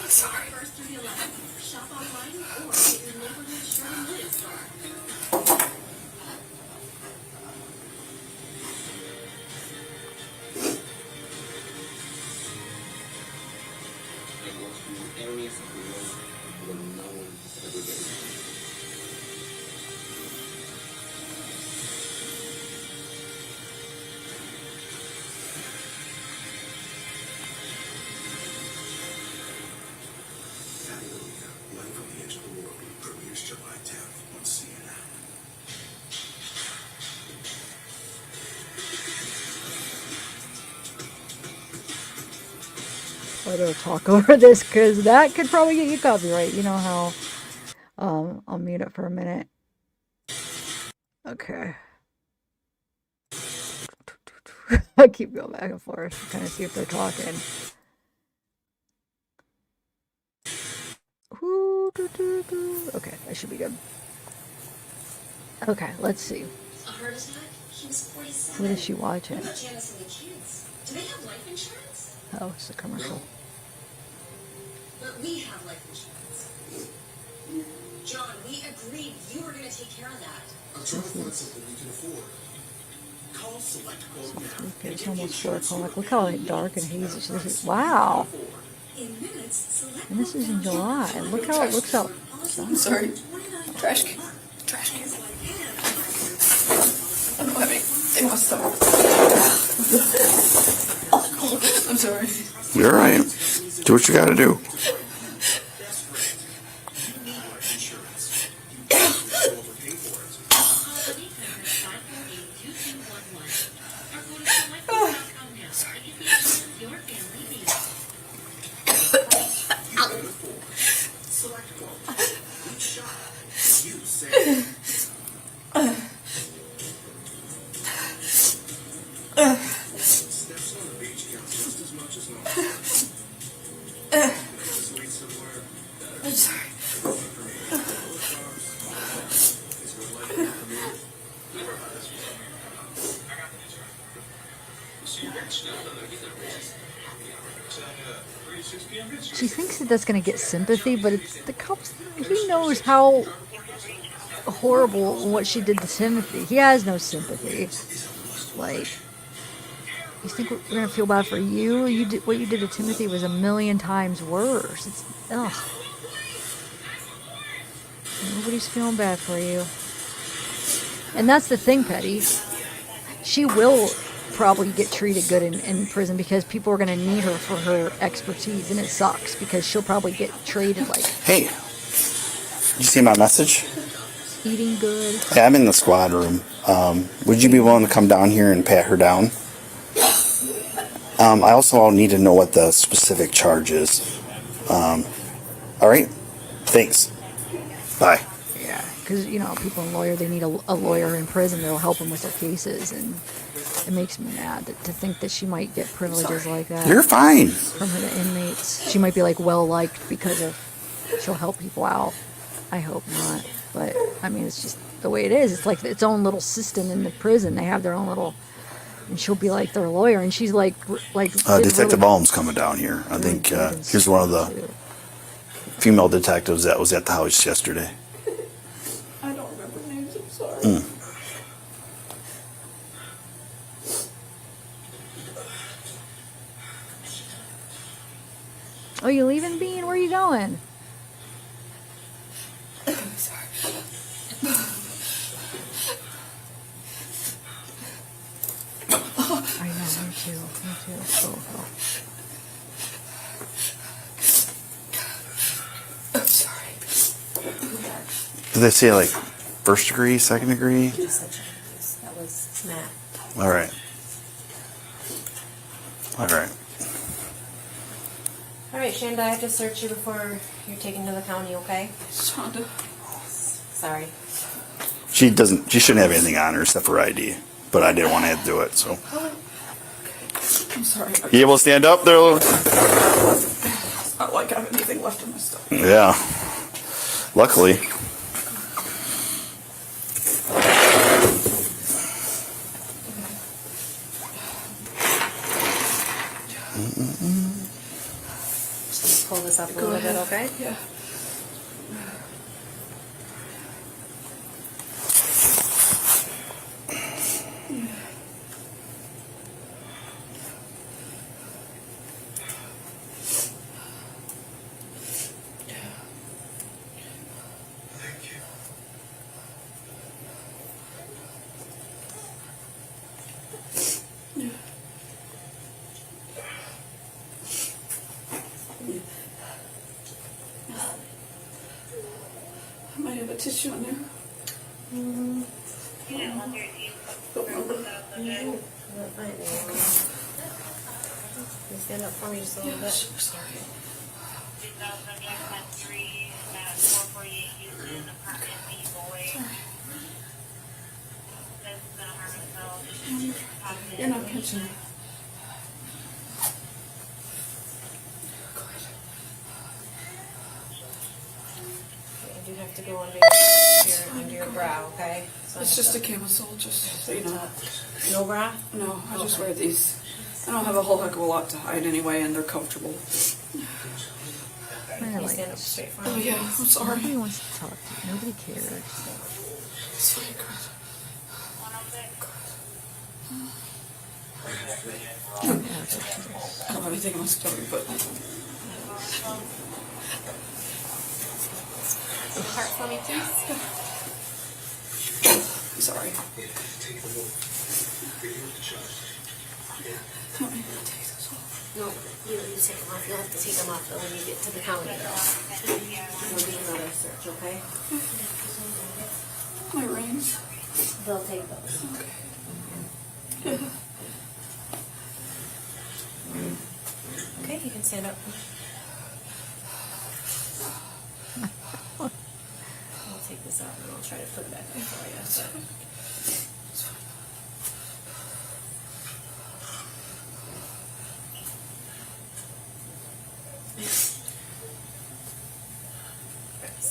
Sorry. I better talk over this because that could probably get you copyright. You know how. I'll mute it for a minute. Okay. I keep going back and forth to kind of see if they're talking. Okay, that should be good. Okay, let's see. What is she watching? Do they have life insurance? Oh, it's a commercial. But we have life insurance. John, we agreed you were going to take care of that. I'm trying to find something you can afford. Call Select Quote now. Okay, it's almost 4 o'clock. Look how dark and hazy. So this is, wow. And this is in July. Look how it looks out. I'm sorry. Trash can. Trash can. I'm having. They want some. I'm sorry. You're all right. Do what you gotta do. Steps on the beach count just as much as normal. I'm sorry. She thinks that that's going to get sympathy, but it's the cops. He knows how horrible what she did to Timothy. He has no sympathy. Like, you think we're going to feel bad for you? You did what you did to Timothy was a million times worse. It's ugh. Nobody's feeling bad for you. And that's the thing, Petty. She will probably get treated good in prison because people are going to need her for her expertise, and it sucks because she'll probably get traded like Hey, you see my message? eating good. Yeah, I'm in the squad room. Would you be willing to come down here and pat her down? I also need to know what the specific charge is. All right? Thanks. Bye. Yeah, because, you know, people in lawyer, they need a lawyer in prison that'll help them with their cases, and it makes me mad to think that she might get privileges like that. You're fine. From her inmates. She might be, like, well-liked because of she'll help people out. I hope not. But, I mean, it's just the way it is. It's like its own little system in the prison. They have their own little... And she'll be like their lawyer, and she's like Detective really, Alm's coming down here. I think here's one of the female detectives that was at the house yesterday. I don't remember names, I'm sorry. Oh, you leaving, Bean? Where are you going? I'm sorry. I know, me too. Oh. I'm sorry. Did they say like first degree, second degree? That was Matt. All right. All right. All right, Shanda, I have to search you before you're taken to the county, okay? Shonda. Sorry. She shouldn't have anything on her except for ID, but I didn't want to have to do it, so. I'm sorry. You able to stand up there? It's not like I have anything left in my stomach. Yeah. Luckily. Just pull this up a little bit, okay? Yeah. I might have a tissue in there. Can you stand up for me just a little bit? Sorry. You're not catching me. I do have to go under your brow, okay? So It's just a camisole, just so you know. No bra? No, I just wear these. I don't have a whole heck of a lot to hide anyway, and they're comfortable. Can you stand up straight for me? Oh yeah, I'm sorry. Nobody wants to talk to you. Nobody cares. It's fine, God. I don't have anything in my stomach, but Heart for me, please. sorry. No, you don't need to take them off. You'll have to take them off though when you get to the county. We'll do another search, okay? My rings. They'll take those. Okay, you can stand up. I'll take this out and I'll try to put it back on for you.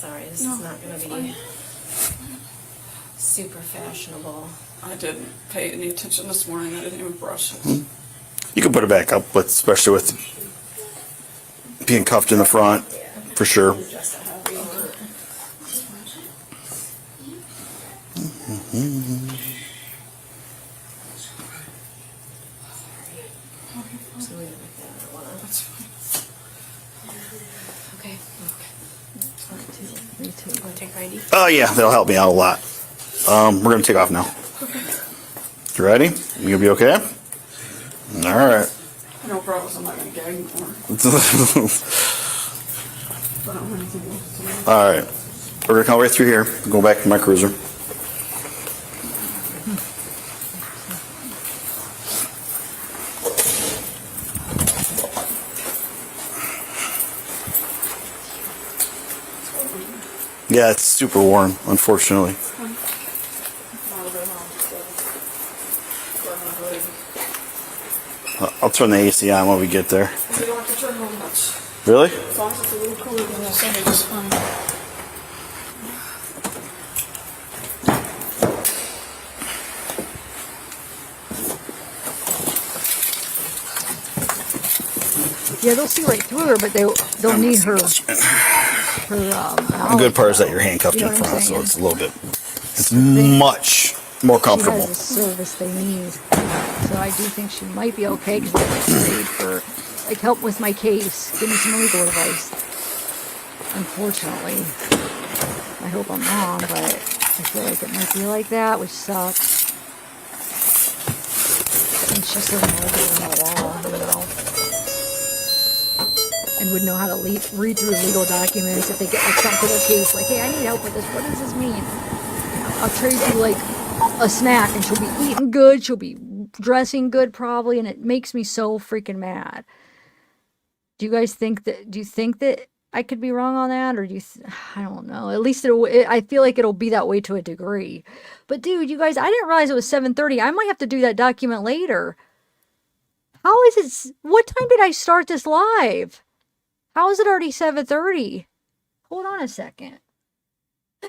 sorry. This No, is not going it's to be super fashionable. I didn't pay any attention this morning. I didn't even brush it. You can put it back up, but especially with being cuffed in the front, for sure. Just a heavy. So we don't wanna. That's fine. Okay. Me too. You want to take ID? Oh yeah, that'll help me out a lot. We're gonna take off now. You ready? You gonna be okay? All right. No problems. I'm not going to gag anymore. But I'm going to do it. All right. We're gonna come right through here. Go back to my cruiser. Yeah, it's super warm, unfortunately. I'll turn the AC on when we get there. You don't have to turn real much. Really? As long as it's a little cooler than the Sunday, just fine. Yeah, they'll see right through her, but they'll need her. The good part is that you're handcuffed You know in what I'm front, so saying? it's a little bit. It's much more She comfortable. has the service they need, so I do think she might be okay because they paid for like help with my case, give me some legal advice. Unfortunately, I hope I'm wrong, but I feel like it might be like that, which sucks. And she's so knowledgeable in the law, you know, and would know how to read through legal documents if they get like something to their case, like, hey, I need help with this. What does this mean? I'll trade you like a snack, and she'll be eating good, she'll be dressing good probably, and it makes me so freaking mad. Do you guys think that? Do you think that I could be wrong on that, or do you? I don't know. At least I feel like it'll be that way to a degree. But dude, you guys, I didn't realize it was 7:30. I might have to do that document later. How is it? What time did I start this live? How is it already 7:30? Hold on a second.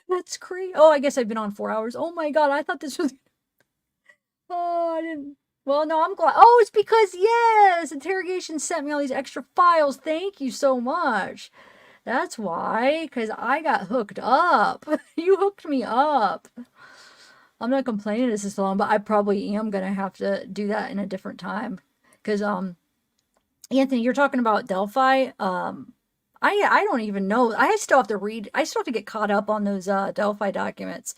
That's crazy. Oh, I guess I've been on 4 hours. Oh my god, I thought this was. Oh, I didn't. Well, no, I'm glad. Oh, it's because, yes, Interrogation sent me all these extra files. Thank you so much. That's why, because I got hooked up. You hooked me up. I'm not complaining this is so long, but I probably am going to have to do that in a different time. Because, Anthony, you're talking about Delphi. I don't even know. I still have to read. I still have to get caught up on those Delphi documents.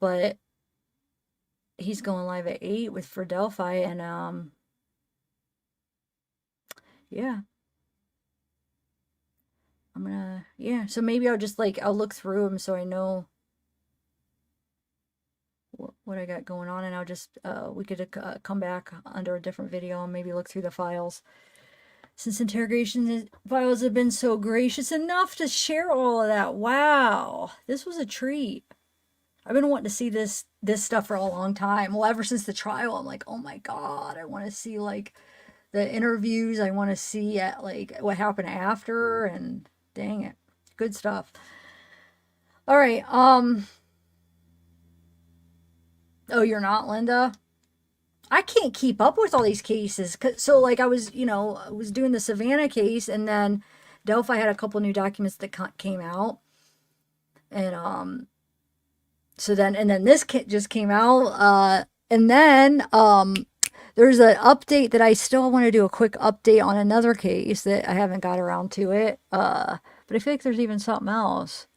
But he's going live at 8 for Delphi, and yeah. I'm gonna, yeah. So maybe I'll just I'll look through them so I know what I got going on, and I'll just we could come back under a different video and maybe look through the files. Since Interrogation Files have been so gracious enough to share all of that. Wow, this was a treat. I've been wanting to see this stuff for a long time. Well, ever since the trial, I'm like, oh my god, I want to see the interviews. I want to see what happened after, and dang it, good stuff. All right. Oh, you're not, Linda? I can't keep up with all these cases. So I was, I was doing the Savannah case, and then Delphi had a couple new documents that came out, and so then this kit just came out, and then there's an update that I still want to do a quick update on another case that I haven't got around to it. But I feel like there's even something else.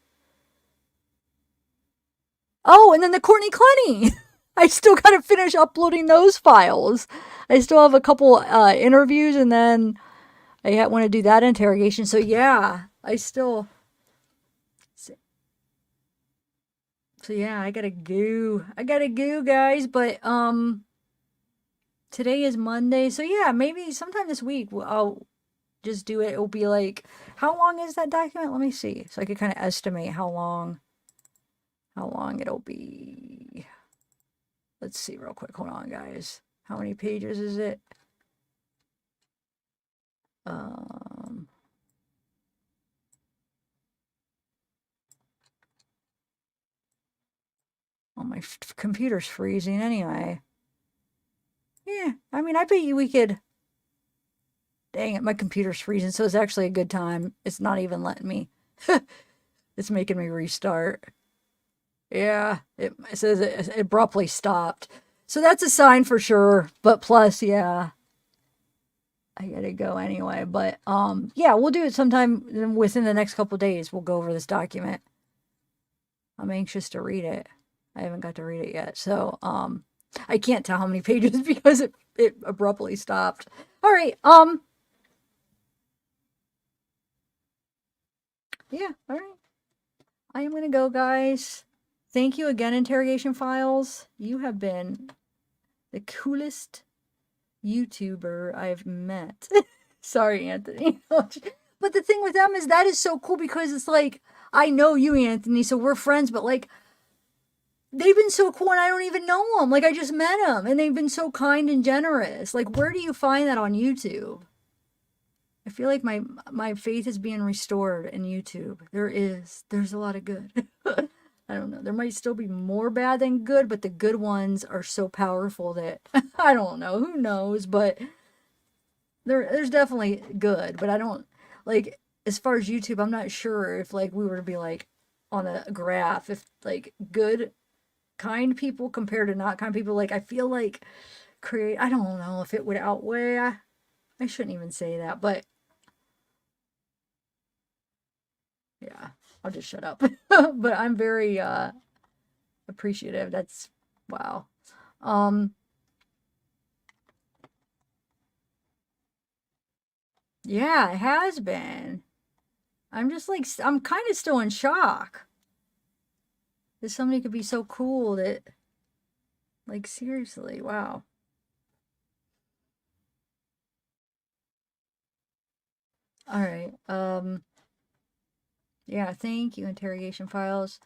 Oh, and then the Courtney Clenny. I still got to finish uploading those files. I still have a couple interviews, and then I want to do that interrogation. So yeah, So yeah, I gotta go. Guys. But today is Monday, so yeah, maybe sometime this week I'll just do it. It'll be how long is that document? Let me see, so I could kind of estimate how long it'll be. Let's see real quick. Hold on, guys. How many pages is it? Well, my computer's freezing anyway. Yeah, I mean, I bet you we could... Dang it, my computer's freezing, so it's actually a good time. It's not even letting me. It's making me restart. Yeah, it says it abruptly stopped. So that's a sign for sure. But plus, yeah, I gotta go anyway. But yeah, we'll do it sometime within the next couple days. We'll go over this document. I'm anxious to read it. I haven't got to read it yet. So I can't tell how many pages because it abruptly stopped. All right, yeah, all right. I am gonna go, guys. Thank you again, Interrogation Files. You have been the coolest YouTuber I've met. Sorry, Anthony. But the thing with them is that is so cool because it's like, I know you, Anthony, so we're friends, but like, they've been so cool and I don't even know them. Like, I just met them and they've been so kind and generous. Like, where do you find that on YouTube? I feel like my faith is being restored in YouTube. There's a lot of good. I don't know. There might still be more bad than good, but the good ones are so powerful that I don't know. Who knows? But there's definitely good. But I don't like as far as YouTube. I'm not sure if like we were to be like on a graph, if like good, kind people compared to not kind people. Like I feel like I don't know if it would outweigh. I shouldn't even say that, but yeah. I'll just shut up. But I'm very appreciative. That's wow. Yeah, it has been. I'm just like I'm kind of still in shock. That somebody could be so cool that like seriously, wow. All right. Yeah, thank you, Interrogation Files.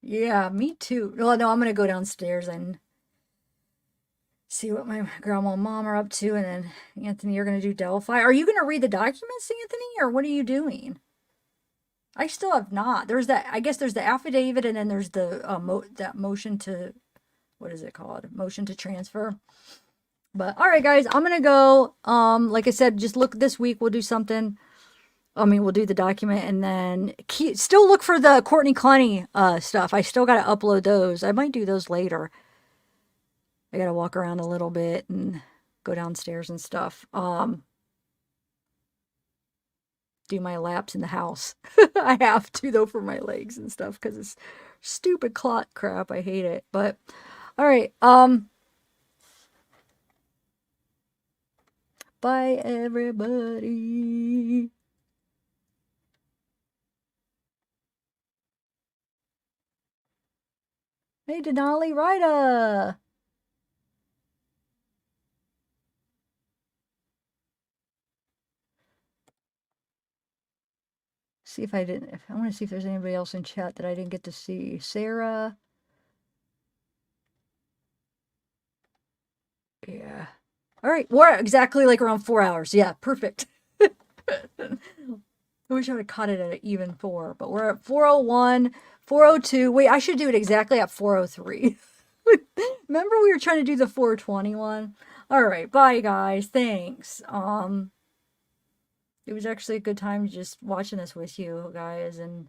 Yeah, me too. Well, no, I'm gonna go downstairs and see what my grandma and mom are up to, and then Anthony, you're gonna do Delphi. Are you gonna read the documents, Anthony, or what are you doing? I still have not. There's that. I guess there's the affidavit, and then there's the that motion to, what is it called? Motion to transfer. But all right, guys, I'm gonna go. Like I said, just look this week. We'll do something. I mean, we'll do the document and then still look for the Courtney Clooney stuff. I still got to upload those. I might do those later. I got to walk around a little bit and go downstairs and stuff. Do my laps in the house. I have to, though, for my legs and stuff because it's stupid clot crap. I hate it. But, all right. Bye, everybody. Hey, Denali Ryder. See if I didn't. I want to see if there's anybody else in chat that I didn't get to see. Sarah. Yeah. All right. We're exactly like around 4 hours. Yeah, perfect. I wish I would have caught it at an even 4, but we're at 4:01, 4:02. Wait, I should do it exactly at 4:03. Remember we were trying to do the 4:21? All right. Bye, guys. Thanks. It was actually a good time just watching this with you guys and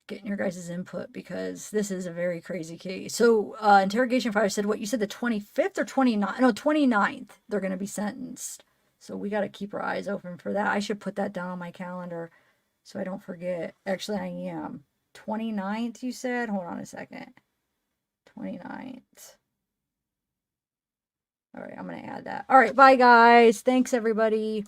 getting your guys' input because this is a very crazy case. So, Interrogation Files said, what you said, the 25th or 29th? No, 29th, they're going to be sentenced. So we got to keep our eyes open for that. I should put that down on my calendar so I don't forget. Actually, I am. 29th, you said? Hold on a second. 29th. All right, I'm going to add that. All right, bye, guys. Thanks, everybody.